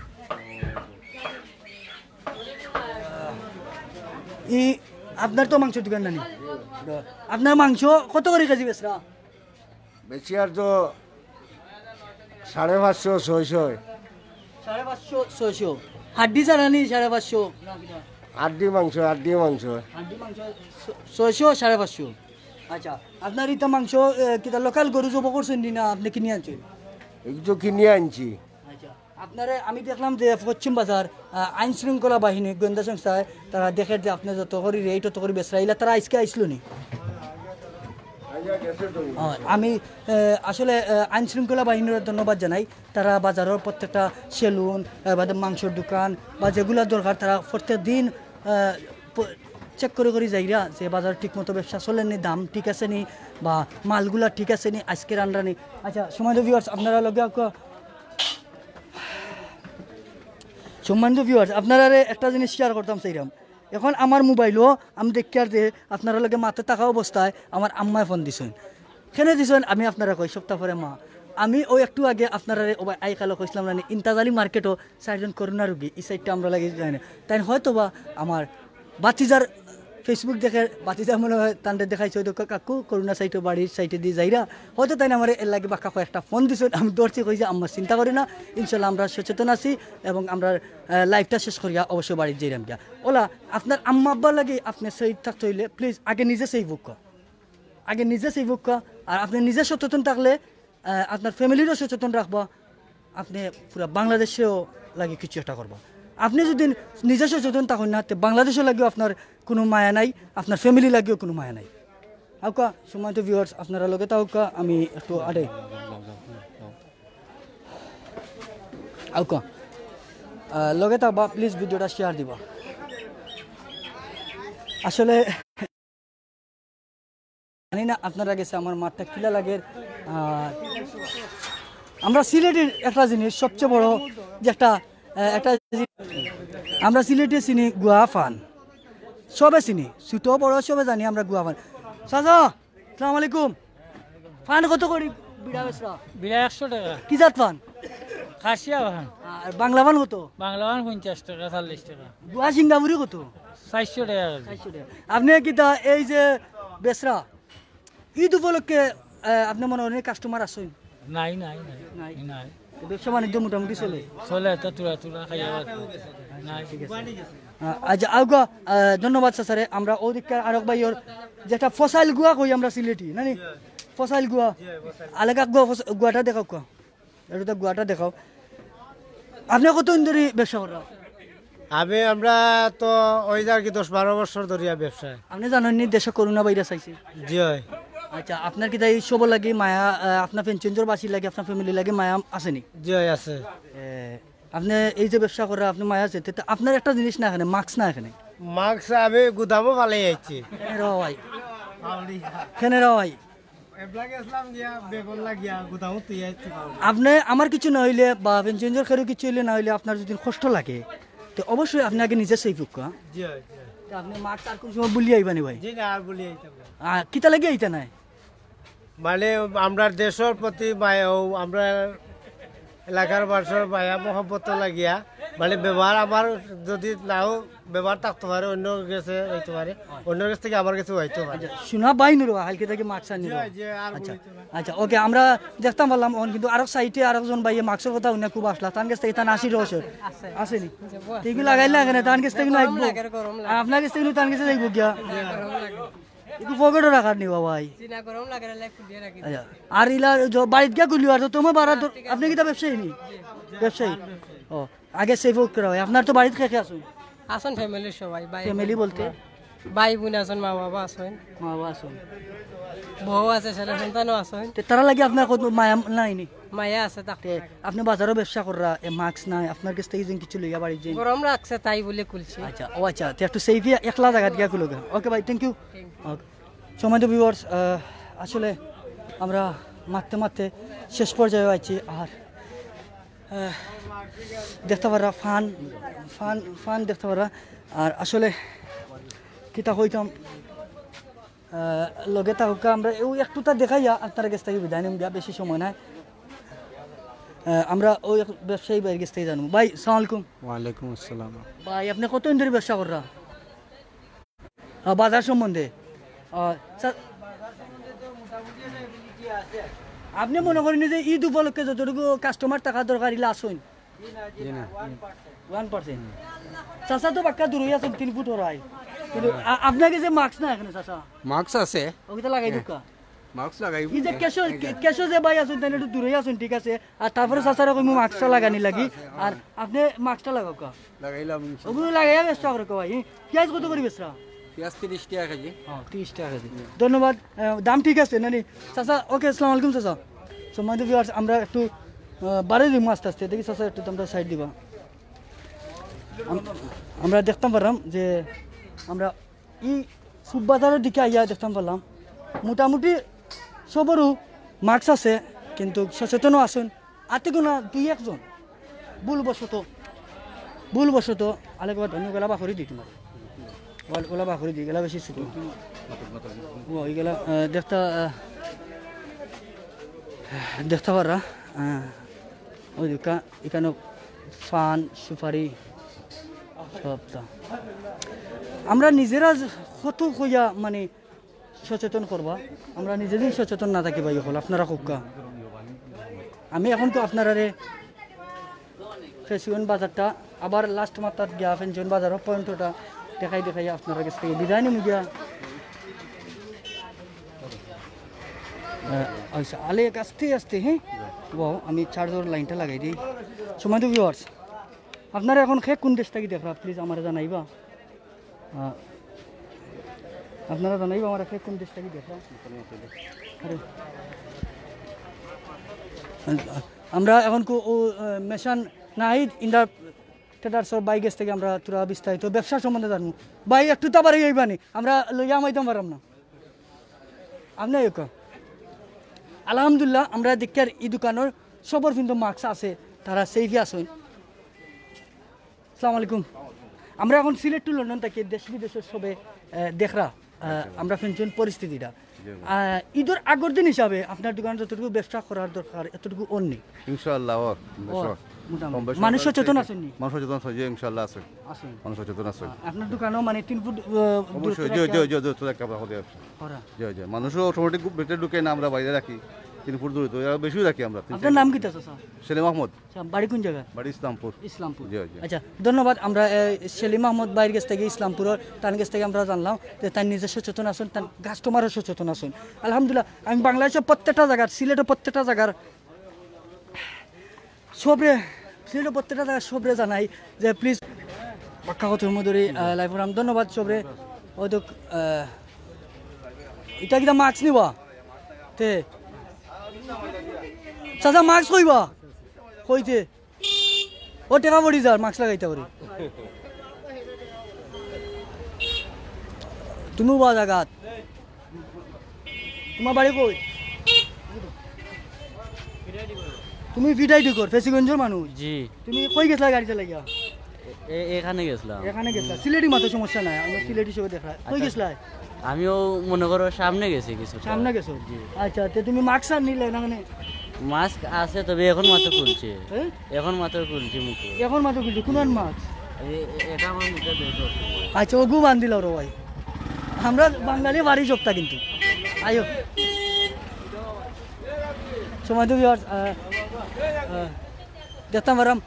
আপনার তো মাংস দোকান নানি, আপনার মাংস কত করে কেজি বেচরা?
বেশি আর তো 550-600।
550-600 হাড্ডি ছাড়ানি? 550
আড্ডি মাংস
600 550। আচ্ছা আপনার ইটা মাংস কিটা লোকাল গরু জব করছেন না আপনি কিনে আনছেন?
এগুলো কিনে আনছি।
আচ্ছা আপনারে আমি দেখলাম যে পশ্চিম বাজার আইন শৃঙ্খলা বাহিনী গোয়েন্দা সংস্থায় তারা দেখে যে আপনি যত করি রেট তত করে বেচরা, তারা আজকে আইসলো নি? আমি আসলে আইন শৃঙ্খলা বাহিনীর ধন্যবাদ জানাই, তারা বাজারের প্রত্যেকটা সেলুন বা মাংসের দোকান বা যেগুলো দরকার তারা প্রত্যেক দিন চেক করে যাইরা যে বাজার ঠিকমতো ব্যবসা চলেনি, দাম ঠিক আছে নি বা মালগুলা ঠিক আছে নি, আজকের আন্ডানি। আচ্ছা সম্মানিত ভিউয়ার্স, আপনারা লগে আপনারা একটা জিনিস শেয়ার করতাম সেইরাম, এখন আমার মোবাইলও আমি দেখি আর যে আপনারা লগে মাথা থাকা অবস্থায় আমার আম্মায় ফোন দিছেন। কেনে দিছেন আমি আপনারা কই সপ্তাহ পরে মা, আমি ওই একটু আগে আপনারা আই কালো কইছিলাম না ইন্তাজালি মার্কেটও 4জন করোনা রোগী, এই সাইডটা আমরা লাগে যাই না, তাই হয়তো বা আমার বাতিজার ফেসবুক দেখে বাতিজার মনে হয় তান্ডে দেখাইছে হয়তো কাকু করোনা সাইটে বাড়ির সাইটে দিয়ে যাইরা হয়তো তাই আমার এর লাগে বাক্কা কয়েকটা ফোন দিছেন, আমি দৌড়ছি কইছি আমার চিন্তা করি না, ইনশাল্লাহ আমরা সচেতন আছি এবং আমরা লাইফটা শেষ করিয়া অবশ্যই বাড়ির যাইরাম গিয়া। ওলা আপনার আম্মা আব্বার লাগে আপনি সেই থাকতে হইলে প্লিজ আগে নিজে সেই বুক আর আপনি নিজে সচেতন থাকলে আপনার ফ্যামিলিরও সচেতন রাখবা, আপনি পুরো বাংলাদেশেও লাগে কিছু একটা করবা। আপনি যদি নিজে সচেতন থাকুন না তো বাংলাদেশও লাগেও আপনার কোনো মায়া নাই, আপনার ফ্যামিলি লাগেও কোনো মায়া নাই। আউকা সম্মানিত ভিউয়ার্স, আপনারা লগে তাউকা আমি একটু আড়ে আউকা লগে থাকবা, প্লিজ ভিডিওটা শেয়ার দিবা। আসলে জানি না আপনারা গেছে আমার মাঠটা কিলা লাগে। আমরা সিলেটের একটা জিনিস সবচেয়ে বড় যে একটা আমরা সিলেটে চিনি গুয়া ফান, সবে চিনি, ছোট বড় সবে জানি আমরা গুয়া ফান। সাজা আসসালামু আলাইকুম। ফান কত করি বিড়া বেচরা?
বিড়া 100 টাকা।
কি জাত ফান?
খাসিয়া ফান।
আর বাংলা ফান কত?
বাংলা ফান 50 টাকা 40 টাকা।
গুয়া সিঙ্গাপুরি কত?
400 টাকা।
400 টাকা। আপনি কি তা এই যে বেচরা ঈদ উপলক্ষে আপনি মনে হয় কাস্টমার আসেন?
নাই।
ব্যবসা বাণিজ্য মোটামুটি চলে
তো তুলা খাইয়া নাই।
ঠিক আছে। আচ্ছা আউগা ধন্যবাদ স্যারে। আমরা ওদিককার আরক ভাইয়ের যেটা ফসাইল গুয়া কই আমরা সিলেটি নানি, ফসাইল গুয়া আলেকা গুয়াটা দেখাও, এটা গুয়াটা দেখাও। আপনি কতদিন ধরে ব্যবসা করেন?
আমরা তো ওই আর কি 10-12 বছর ধরিয়া ব্যবসায়।
আপনি জানেন নি দেশে করোনা ভাইরাস আইছে?
জি হয়।
আচ্ছা আপনার কি তাই সব লাগে মায়া, আপনার ফেনচুঞ্জর বাসী লাগে, আপনার ফ্যামিলি লাগে মায়া আসেনি?
জি হয় আছে।
আপনি এই যে ব্যবসা করে আপনি মায়া আছে, আপনার একটা জিনিস না এখানে মাস্ক না এখানে?
মাস্ক আমি গুদামও ভালো আইছি।
কেন রাওয়াই আপনি আমার কিছু না হইলে বা ফেঞ্চুগঞ্জের খেরো কিছু হইলে না হইলে আপনার যদি কষ্ট লাগে তো অবশ্যই আপনি আগে নিজে সেই ফুকা আপনি মাস্ক আর কোন সময় বলিয়ে আইবানি ভাই কিতা লাগে আইতা নাই
মানে আমরা দেশের প্রতি আমরা এলাকার মানুষের মায়া মহব্বত লাগিয়া মানে ব্যবহার আমার যদি নাও ব্যবহার থাকতে পারে অন্য কাছে হইতে পারে অন্য কাছ থেকে আমার কাছে হইতে পারে
শোনা বাই নিরো হালকে থেকে মাস্ক আনি আচ্ছা আচ্ছা ওকে আমরা দেখতাম বললাম কিন্তু আরো সাইটে আরেকজন ভাই মাস্কের কথা উনি খুব আসলা তার কাছ থেকে তা নাসি রয়েছে আসেনি ঠিকই লাগাইলে লাগে না তার কাছ থেকে লাগবে আপনার কাছ থেকে তার কাছে যাইব গিয়া একটু পকেটও রাখার নি বাবাই আচ্ছা আর ইলা বাড়িতে গিয়া গুলি আর তোমার বাড়া আপনি কি তা ব্যবসায়ী নি ব্যবসায়ী ও আগে সেভ করা হয় আপনার তো বাড়িতে খেয়ে আসুন
আসুন ফ্যামিলির সবাই
ফ্যামিলি বলতে
ভাই বোন আছেন মা বাবা আছেন বউ আছে ছেলে সন্তানও আছেন
তারা লাগে আপনার কত মায়া নাই নি
মায়া আছে তাকে
আপনি বাজারও ব্যবসা করা মাস্ক নাই আপনার কাছ থেকে কিছু লইয়া বাড়ি যাই
গরম লাগছে তাই বলে খুলছি
আচ্ছা ও আচ্ছা একটু সেফি একলা জায়গা গিয়া খুলো ওকে ভাই থ্যাংক ইউ সম্মানিত ভিউয়ার্স আসলে আমরা মারতে মারতে শেষ পর্যায়ে আছি আর দেখতে পারা ফান ফান ফান দেখতে পারা আর আসলে কিতা হইতাম লগে থাকা আমরা একটুটা দেখাইয়া আপনার কাছ থেকে বিদায় নিম গিয়া বেশি সময় নাই আমরা ওই ব্যবসায়ী ভাইয়ের কাছ থেকে জানবো ভাই সালাম আলাইকুম
ওয়ালাইকুম আসসালাম
ভাই আপনি কতদিন ধরে ব্যবসা করা বাজার সম্বন্ধে আপনি মনে করেন যে ঈদ উপলক্ষে যতটুকু কাস্টমার টাকা দরকার ইলা আসুন 1%। চাচা তো বাক্কা দূর হয়ে আছেন 3 ফুট হরাই কিন্তু আপনাকে যে মাস্ক না এখানে চাচা
মাস্ক আছে
ওটা লাগাই দুকা
মাস্ক লাগাই
এই যে কেশো যে ভাই আছেন তাহলে একটু দূরে আছেন ঠিক আছে আর তারপরে চাচারা কই মাস্কটা লাগানি লাগি আর আপনি মাস্কটা লাগাও কা
লাগাইলাম
ওগুলো লাগাইয়া ব্যস্ত করে ভাই পেঁয়াজ কত করে বেচরা
পেঁয়াজ 30 টাকা কেজি
30 টাকা কেজি ধন্যবাদ দাম ঠিক আছে নানি চাচা ওকে আসসালামু আলাইকুম চাচা সম্মানিত ভিউয়ার্স আমরা একটু বাড়ি দিব আস্তে আস্তে দেখি চাচা একটু তোমরা সাইড দিবা আমরা দেখতাম পারলাম যে আমরা এই সুববাজারের দিকে আইয়া দেখতাম পারলাম মোটামুটি সবরও মাস্ক আছে কিন্তু সচেতনও আছেন আতে কোনো 2-1 জন ভুলবশত আলেকবার ধন্যগলা বা করে দিই তোমার ওলা বা করে দিই গেলা বেশি ছোট ওইগুলা দেখতে পারা ওই এখানে ফান সুপারি সবটা আমরা নিজেরা কত হইয়া মানে সচেতন করবা আমরা নিজেরাই সচেতন না থাকি ভাই হল আপনারা কোকা আমি এখন তো আপনারা ফেঞ্চুগঞ্জ বাজারটা আবার লাস্ট মাত্রাত গিয়া ফেঞ্চুগঞ্জ বাজারের পয়েন্টটা দেখাই আপনারা কাছ থেকে বিদায় নিম গিয়া আচ্ছা আলে আস্তে হ্যাঁ বাও আমি চার্জর লাইনটা লাগাই দিই সম্মানিত ভিউয়ার্স আপনারা এখন কোন দেশ থেকে দেখরা প্লিজ আমার জানাইবা আপনারা জানাইবা আমার কোন দেশ থেকে দেখরা আমরা এখন মেশান নাহিদ ইন্ডার ট্রেডার্সর বাইক থেকে আমরা তোরা বিস্তারিত ব্যবসা সম্বন্ধে জানবো ভাই একটু তো বাড়ি যাইবানি আমরা লইয়া মাইতাম পারাম না আপনি আলহামদুলিল্লাহ আমরা দেখার এই দোকানের সবর কিন্তু মাস্ক আছে তারা সেফি আসেন আসসালামু আলাইকুম আমরা এখন সিলেট টু লন্ডন থেকে দেশ বিদেশের সবে দেখরা আমরা ফেঞ্চুগঞ্জ পরিস্থিতিটা ঈদের আগের দিন হিসাবে আপনার দোকানে যতটুকু ব্যবসা করার দরকার এতটুকু অন্য নেই
ইনশাআল্লাহ
মানুষ সচেতন আছেন
মানুষ সচেতন আছে যে ইনশাআল্লাহ আছে মানুষ সচেতন আছে
আপনার দোকানও মানে 3 ফুট
অবশ্যই মানুষও অটোমেটিক ভিতরে ঢুকে না আমরা বাইরে রাখি 3 ফুট দূরে তো বেশি রাখি আমরা
আপনার নাম কি আছে স্যার
সেলিম আহমদ
বাড়ি কোন জায়গা
বাড়ি ইসলামপুর
আচ্ছা ধন্যবাদ আমরা সেলিম আহমদ বাইরের কাছ থেকে ইসলামপুরের তার কাছ থেকে আমরা জানলাম যে তার নিজে সচেতন আছেন তার কাস্টমারও সচেতন আছেন আলহামদুলিল্লাহ আমি বাংলাদেশের প্রত্যেকটা জায়গার সিলেটের প্রত্যেকটা জায়গার সবরে জানাই যে প্লিজ বাক্কা কথা মধুরী লাইভ রাম ধন্যবাদ সবরে হয়তো এটা কিটা মাস্ক নিবা তে চাচা মাস্ক কইবা কইতে ও টেকা পড়ি যার মাস্ক লাগাইতে পারি তুমি বা জায়গাত তোমার বাড়ি কই তুমি ভিটাইডি কর ফেসিগঞ্জের মানুষ
জি
তুমি কই গেছলা গাড়ি চালাইয়া
এখানে গেছিলাম
এখানে গেছলা সিলেটি মাত্র সমস্যা নাই আমি সিলেটি সব দেখা কই গেছলা
আমিও মনে করো সামনে গেছি কিছু
সামনে গেছো আচ্ছা তে তুমি মাস্ক আর নিলে না মানে
মাস্ক আছে তবে এখন মাত্র খুলছে এখন মাত্র খুলছে মুখ
এখন মাত্র খুলছে কোন মাস্ক
এটা আমার মুখে দেখো
আচ্ছা ওগু বান্ধিল রে ভাই আমরা বাঙালি বাড়ি যোগতা কিন্তু আয়ো সময় তো দেখতাম পারাম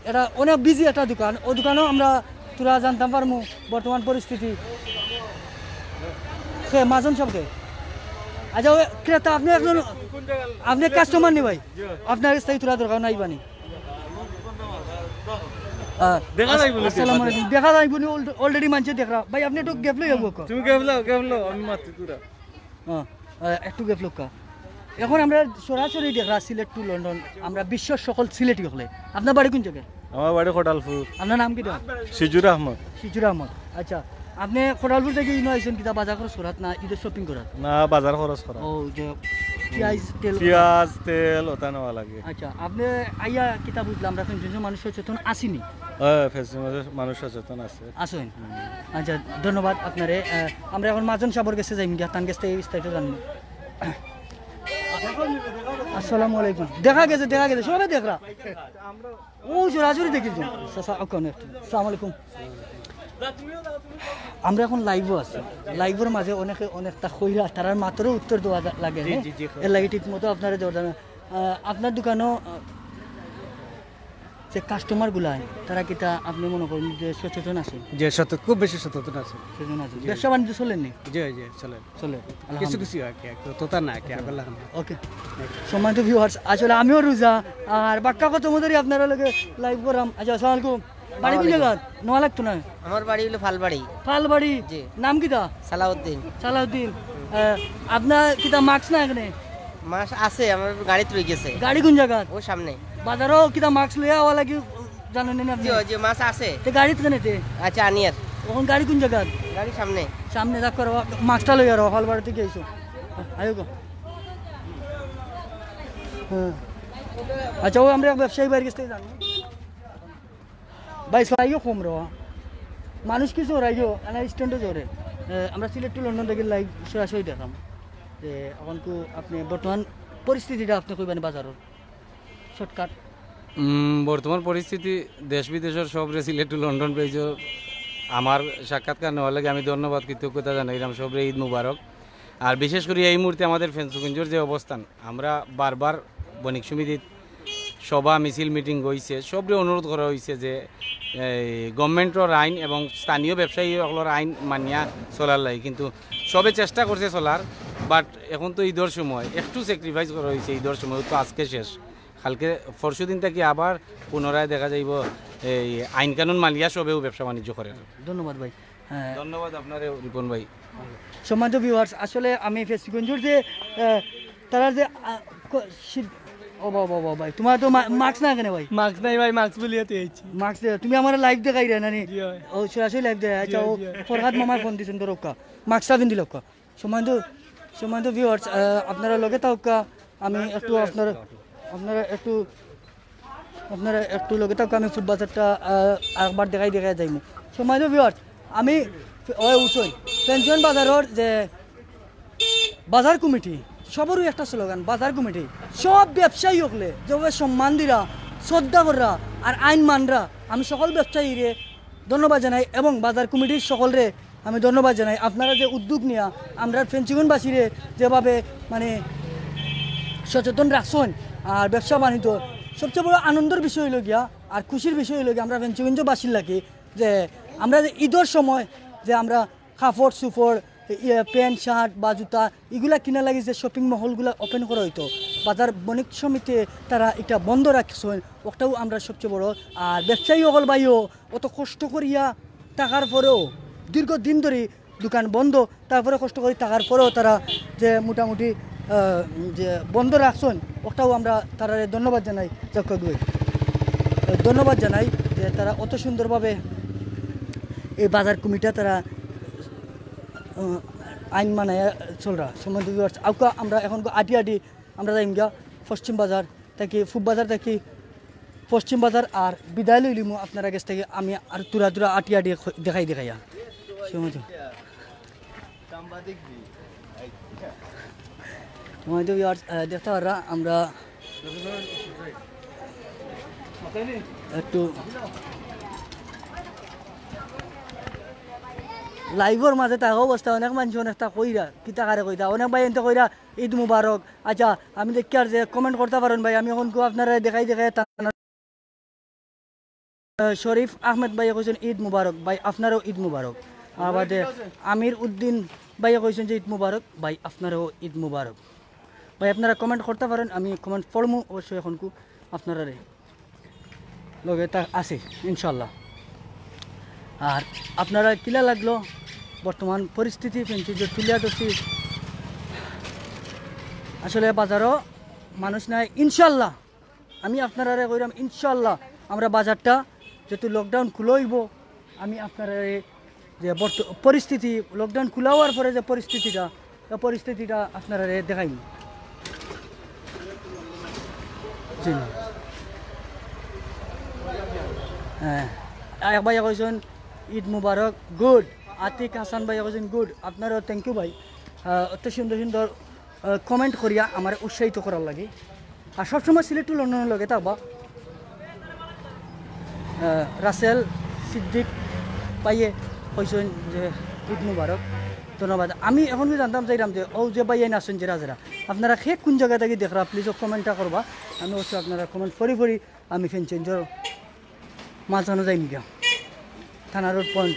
এটা অনেক বিজি একটা দোকান ও দোকানেও আমরা তোরা জানতাম পারমু বর্তমান পরিস্থিতি মাজন সবকে আচ্ছা ক্রেতা আপনি একজন আপনি কাস্টমার নি ভাই আপনার কাছ থেকে তোরা দরকার নাই বানি আসসালামু আলাইকুম দেখা যাইব নি অলরেডি মানছে দেখরা ভাই আপনি একটু গ্যাপ লই
তুমি গ্যাপ লো আমি মারতে তোরা
একটু গ্যাপ লোকা এখন আমরা সরাসরি দেখরা সিলেট টু লন্ডন আমরা বিশ্বের সকল সিলেটি হলে আপনার বাড়ি কোন জায়গায়
আমার বাড়ি খোটালপুর
আপনার নাম কি
সিজুর আহমদ
সিজুর আহমদ আচ্ছা আপনি খোটালপুর থেকে ইনো আইছেন কিতা বাজার খরচ করাত না ঈদের শপিং করাত
না বাজার খরচ করা
ও যে
পেঁয়াজ তেল ওটা নেওয়া লাগে
আচ্ছা আপনি আইয়া কিতা বুঝলাম আমরা ফেঞ্চুগঞ্জের মানুষ সচেতন আসিনি
ফেঞ্চুগঞ্জের মানুষ সচেতন আছে
আসেন আচ্ছা ধন্যবাদ আপনারে আমরা এখন মাজন সাবর গেছে যাইম গিয়া তান গেছে বিস্তারিত জানি আসসালামু আলাইকুম দেখা গেছে সবাই দেখরা ও সরাসরি দেখিছো আসসালামু আলাইকুম আমরা এখন লাইভও আছি লাইভের মাঝে অনেকে অনেকটা কইরা তারার মাত্র উত্তর দেওয়া লাগে এর লাগে ঠিক মতো আপনারা আপনার দোকানও যে কাস্টমার গুলা তারা কিতা আপনি মনে করেন যে সচেতন আছে
যে খুব বেশি সচেতন আছে
ব্যবসা বাণিজ্য চলেননি
জি চলে কিছু কিছু তোতা না
ওকে সম্মানিত ভিউয়ার্স আসলে আমিও রোজা আর বাক্কা কত মধ্যে আপনারা লগে লাইভ করাম আচ্ছা আসসালামু আলাইকুম বাড়ি কোন জায়গা নোয়া লাগতো না
আমার বাড়ি হলো
ফালবাড়ি নাম কিতা
সালাউদ্দিন
আপনার কিতা মাস্ক না এখানে
মাছ আছে আমার গাড়িতে রয়ে গেছে
গাড়ি কোন জায়গা
ও সামনে
বাজারও কিতা মাস্ক লইয়া হওয়া লাগি জানেন না আপনি
জি মাছ আছে
তে গাড়িতে কেনেতে
আচ্ছা আনিয়ার
ওখান গাড়ি কোন জায়গা
গাড়ি সামনে
দেখ করো মাস্কটা লইয়া রো ফালবাড়ি থেকে আইছো আয়ো গো আচ্ছা ও আমরা ব্যবসায়ী বাইরে গেছে জানো ভাই সবাইও কম রো মানুষ কিছু রাইও আনা স্ট্যান্ডে জোরে আমরা সিলেট টু লন্ডন থেকে লাইভ সরাসরি দেখাম যে এখন তো আপনি বর্তমান পরিস্থিতিটা আপনি কইবেন বাজারের শর্টকাট
বর্তমান পরিস্থিতি দেশ বিদেশের সবরে সিলেট টু লন্ডন পেয়েছ আমার সাক্ষাৎকার নেওয়ার লাগে আমি ধন্যবাদ কৃতজ্ঞতা জানাইলাম সবরে ঈদ মুবারক আর বিশেষ করে এই মুহূর্তে আমাদের ফেঞ্চুগঞ্জের যে অবস্থান আমরা বারবার বণিক সমিতির সভা মিছিল মিটিং হয়েছে সবরে অনুরোধ করা হয়েছে যে গভর্নমেন্টের আইন এবং স্থানীয় ব্যবসায়ীসকলের আইন মানিয়া চলার লাগে কিন্তু সবে চেষ্টা করছে চলার বাট এখন তো ঈদের সময় একটু স্যাক্রিফাইস করা হয়েছে ঈদের সময় তো আজকে শেষ কালকে পরশু দিন থেকে আবার পুনরায় দেখা যাইব এই আইন কানুন মানিয়া সবেও ব্যবসা বাণিজ্য করে
ধন্যবাদ ভাই
ধন্যবাদ আপনার রিপন ভাই
সম্মানিত ভিউয়ার্স আসলে আমি ফেঞ্চুগঞ্জের যে তারা যে ও বাবা ভাই তোমার তো মাস্ক না কেন ভাই
মাস্ক নাই ভাই মাস্ক বলিয়াতে আইছি
মাস্ক তুমি আমার লাইভ দেখাই রে নানি ও সরাসরি লাইভ দেখাই আচ্ছা ও ফরহাদ মামার ফোন দিছেন তো রক্কা মাস্কটা পিন দিল রক্কা সম্মানিত ভিউয়ার্স আপনারা লগে তাওকা আমি একটু আপনারা একটু লগে তাওকা আমি ফুড বাজারটা একবার দেখাই যাইমু সম্মানিত ভিউয়ার্স আমি ওই উঠই ফেঞ্চুগঞ্জ বাজারের যে বাজার কমিটি সবরই একটা স্লোগান বাজার কমিটি সব ব্যবসায়ী হকলে যেভাবে সম্মান দিরা শ্রদ্ধা কররা আর আইন মানরা আমি সকল ব্যবসায়ীরে ধন্যবাদ জানাই এবং বাজার কমিটির সকলরে আমি ধন্যবাদ জানাই আপনারা যে উদ্যোগ নিয়া আমরা ফেঞ্চুগঞ্জবাসীরে যেভাবে মানে সচেতন রাখছেন আর ব্যবসা বাণিজ্য সবচেয়ে বড় আনন্দের বিষয় হইল গিয়া আর খুশির বিষয় হইল গিয়া আমরা ফেঞ্চুগঞ্জবাসীর লাগে যে আমরা যে ঈদের সময় যে আমরা কাপড় সুপড় প্যান্ট শার্ট বা জুতা এগুলা কিনা লাগে যে শপিং মহলগুলা ওপেন করা হইতো বাজার বণিক সমিতি তারা এটা বন্ধ রাখছেন ওটাও আমরা সবচেয়ে বড় আর ব্যবসায়ী সকল ভাইও অত কষ্ট করিয়া টাকার পরেও দীর্ঘদিন ধরে দোকান বন্ধ তারপরে কষ্ট করি টাকার পরেও তারা যে মোটামুটি যে বন্ধ রাখছেন ওটাও আমরা তারা ধন্যবাদ জানাই ধন্যবাদ জানাই যে তারা অত সুন্দরভাবে এই বাজার কমিটা তারা আইন মানায় চলরা সম্বন্ধে আউকা আমরা এখন আটি আমরা যাইম গিয়া পশ্চিম বাজার থেকে পূব বাজার থেকে পশ্চিম বাজার আর বিদায় লইলিমু আপনারা কাছ থেকে আমি আর তুরা তুরা আটি আটি দেখাইয়া সময় তো দেখতে পারা আমরা একটু লাইভর মাঝে থাকা অবস্থা অনেক মানুষ অনেকটা কইরা কিতা কারে কইতা অনেক ভাই এনতে কইরা ঈদ মুবারক। আচ্ছা আমি দেখি আর যে কমেন্ট করতে পারেন ভাই, আমি এখন আপনারা দেখাই শরীফ আহমেদ ভাইয়া কইছেন ঈদ মুবারক ভাই, আপনারও ঈদ মুবারক। আর বাদে আমির উদ্দিন ভাইয়া কইছেন যে ঈদ মুবারক ভাই, আপনারও ঈদ মুবারক। ভাই আপনারা কমেন্ট করতে পারেন, আমি কমেন্ট পড়মু অবশ্যই এখন আপনারা লগে তা আছে ইনশাল্লাহ। আর আপনারা কিলা লাগলো বর্তমান পরিস্থিতি ফেঞ্চুগঞ্জ তুলিয়া ধরছি, আসলে বাজারও মানুষ নাই ইনশাল্লাহ। আমি আপনারা কইরাম ইনশাল্লাহ আমরা বাজারটা যেহেতু লকডাউন খুলে হইব, আমি আপনারা যে পরিস্থিতি লকডাউন খোলা হওয়ার পরে যে পরিস্থিতিটা আপনারা দেখাইব। হ্যাঁ এক ভাইয়া কইছেন ঈদ মুবারক গুড, আতিক হাসান ভাইয়া কইছেন গুড, আপনারও থ্যাংক ইউ ভাই। অত সুন্দর সুন্দর কমেন্ট করিয়া আমার উৎসাহিত করার লাগে। আর সবসময় সিলেট টু লন্ডনের লগে থাকবা। রাসেল সিদ্দিক পাইয়ে কইছেন যে ঈদ মুবারক, ধন্যবাদ। আমি এখন জানতাম চাইলাম যে ও যে বাইয়াই আসছেন যে রাজারা, আপনারা সে কোন জায়গা থেকে দেখরা প্লিজ কমেন্টটা করবা। আমি অবশ্যই আপনারা কমেন্ট ফরি আমি ফেঞ্চুগঞ্জের মাঝখানে যাইম গিয়া থানা রোড পয়েন্ট।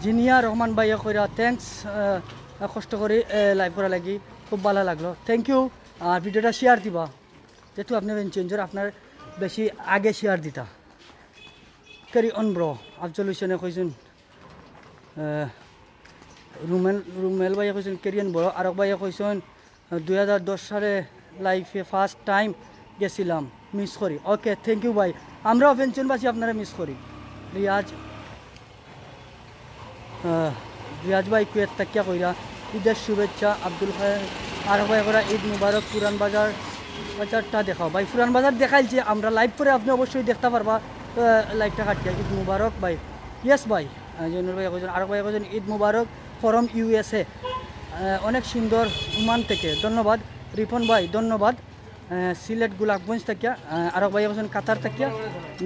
জিনিয়া রহমান ভাইয়া কইরা থ্যাংকস, কষ্ট করে লাইভ করা লাগি, খুব ভালো লাগলো, থ্যাংক ইউ। আর ভিডিওটা শেয়ার দিবা, যেহেতু আপনি ফেঞ্চুগঞ্জের আপনার বেশি আগে শেয়ার দিতা। ক্যারি অন ব্রো আফজল হুসেনে কইছেন, রুমেল ভাইয়া কইছেন ক্যারি অন ব্রো। আরক ভাইয়া কইছেন 2010 সালে লাইফে ফার্স্ট টাইম গেছিলাম, মিস করি। ওকে থ্যাংক ইউ ভাই, আমরাও ফেঞ্চুগঞ্জবাসী আপনারা মিস করি। রিয়াজ ভাই কুয়েত তাকিয়া কইরা ঈদের শুভেচ্ছা। আব্দুল খায় আরক ভাই করা ঈদ মুবারক। পুরান বাজারটা দেখাও ভাই, পুরান বাজার দেখাইছে আমরা লাইভ করে, আপনি অবশ্যই দেখতে পারবা লাইভটা কাটিয়া। ঈদ মুবারক ভাই, ইয়েস ভাই। জৈনুল ভাই কইছেন, আরক ভাই কইছেন ঈদ মুবারক ফরম USA, অনেক সুন্দর ওমান থেকে, ধন্যবাদ। রিপন ভাই ধন্যবাদ, সিলেট গোলাপগঞ্জ থাকিয়া। আরক ভাই কইছেন কাতার থাকিয়া,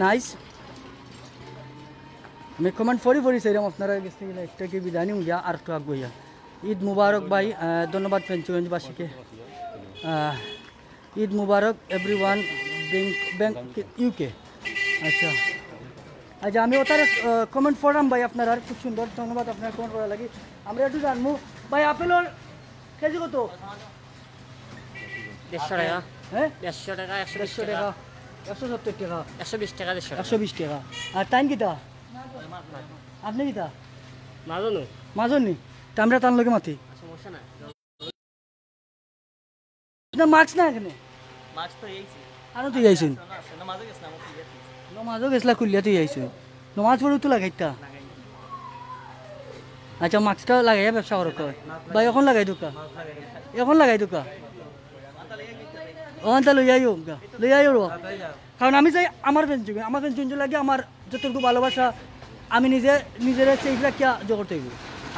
নাইস। আমি কমেন্ট ফরি চাইলাম আপনারা গেছে লাইভটাকে বিদায় নিউ গিয়া আর একটু আগুইয়া। ঈদ মুবারক ভাই, ধন্যবাদ ফেঞ্চুগঞ্জবাসীকে। ঈদ মুবারক এভরিওয়ান ব্যাংক UK। আচ্ছা আচ্ছা আমি ওটার কমেন্ট পড়লাম ভাই, আপনারা খুব সুন্দর, ধন্যবাদ আপনার কমেন্ট করা লাগি। আমরা একটু জানবো ভাই আপেলের কেজি কত?
150 টাকা।
হ্যাঁ
150 টাকা,
150 টাকা, 170 টাকা,
120 টাকা,
120 টাকা। আর টাইম কিতা আপনি কিতা মাজনি তা আমরা তার লগে মাতি
সমস্যা নাই।
না মার্কস না এখানে
মার্কস তো এইছি
আরো তুই আইছিস নমাজও গেছলা খুলিয়া তুই আইছিস নমাজ পড়ে তো লাগাইতা। আচ্ছা মাস্কটা লাগাইয়া ব্যবসা করো ভাই, এখন লাগাই দুকা, এখন লাগাই দুকা ওখানটা লই আইও কারণ আমি চাই আমার ফেঞ্চুগঞ্জ লাগে আমার যতটুকু ভালোবাসা আমি নিজের সেফ রাখিয়া জগৎ হইব।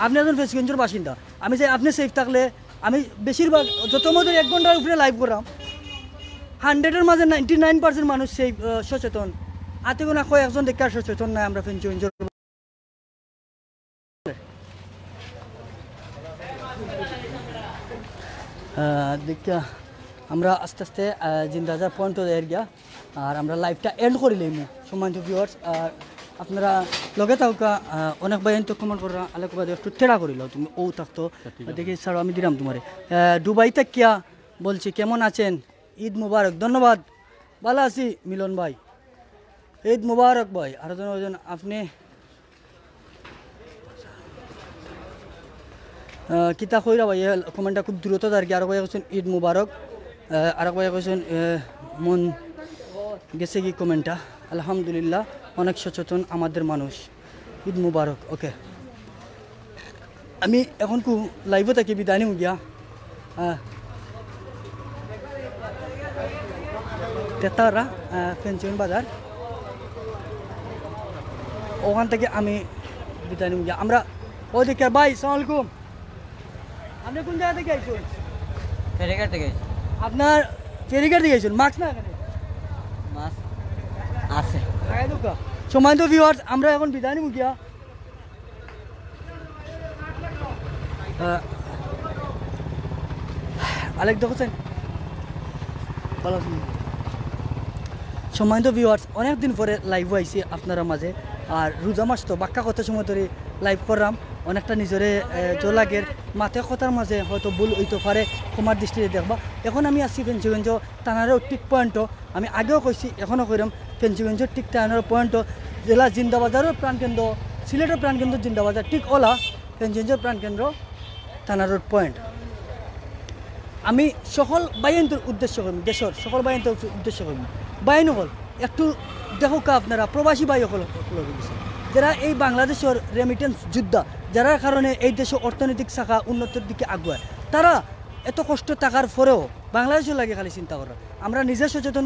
আপনি একজন ফেঞ্চুগঞ্জের বাসিন্দা, আমি চাই আপনি সেফ থাকলে, আমি বেশিরভাগ যত মধ্যে 1 ঘন্টার উপরে লাইভ করাম 100-এর মাঝে 99% মানুষ সেফ সচেতন, আতে কোনো একজন দেখে আর সচেতন নাই। আমরা ফেঞ্চুগঞ্জের দেখা আমরা আস্তে আস্তে জিন্দাজার পয়েন্ট এর গিয়া আর আমরা লাইভটা এন্ড করি লইমু সম্মানিত ভিউয়ার্স। আর আপনারা লগে থাকা অনেক ভাই তো কমেন্ট করা আলেক বাদে একটু তেড়া করিল তুমি ও থাকতো দেখি স্যার আমি দিলাম তোমারে। দুবাই কিয়া বলছি কেমন আছেন, ঈদ মুবারক। ধন্যবাদ, ভালো আছি মিলন ভাই, ঈদ মুবারক ভাই। আর জন আপনি কিতা কইরা ভাই কমেন্টটা খুব দ্রুত আর কি। আর ভাই কৈছেন ঈদ মুবারক, আর ভাই কৈছেন মন গেছে কি কমেন্টটা। আলহামদুলিল্লাহ অনেক সচেতন আমাদের মানুষ, ঈদ মুবারক। ওকে আমি এখন কু লাইভে থাকি বিদায় নিম গিয়া তেতারা ফেঞ্চুগঞ্জ বাজার ওখান থেকে আমি বিদায় নিম গিয়া আমরা ওদিকে ভাই সালাম আলাইকুম আপনি কোন জায়গা থেকে আইছেন
ফেরিঘাট থেকে
আপনার ফেরিঘাট থেকে আইছেন মাস্ক না এখানে
মাছ আছে
সময় তো ভিউয়ার্স আমরা এখন বিদায় নিব গিয়া আলেক দেখছেন সম্মানিত ভিউয়ার্স অনেকদিন পরে লাইভ আইছি আপনারা মাঝে আর রোজা মাস তো বাক্কা কত সময় ধরে লাইভ করলাম অনেকটা নিজরে জোলাগের মাথে কথার মাঝে হয়তো ভুল হইতে পারে ক্ষমার দৃষ্টিতে দেখবা এখন আমি আসছি ফেঞ্চুগঞ্জ থানারও টিক পয়েন্টও আমি আগেও কইছি এখনও কইরাম ফেঞ্চুগঞ্জের টিক থানার পয়েন্টও জেলা জিন্দাবাজারের প্রাণকেন্দ্র সিলেটের প্রাণকেন্দ্র জিন্দাবাজার ঠিক ওলা ফেঞ্চুগঞ্জের প্রাণকেন্দ্র থানার পয়েন্ট আমি সকল বাইনটোর উদ্দেশ্য করব দেশের সকল বাইনটোর উদ্দেশ্য করব বাইন হল একটু দেখো আপনারা প্রবাসী বাই হল যারা এই বাংলাদেশের রেমিটেন্স যোদ্ধা যার কারণে এই দেশের অর্থনৈতিক শাখা উন্নতির দিকে আগুয়ায় তারা এত কষ্ট থাকার পরেও বাংলাদেশের লাগে খালি চিন্তা করা আমরা নিজে সচেতন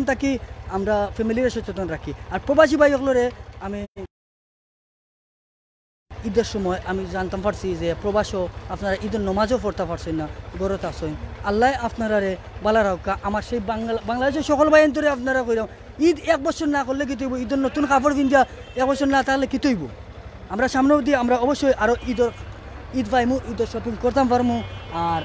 থাকি আমরা ফ্যামিলির সচেতন রাখি আর প্রবাসী ভাই হলরে আমি ঈদের সময় আমি জানতাম পারছি যে প্রবাসও আপনারা ঈদের নমাজও পড়তে পারছেন না গরত আসেন আল্লাহ আপনারা বালা রাখা আমার সেই বাংলাদেশের সকল বাইন্তরে আপনারা কইরাম ঈদ এক বছর না করলে কি তৈব ঈদের নতুন কাপড় পিন্ধিয়া এক বছর না থাকলে কি তৈব আমরা সামনেও দিয়ে আমরা অবশ্যই আরও ঈদ পাইমু ঈদের শপিং করতাম পারমু আর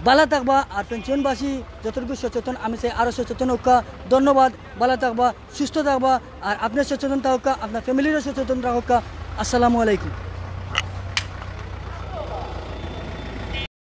বালা থাকবা আর পেনশনবাসী যতটুকু সচেতন আমি চাই আরও সচেতন হোকা ধন্যবাদ বালা থাকবা সুস্থ থাকবা আর আপনার সচেতন থাকা আপনার ফ্যামিলিরও সচেতন রাখা আসসালামু আলাইকুম